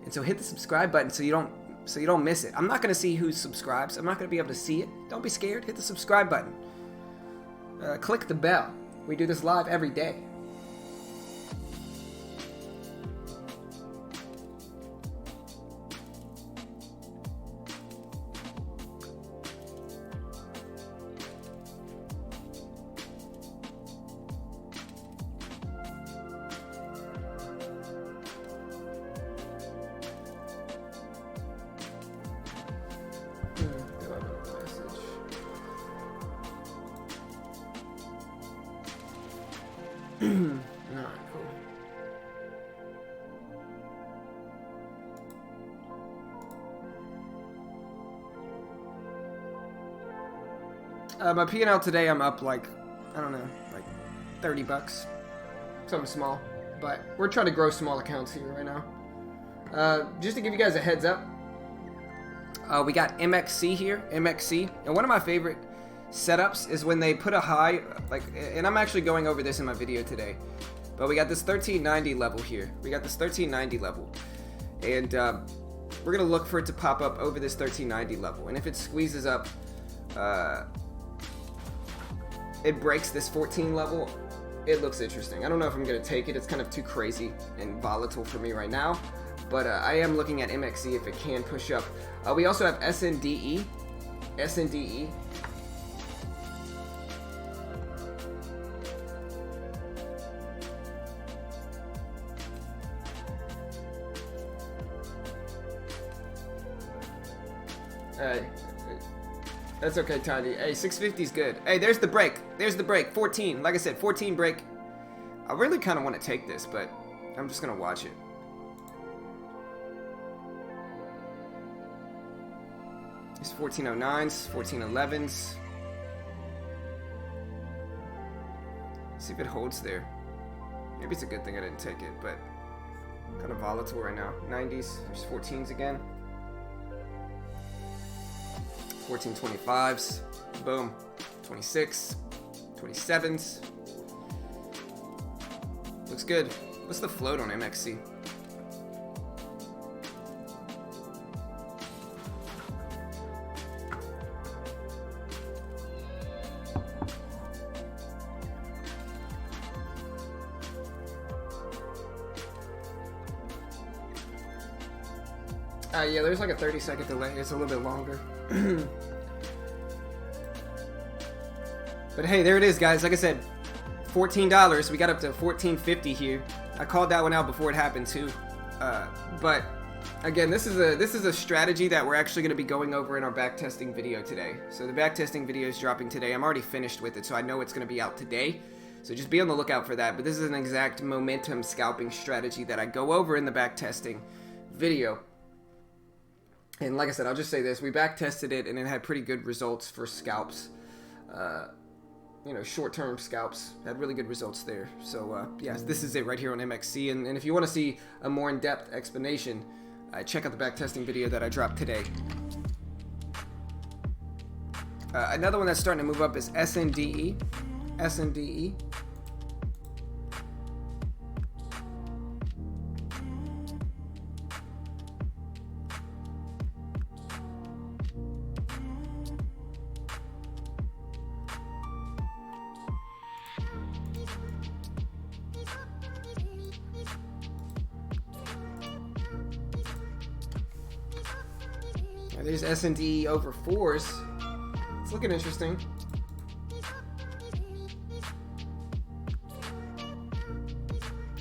And so hit the subscribe button so you don't miss it. I'm not going to see who subscribes. I'm not going to be able to see it. Don't be scared. Hit the subscribe button. Click the bell. We do this live every day. Alright, cool. My P&L today, I'm up like, I don't know, like 30 bucks. Something small. But we're trying to grow small accounts here right now. Just to give you guys a heads up, we got MXC here, MXC. And one of my favorite setups is when they put a high, like, and I'm actually going over this in my video today, but we got this 1390 level here. We got this 1390 level, and we're gonna look for it to pop up over this 1390 level, and if it squeezes up, it breaks this 14 level, it looks interesting. I don't know if I'm gonna take it. It's kind of too crazy and volatile for me right now, but I am looking at MXC if it can push up. We also have SNDE. Hey, that's okay, Tiny. Hey, 650's good. Hey, there's the break. There's the break. 14. Like I said, 14 break. I really kind of want to take this, but I'm just going to watch it. It's 1409s, 1411s. See if it holds there. Maybe it's a good thing I didn't take it, but kind of volatile right now. 90s, there's 14s again. 1425s, boom, 26, 27s. Looks good. What's the float on MXC? Yeah, there's like a 30-second delay. It's a little bit longer. But hey, there it is, guys. Like I said, $14. We got up to $14.50 here. I called that one out before it happened too. But again, this is a strategy that we're actually going to be going over in our backtesting video today. So the backtesting video is dropping today. I'm already finished with it, so I know it's going to be out today. So just be on the lookout for that. But this is an exact momentum scalping strategy that I go over in the backtesting video. And like I said, I'll just say this. We back-tested it, and it had pretty good results for scalps. You know, short-term scalps had really good results there. So, yeah, this is it right here on MXC. And if you want to see a more in-depth explanation, check out the back-testing video that I dropped today. Another one that's starting to move up is SNDE. SNDE. There's S&D over 4s. It's looking interesting.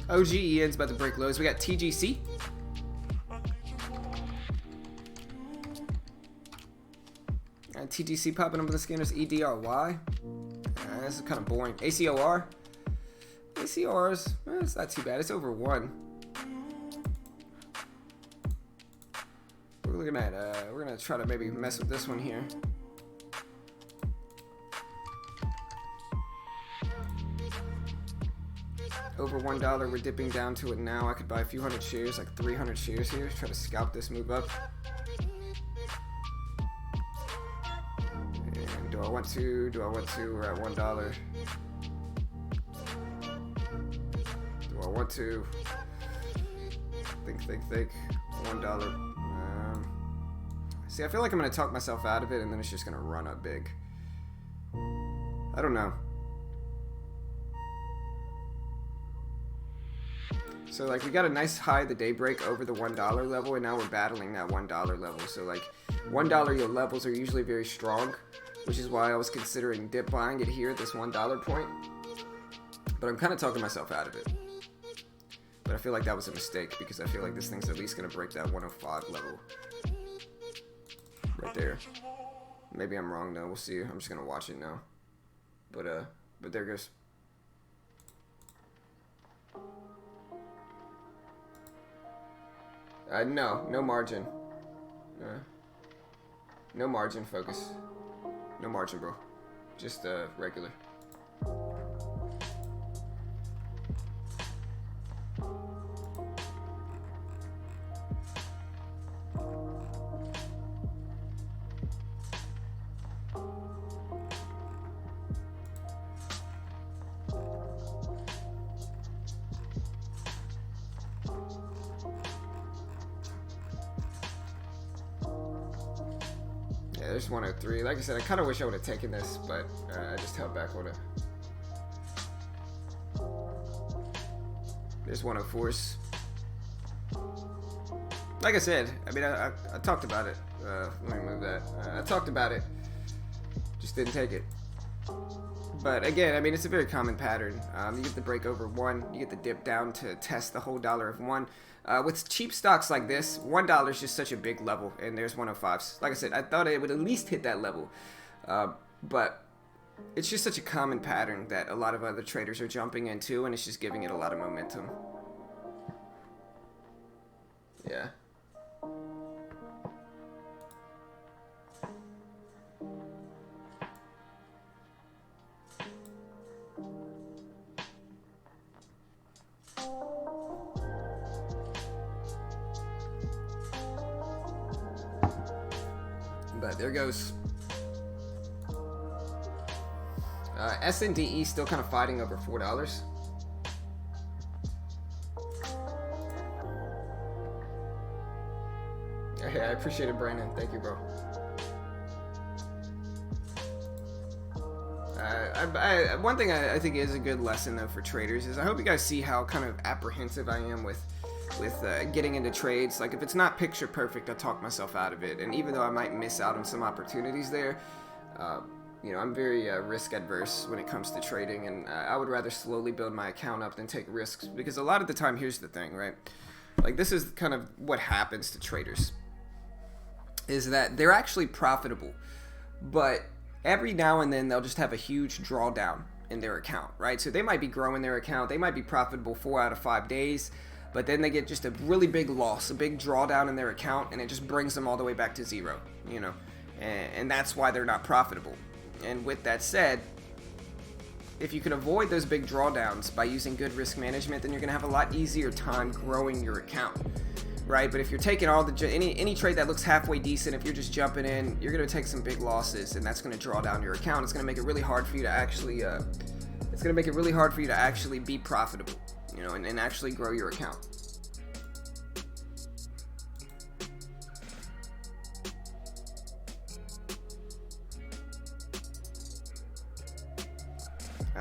OGEN's about to break lows. We got TGC. TGC popping up on the scanners. EDRY. This is kind of boring. ACOR? ACORs, it's not too bad. It's over 1. We're looking at, we're gonna try to maybe mess with this one here. Over $1, we're dipping down to it now. I could buy a few hundred shares, like 300 shares here. Try to scalp this move up. And do I want to? We're at $1. Do I want to? Think. $1. See, I feel like I'm going to talk myself out of it, and then it's just going to run up big. I don't know. So, like, we got a nice high at the daybreak over the $1 level, and now we're battling that $1 level. So, like, $1 your levels are usually very strong, which is why I was considering dip buying it here at this $1 point. But I'm kind of talking myself out of it. But I feel like that was a mistake, because I feel like this thing's at least going to break that 105 level. Right there. Maybe I'm wrong though. We'll see. I'm just gonna watch it now. But there it goes. No margin. No margin, focus. No margin, bro. Just regular. Yeah, there's 103. Like I said, I kind of wish I would have taken this, but I just held back on it. There's 104s. Like I said, I mean, I talked about it. Let me move that. I talked about it. Just didn't take it. But again, I mean, it's a very common pattern. You get the break over 1, you get the dip down to test the whole dollar of 1. With cheap stocks like this, $1 is just such a big level, and there's 105s. Like I said, I thought it would at least hit that level. But it's just such a common pattern that a lot of other traders are jumping into, and it's just giving it a lot of momentum. Yeah. But there goes. SNDE still kind of fighting over $4. Hey, I appreciate it, Brandon. Thank you, bro. One thing I think is a good lesson though for traders is I hope you guys see how kind of apprehensive I am with getting into trades. Like, if it's not picture perfect, I talk myself out of it, and even though I might miss out on some opportunities there, you know, I'm very risk adverse when it comes to trading, and I would rather slowly build my account up than take risks, because a lot of the time, here's the thing, right? Like, this is kind of what happens to traders, is that they're actually profitable, but every now and then they'll just have a huge drawdown in their account, right? So they might be growing their account, they might be profitable 4 out of 5 days, but then they get just a really big loss, a big drawdown in their account, and it just brings them all the way back to zero, you know? And that's why they're not profitable. And with that said, if you can avoid those big drawdowns by using good risk management, then you're going to have a lot easier time growing your account, right? But if you're taking all the any trade that looks halfway decent, if you're just jumping in, you're going to take some big losses, and that's going to draw down your account. It's going to make it really hard for you to actually be profitable, you know, and actually grow your account.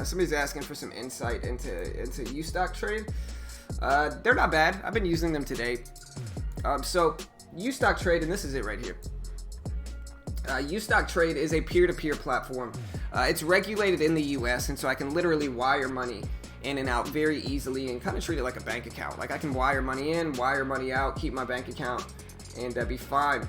Somebody's asking for some insight into Ustock trade. They're not bad. I've been using them today. So Ustock trade, and this is it right here. Ustock trade is a peer-to-peer platform. It's regulated in the US, and so I can literally wire money in and out very easily and kind of treat it like a bank account. Like, I can wire money in, wire money out, keep my bank account, and be fine.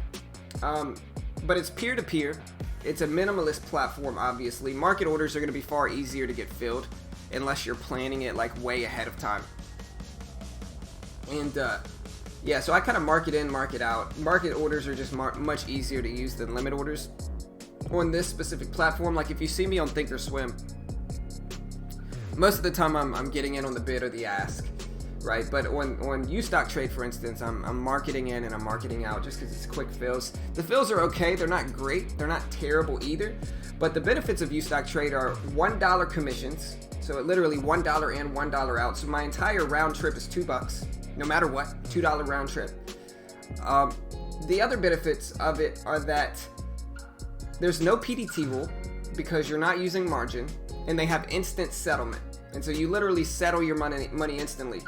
But it's peer-to-peer. It's a minimalist platform, obviously. Market orders are going to be far easier to get filled unless you're planning it like way ahead of time. And yeah, so I kind of market in, market out. Market orders are just much easier to use than limit orders on this specific platform. Like if you see me on Thinkorswim, most of the time I'm getting in on the bid or the ask, right? But on Ustock for instance, I'm marketing in and I'm marketing out just because it's quick fills. The fills are okay. They're not great. They're not terrible either. But the benefits of Ustock are $1 commissions. So literally $1 in, $1 out. So my entire round trip is $2, no matter what, $2 round trip. The other benefits of it are that there's no PDT rule because you're not using margin, and they have instant settlement. And so you literally settle your money instantly.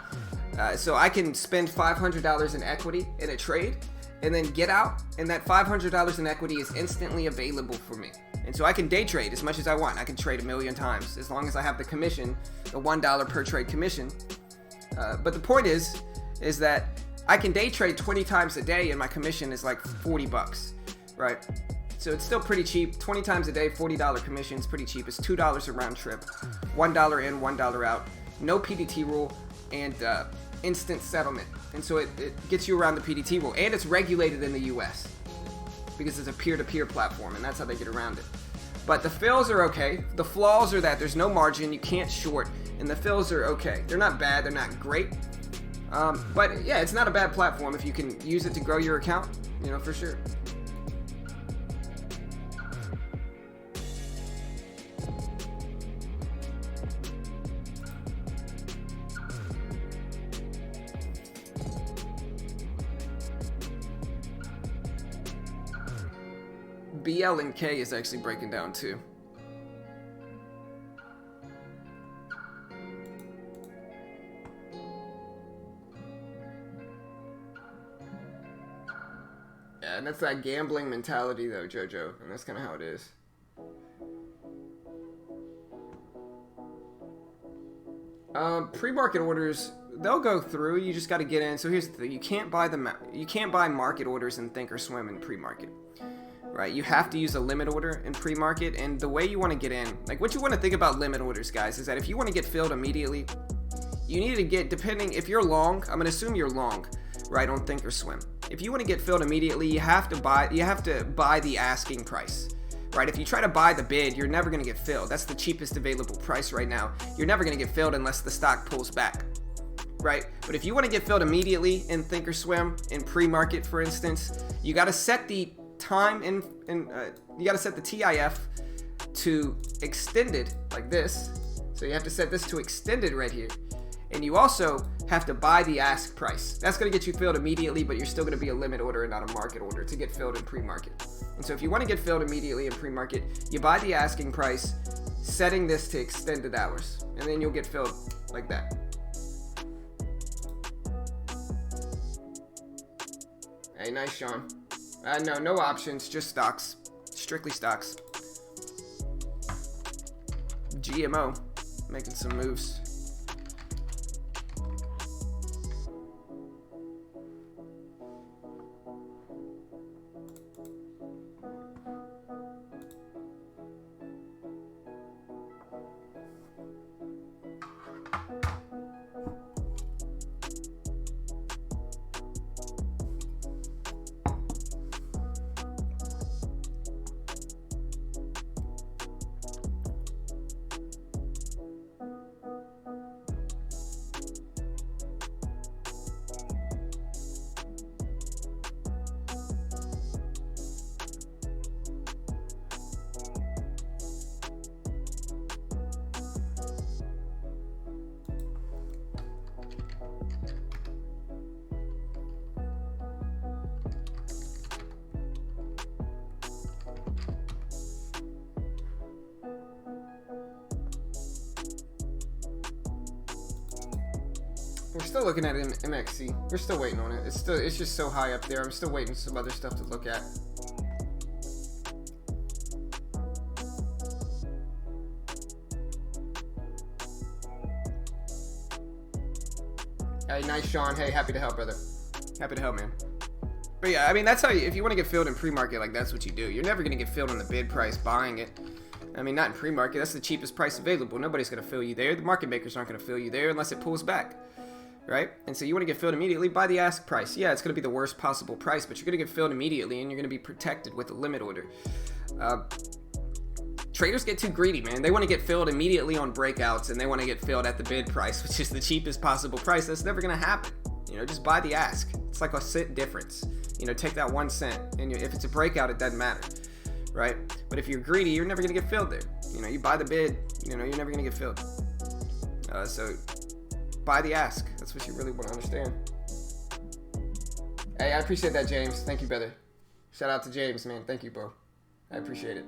So I can spend $500 in equity in a trade and then get out, and that $500 in equity is instantly available for me. And so I can day trade as much as I want. I can trade 1,000,000 times as long as I have the commission, the $1 per trade commission. But the point is that I can day trade 20 times a day and my commission is like $40, right? So it's still pretty cheap. 20 times a day, $40 commission is pretty cheap. It's $2 a round trip, $1 in, $1 out, no PDT rule, and instant settlement. And so it gets you around the PDT rule, and it's regulated in the US because it's a peer-to-peer platform, and that's how they get around it. But the fills are okay. The flaws are that there's no margin, you can't short, and the fills are okay. They're not bad, they're not great. But yeah, it's not a bad platform if you can use it to grow your account, you know, for sure. BL and K is actually breaking down too. Yeah, and that's that gambling mentality though, Jojo, and that's kind of how it is. Pre-market orders, they'll go through. You just got to get in. So here's the thing: you can't buy market orders in Thinkorswim in pre-market. Right, you have to use a limit order in pre-market, and the way you want to get in, like what you want to think about limit orders, guys, is that if you want to get filled immediately, you need to get, depending, if you're long, I'm going to assume you're long, right, on Thinkorswim. If you want to get filled immediately, you have to buy the asking price, right? If you try to buy the bid, you're never going to get filled. That's the cheapest available price right now. You're never going to get filled unless the stock pulls back, right? But if you want to get filled immediately in Thinkorswim, in pre-market, for instance, you got to set the time you got to set the TIF to extended like this. So you have to set this to extended right here, and you also have to buy the ask price. That's going to get you filled immediately, but you're still going to be a limit order and not a market order to get filled in pre-market. And so if you want to get filled immediately in pre-market, you buy the asking price, setting this to extended hours, and then you'll get filled like that. Hey, nice, Sean. No options, just stocks. Strictly stocks. GMO, making some moves. We're still looking at MXC. We're still waiting on it. It's just so high up there. I'm still waiting for some other stuff to look at. Hey, nice, Sean. Hey, happy to help, brother. Happy to help, man. But yeah, I mean, that's how if you want to get filled in pre-market, like that's what you do. You're never going to get filled on the bid price buying it. I mean, not in pre-market. That's the cheapest price available. Nobody's going to fill you there. The market makers aren't going to fill you there unless it pulls back, right? And so you want to get filled immediately, buy the ask price. Yeah, it's going to be the worst possible price, but you're going to get filled immediately, and you're going to be protected with a limit order. Traders get too greedy, man. They want to get filled immediately on breakouts, and they want to get filled at the bid price, which is the cheapest possible price. That's never going to happen. You know, just buy the ask. It's like a cent difference. You know, take that 1 cent, and if it's a breakout, it doesn't matter, right? But if you're greedy, you're never going to get filled there. You know, you buy the bid, you know, you're never going to get filled. So buy the ask. That's what you really want to understand. Hey, I appreciate that, James. Thank you, brother. Shout out to James, man. Thank you, bro. I appreciate it.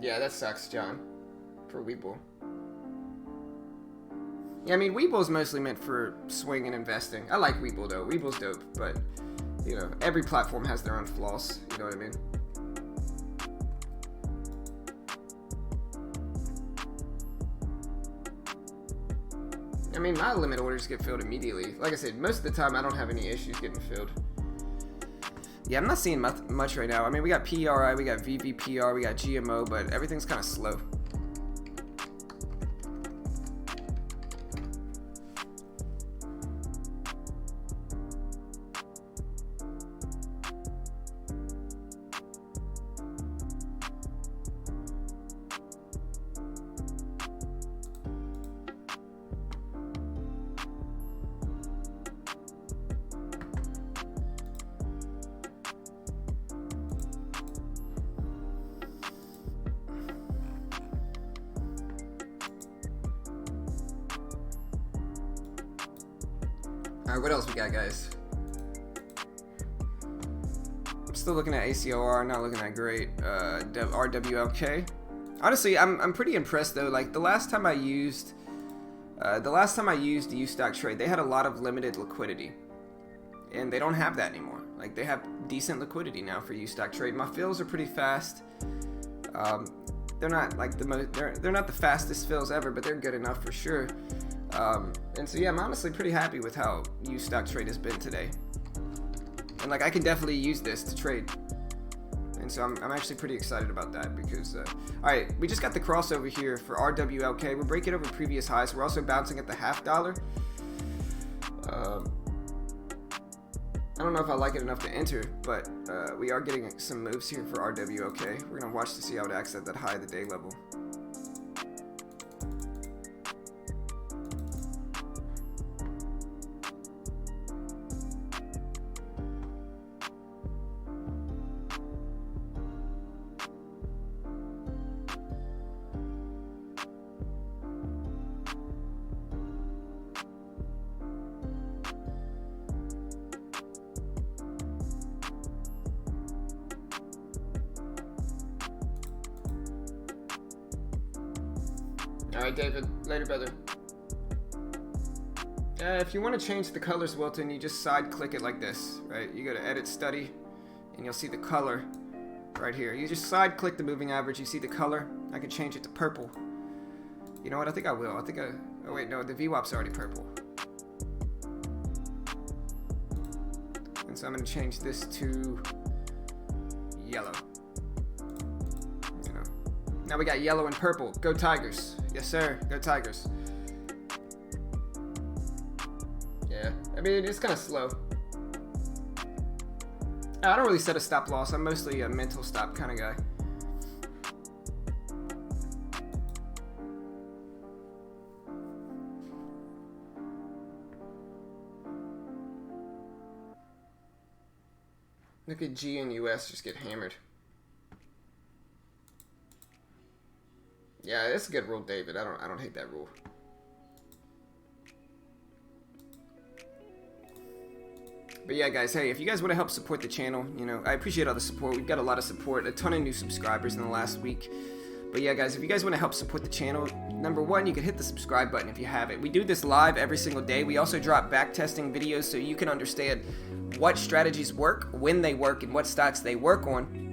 Yeah, that sucks, John. For Webull. Yeah, I mean, Webull's mostly meant for swing and investing. I like Webull, though. Webull's dope, but, you know, every platform has their own flaws. You know what I mean? I mean, my limit orders get filled immediately. Like I said, most of the time I don't have any issues getting filled. Yeah, I'm not seeing much right now. I mean, we got PRI, we got VVPR, we got GMO, but everything's kind of slow. Alright, what else we got, guys? I'm still looking at ACOR, not looking that great. RWLK. Honestly, I'm pretty impressed though. Like the last time I used Ustock Trade, they had a lot of limited liquidity, and they don't have that anymore. Like they have decent liquidity now for Ustock Trade. My fills are pretty fast. They're not like they're not the fastest fills ever, but they're good enough for sure. And so yeah, I'm honestly pretty happy with how Ustock Trade has been today. And like I can definitely use this to trade. And so I'm actually pretty excited about that because, alright, we just got the crossover here for RWLK. We're breaking over previous highs. We're also bouncing at the $0.50. I don't know if I like it enough to enter, but we are getting some moves here for RWLK. We're going to watch to see how it acts at that high of the day level. Alright, David. Later, brother. If you want to change the colors, Wilton, you just side click it like this, right? You go to Edit Study, and you'll see the color right here. You just side click the moving average, you see the color. I can change it to purple. You know what? I think I will. Oh wait, no, the VWAP's already purple. And so I'm going to change this to yellow. Now we got yellow and purple. Go Tigers. Yes, sir. Go Tigers. Yeah. I mean, it's kind of slow. I don't really set a stop loss. I'm mostly a mental stop kind of guy. Look at G and US just get hammered. Yeah, that's a good rule, David. I don't hate that rule. But yeah, guys, hey, if you guys want to help support the channel, you know, I appreciate all the support. We've got a lot of support, a ton of new subscribers in the last week. But yeah, guys, if you guys want to help support the channel, number one, you can hit the subscribe button if you haven't. We do this live every single day. We also drop backtesting videos so you can understand what strategies work, when they work, and what stocks they work on.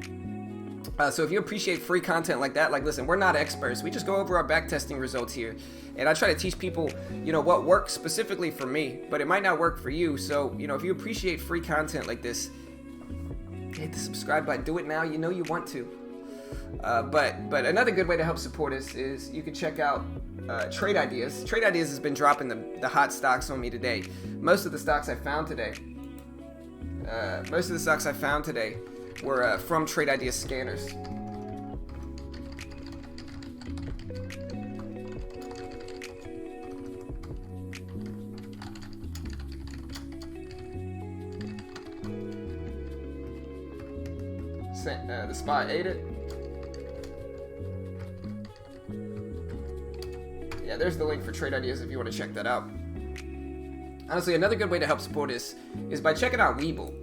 So if you appreciate free content like that, like listen, we're not experts. We just go over our backtesting results here. And I try to teach people, you know, what works specifically for me, but it might not work for you. So, you know, if you appreciate free content like this, hit the subscribe button. Do it now. You know you want to. But another good way to help support us is you can check out Trade Ideas. Trade Ideas has been dropping the hot stocks on me today. Most of the stocks I found today were from Trade Ideas scanners. The spot ate it. Yeah, there's the link for Trade Ideas if you want to check that out. Honestly, another good way to help support us is by checking out Webull.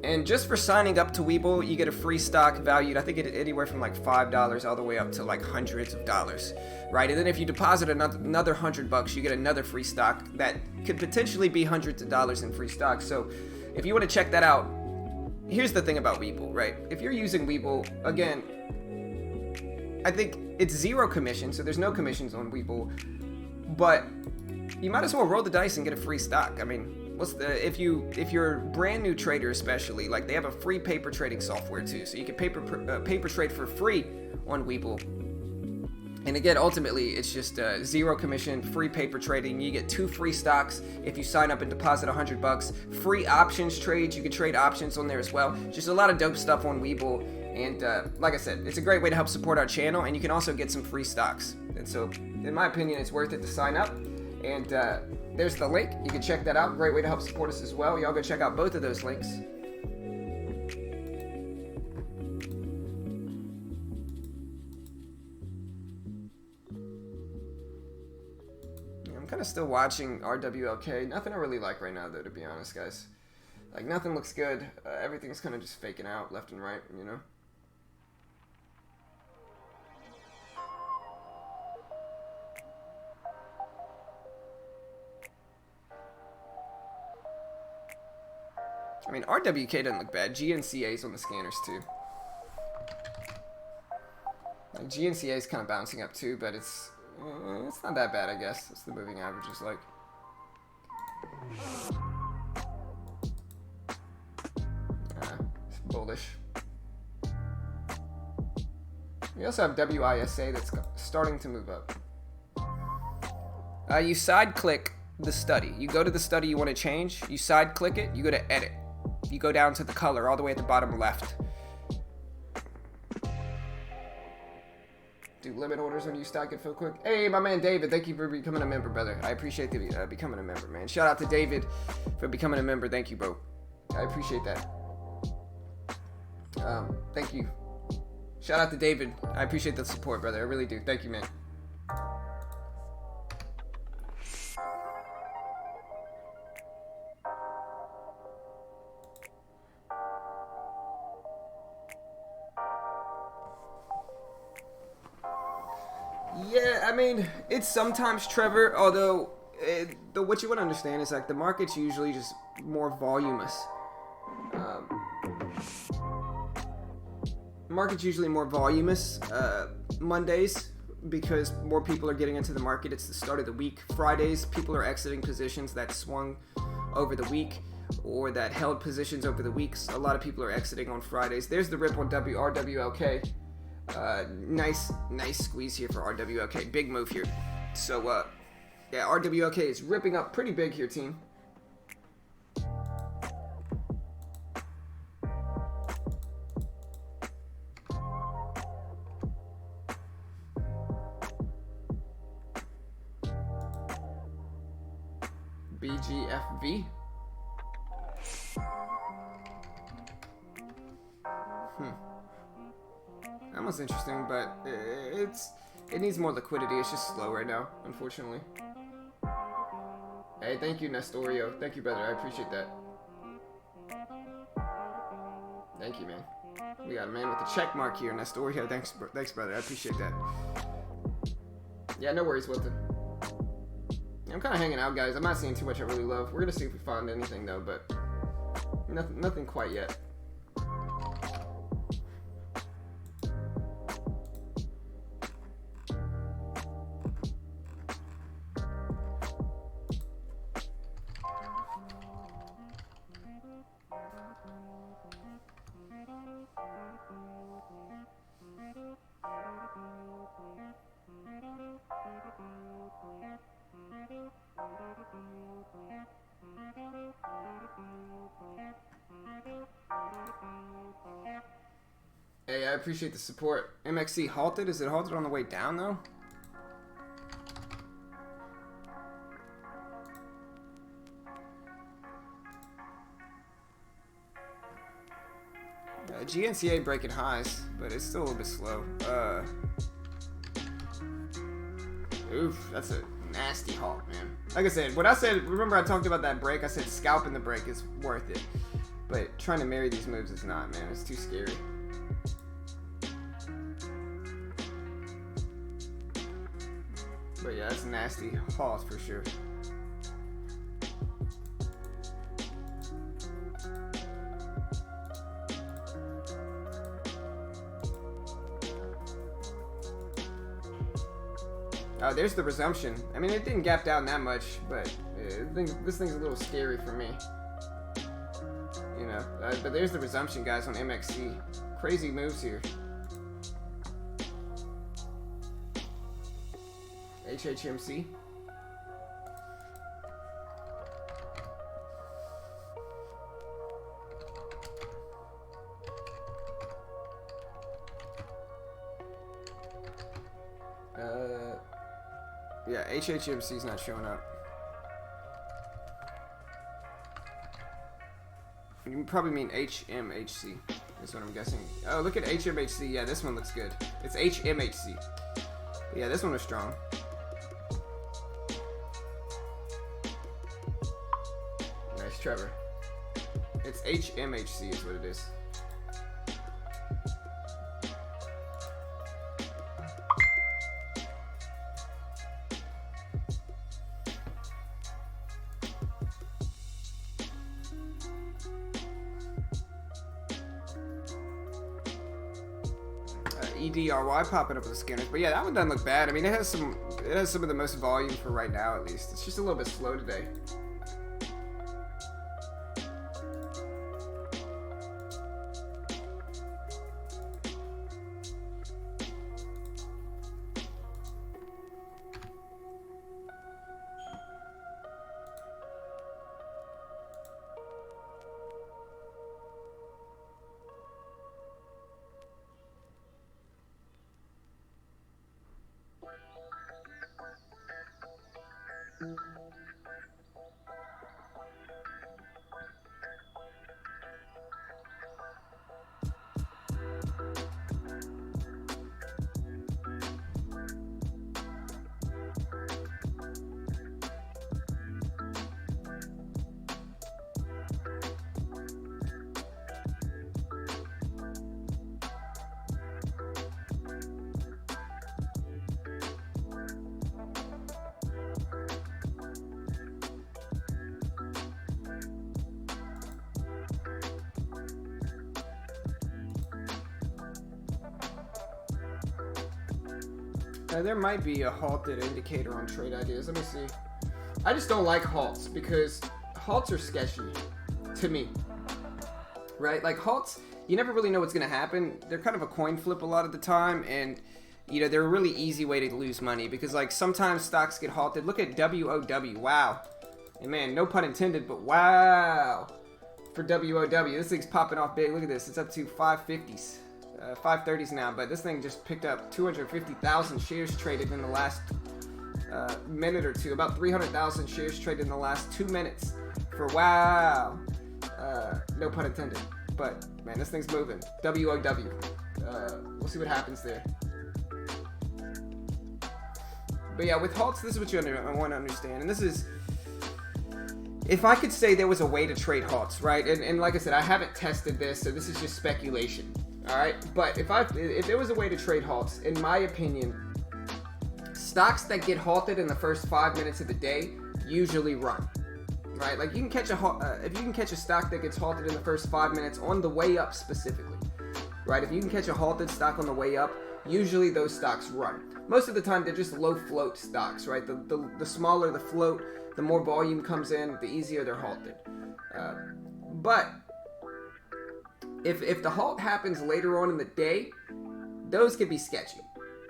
And just for signing up to Webull, you get a free stock valued, I think, anywhere from like $5 all the way up to like hundreds of dollars, right? And then if you deposit another $100, you get another free stock that could potentially be hundreds of dollars in free stock. So if you want to check that out, here's the thing about Webull, right? If you're using Webull, again, I think it's zero commission, so there's no commissions on Webull, but you might as well roll the dice and get a free stock. I mean, if you're a brand new trader, especially, like, they have a free paper trading software too, so you can paper trade for free on Webull. And again, ultimately, it's just zero commission, free paper trading. You get 2 free stocks if you sign up and deposit $100. Free options trades. You can trade options on there as well. Just a lot of dope stuff on Webull. And like I said, it's a great way to help support our channel. And you can also get some free stocks. And so, in my opinion, it's worth it to sign up. And there's the link. You can check that out. Great way to help support us as well. Y'all go check out both of those links. I'm kind of still watching RWLK. Nothing I really like right now, though, to be honest, guys. Like, nothing looks good. Everything's kind of just faking out left and right, you know? I mean, RWK doesn't look bad. GNCA's on the scanners, too. Like, GNCA's kind of bouncing up, too, but it's not that bad, I guess. It's the moving averages, like. It's bullish. We also have WISA that's starting to move up. You side click the study. You go to the study you want to change. You side click it. You go to edit. You go down to the color all the way at the bottom left. Do limit orders when you stock it, Phil Quick. Hey, my man David, thank you for becoming a member, brother. I appreciate the becoming a member, man. Shout out to David for becoming a member. Thank you, bro. I appreciate that. Thank you. Shout out to David. I appreciate the support, brother. I really do. Thank you, man. Yeah, I mean, it's sometimes Trevor, although what you want to understand is, like, the market's usually just more voluminous. Market's usually more voluminous Mondays because more people are getting into the market. It's the start of the week. Fridays, people are exiting positions that swung over the week or that held positions over the weeks. A lot of people are exiting on Fridays. There's the rip on RWLK. Nice squeeze here for RWLK. Big move here. So, yeah, RWLK is ripping up pretty big here, team. BGFV. That was interesting, but it needs more liquidity. It's just slow right now, unfortunately. Hey, thank you, Nestorio. Thank you, brother. I appreciate that. Thank you, man. We got a man with a check mark here, Nestorio. Thanks, brother. I appreciate that. Yeah, no worries, Wilton. I'm kind of hanging out, guys. I'm not seeing too much I really love. We're gonna see if we find anything though, but nothing quite yet. appreciate the support. MXC halted? Is it halted on the way down, though? GNCA breaking highs, but it's still a little bit slow. Oof, that's a nasty halt, man. Like I said, remember I talked about that break? I said scalping the break is worth it. But trying to marry these moves is not, man. It's too scary. But yeah, that's a nasty halt for sure. Oh, there's the resumption. I mean, it didn't gap down that much, but this thing's a little scary for me. You know, but there's the resumption, guys, on MXC. Crazy moves here. HHMC. Yeah, HHMC's not showing up. You probably mean HMHC, is what I'm guessing. Oh, look at HMHC. Yeah, this one looks good. It's HMHC. But yeah, this one was strong. Nice, Trevor. It's HMHC is what it is. EDRY popping up with the scanners, but yeah, that one doesn't look bad. I mean, it has some of the most volume for right now, at least. It's just a little bit slow today. There might be a halted indicator on trade ideas. Let me see. I just don't like halts because halts are sketchy to me. Right? Like halts, you never really know what's going to happen. They're kind of a coin flip a lot of the time, and you know, they're a really easy way to lose money because like sometimes stocks get halted. Look at WOW. Wow. And man, no pun intended, but wow. For WOW, this thing's popping off big. Look at this. It's up to 550s. 530s now, but this thing just picked up 250,000 shares traded in the last minute or two. About 300,000 shares traded in the last 2 minutes for wow. No pun intended. But man, this thing's moving. WOW. We'll see what happens there. But yeah, with halts, this is what I want to understand, and this is. If I could say there was a way to trade halts, right? And like I said, I haven't tested this, so this is just speculation. All right, but if there was a way to trade halts, in my opinion, stocks that get halted in the first 5 minutes of the day usually run, right? Like you can catch if you can catch a stock that gets halted in the first 5 minutes on the way up specifically, right? If you can catch a halted stock on the way up, usually those stocks run. Most of the time, they're just low float stocks, right? The smaller the float, the more volume comes in, the easier they're halted. But if the halt happens later on in the day, those can be sketchy,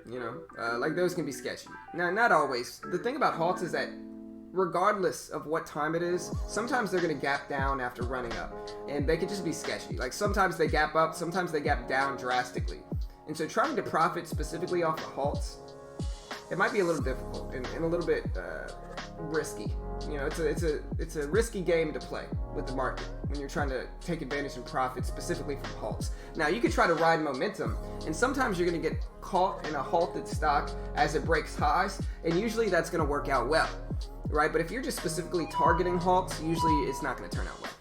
you know, like those can be sketchy. Now, not always. The thing about halts is that regardless of what time it is, sometimes they're going to gap down after running up, and they could just be sketchy. Like sometimes they gap up, sometimes they gap down drastically. And so trying to profit specifically off the halts, it might be a little difficult and a little bit risky. You know, it's a risky game to play with the market when you're trying to take advantage and profit specifically from halts. Now, you could try to ride momentum, and sometimes you're going to get caught in a halted stock as it breaks highs, and usually that's going to work out well, right? But if you're just specifically targeting halts, usually it's not going to turn out well,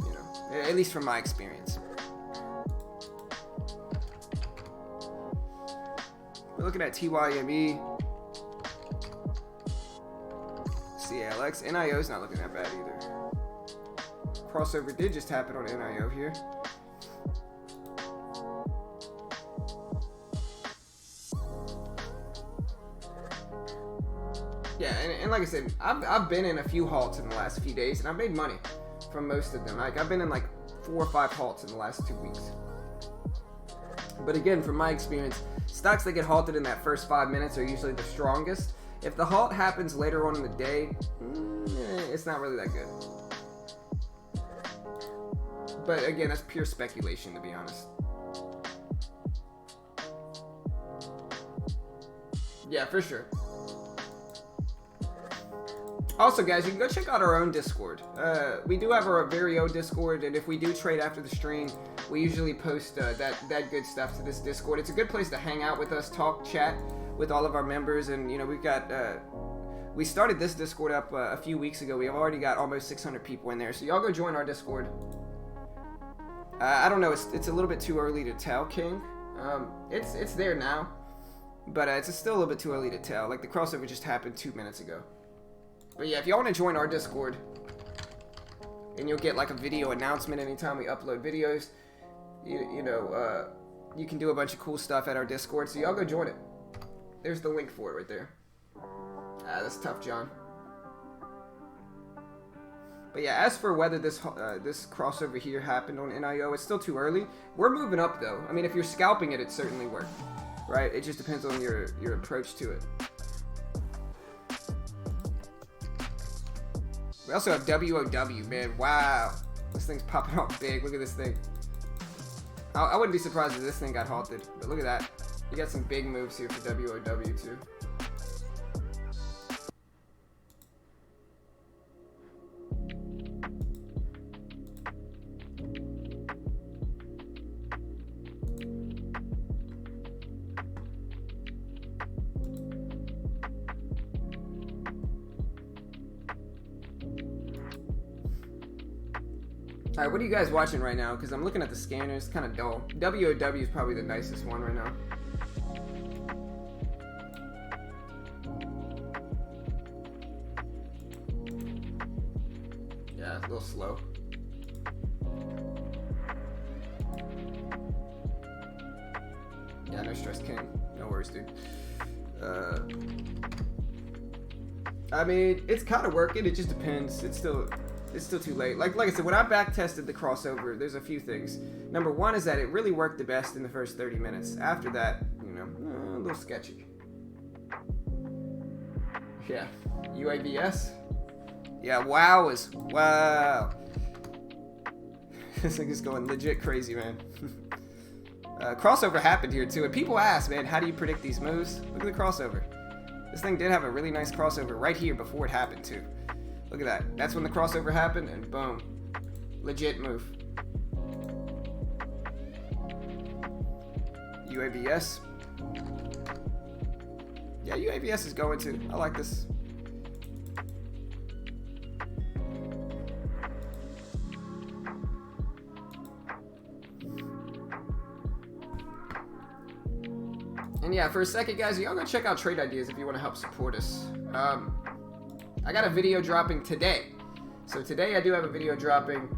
you know, at least from my experience. We're looking at TYME. CALX. NIO is not looking that bad either. Crossover did just happen on NIO here. Yeah, and like I said, I've been in a few halts in the last few days, and I've made money from most of them. Like, I've been in like 4 or 5 halts in the last 2 weeks. But again, from my experience, stocks that get halted in that first 5 minutes are usually the strongest. If the halt happens later on in the day, it's not really that good. But again, that's pure speculation, to be honest. Yeah, for sure. Also, guys, you can go check out our own Discord. We do have our very own Discord, and if we do trade after the stream, we usually post that good stuff to this Discord. It's a good place to hang out with us, talk, chat with all of our members, and you know, we've got we started this Discord up a few weeks ago. We have already got almost 600 people in there, so y'all go join our Discord. I don't know, it's a little bit too early to tell, King. It's there now, but it's still a little bit too early to tell. Like, the crossover just happened 2 minutes ago. But yeah, if y'all want to join our Discord, and you'll get like a video announcement anytime we upload videos, you know, you can do a bunch of cool stuff at our Discord, so y'all go join it. There's the link for it right there. That's tough, John. But yeah, as for whether this crossover here happened on NIO, it's still too early. We're moving up, though. I mean, if you're scalping it, it certainly worked, right? It just depends on your approach to it. We also have WOW, man. Wow. This thing's popping off big. Look at this thing. I wouldn't be surprised if this thing got halted, but look at that. You got some big moves here for WOW, too. Alright, what are you guys watching right now? Because I'm looking at the scanners, kind of dull. WOW is probably the nicest one right now. Yeah, it's a little slow. Yeah, no stress, King. No worries, dude. I mean, it's kind of working. It just depends. It's still too late. Like I said, when I back tested the crossover, there's a few things. Number one is that it really worked the best in the first 30 minutes. After that, you know, a little sketchy. Yeah, UAVS. Yeah, wow. This thing is going legit crazy, man. Crossover happened here too, and people ask, man, how do you predict these moves? Look at the crossover. This thing did have a really nice crossover right here before it happened too. Look at that. That's when the crossover happened, and boom. Legit move. UAVS. Yeah, UAVS is going to. I like this. And yeah, for a second, guys, y'all go check out Trade Ideas if you want to help support us. I got a video dropping today. So today I do have a video dropping.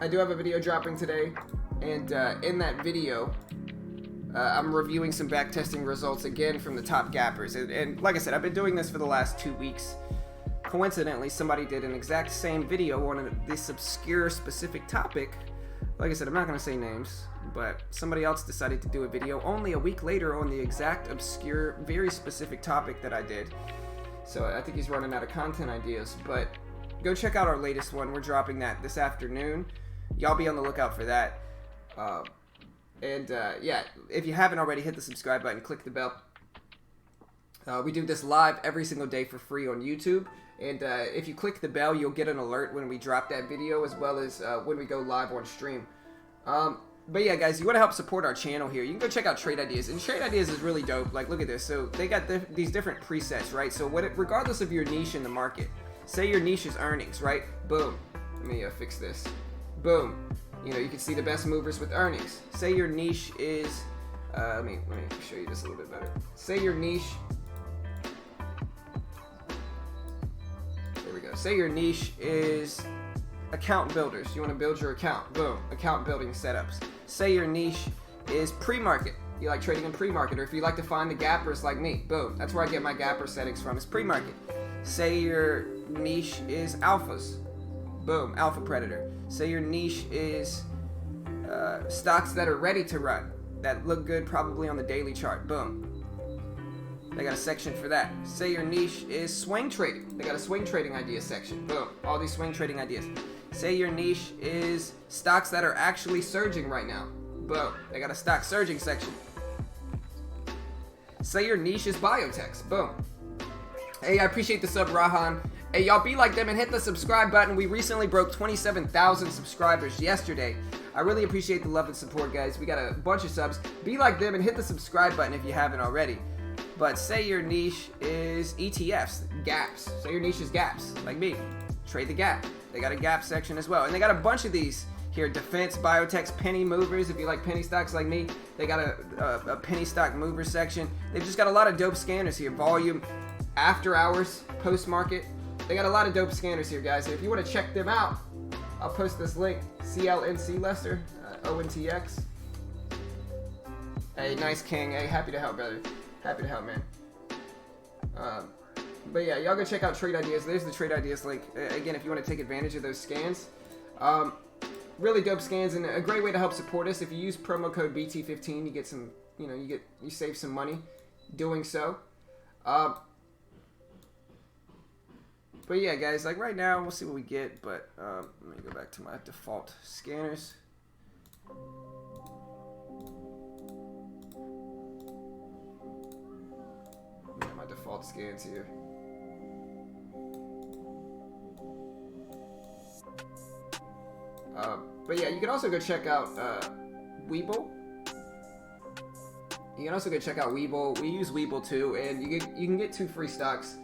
I do have a video dropping today. And in that video, I'm reviewing some backtesting results again from the top gappers. And like I said, I've been doing this for the last 2 weeks. Coincidentally, somebody did an exact same video on this obscure specific topic. Like I said, I'm not going to say names, but somebody else decided to do a video only a week later on the exact obscure, very specific topic that I did. So I think he's running out of content ideas, but go check out our latest one. We're dropping that this afternoon. y'all be on the lookout for that. Yeah, if you haven't already, hit the subscribe button, click the bell. We do this live every single day for free on YouTube. And if you click the bell, you'll get an alert when we drop that video, as well as when we go live on stream. But yeah, guys, you want to help support our channel here, you can go check out Trade Ideas. And Trade Ideas is really dope. Like, look at this. So they got these different presets, right? So regardless of your niche in the market, say your niche is earnings, right? Boom. Let me fix this. Boom. You know, you can see the best movers with earnings. Say your niche is, let me show you this a little bit better. Say your niche, there we go. Say your niche is account builders. You want to build your account. Boom. Account building setups. Say your niche is pre-market. You like trading in pre-market, or if you like to find the gappers like me. Boom. That's where I get my gapper settings from, is pre-market. Say your niche is alphas. Boom. Alpha predator. Say your niche is stocks that are ready to run, that look good probably on the daily chart. Boom. They got a section for that. Say your niche is swing trading. They got a swing trading idea section. Boom. All these swing trading ideas. Say your niche is stocks that are actually surging right now. Boom. They got a stock surging section. Say your niche is biotechs. Boom. Hey, I appreciate the sub, Rahan. Hey, y'all be like them and hit the subscribe button. We recently broke 27,000 subscribers yesterday. I really appreciate the love and support, guys. We got a bunch of subs. Be like them and hit the subscribe button if you haven't already. But say your niche is ETFs, gaps. Say your niche is gaps, like me. Trade the gap. They got a gap section as well. And they got a bunch of these here. Defense, biotechs, penny movers. If you like penny stocks like me, they got a penny stock mover section. They've just got a lot of dope scanners here. Volume, after hours, post market. They got a lot of dope scanners here, guys. And if you want to check them out, I'll post this link. CLNC Lester, ONTX. Hey, nice king. Hey, happy to help, brother. Happy to help, man. But yeah, y'all go check out Trade Ideas. There's the Trade Ideas link. Again, if you want to take advantage of those scans. Really dope scans, and a great way to help support us. If you use promo code BT15, you get some, you save some money doing so. But yeah, guys, like right now, we'll see what we get. But let me go back to my default scanners. Yeah, my default scans here. But yeah, you can also go check out Webull. You can also go check out Webull. We use Webull too, and you can get 2 free stocks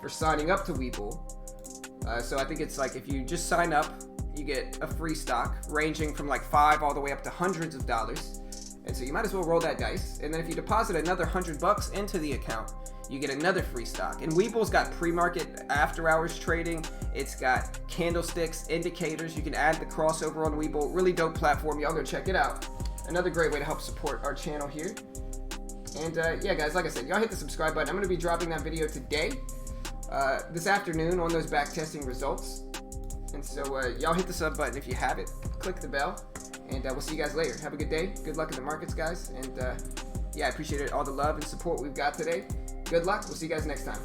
for signing up to Webull. So I think it's like if you just sign up, you get a free stock ranging from like 5 all the way up to hundreds of dollars. And so you might as well roll that dice. And then if you deposit another $100 into the account, you get another free stock. And Webull's got pre-market, after-hours trading. It's got candlesticks, indicators. You can add the crossover on Webull. Really dope platform. Y'all go check it out. Another great way to help support our channel here. And yeah, guys, like I said, y'all hit the subscribe button. I'm going to be dropping that video today, this afternoon, on those back testing results. And so y'all hit the sub button if you have it. Click the bell. And we'll see you guys later. Have a good day. Good luck in the markets, guys. And yeah, I appreciate all the love and support we've got today. Good luck. We'll see you guys next time.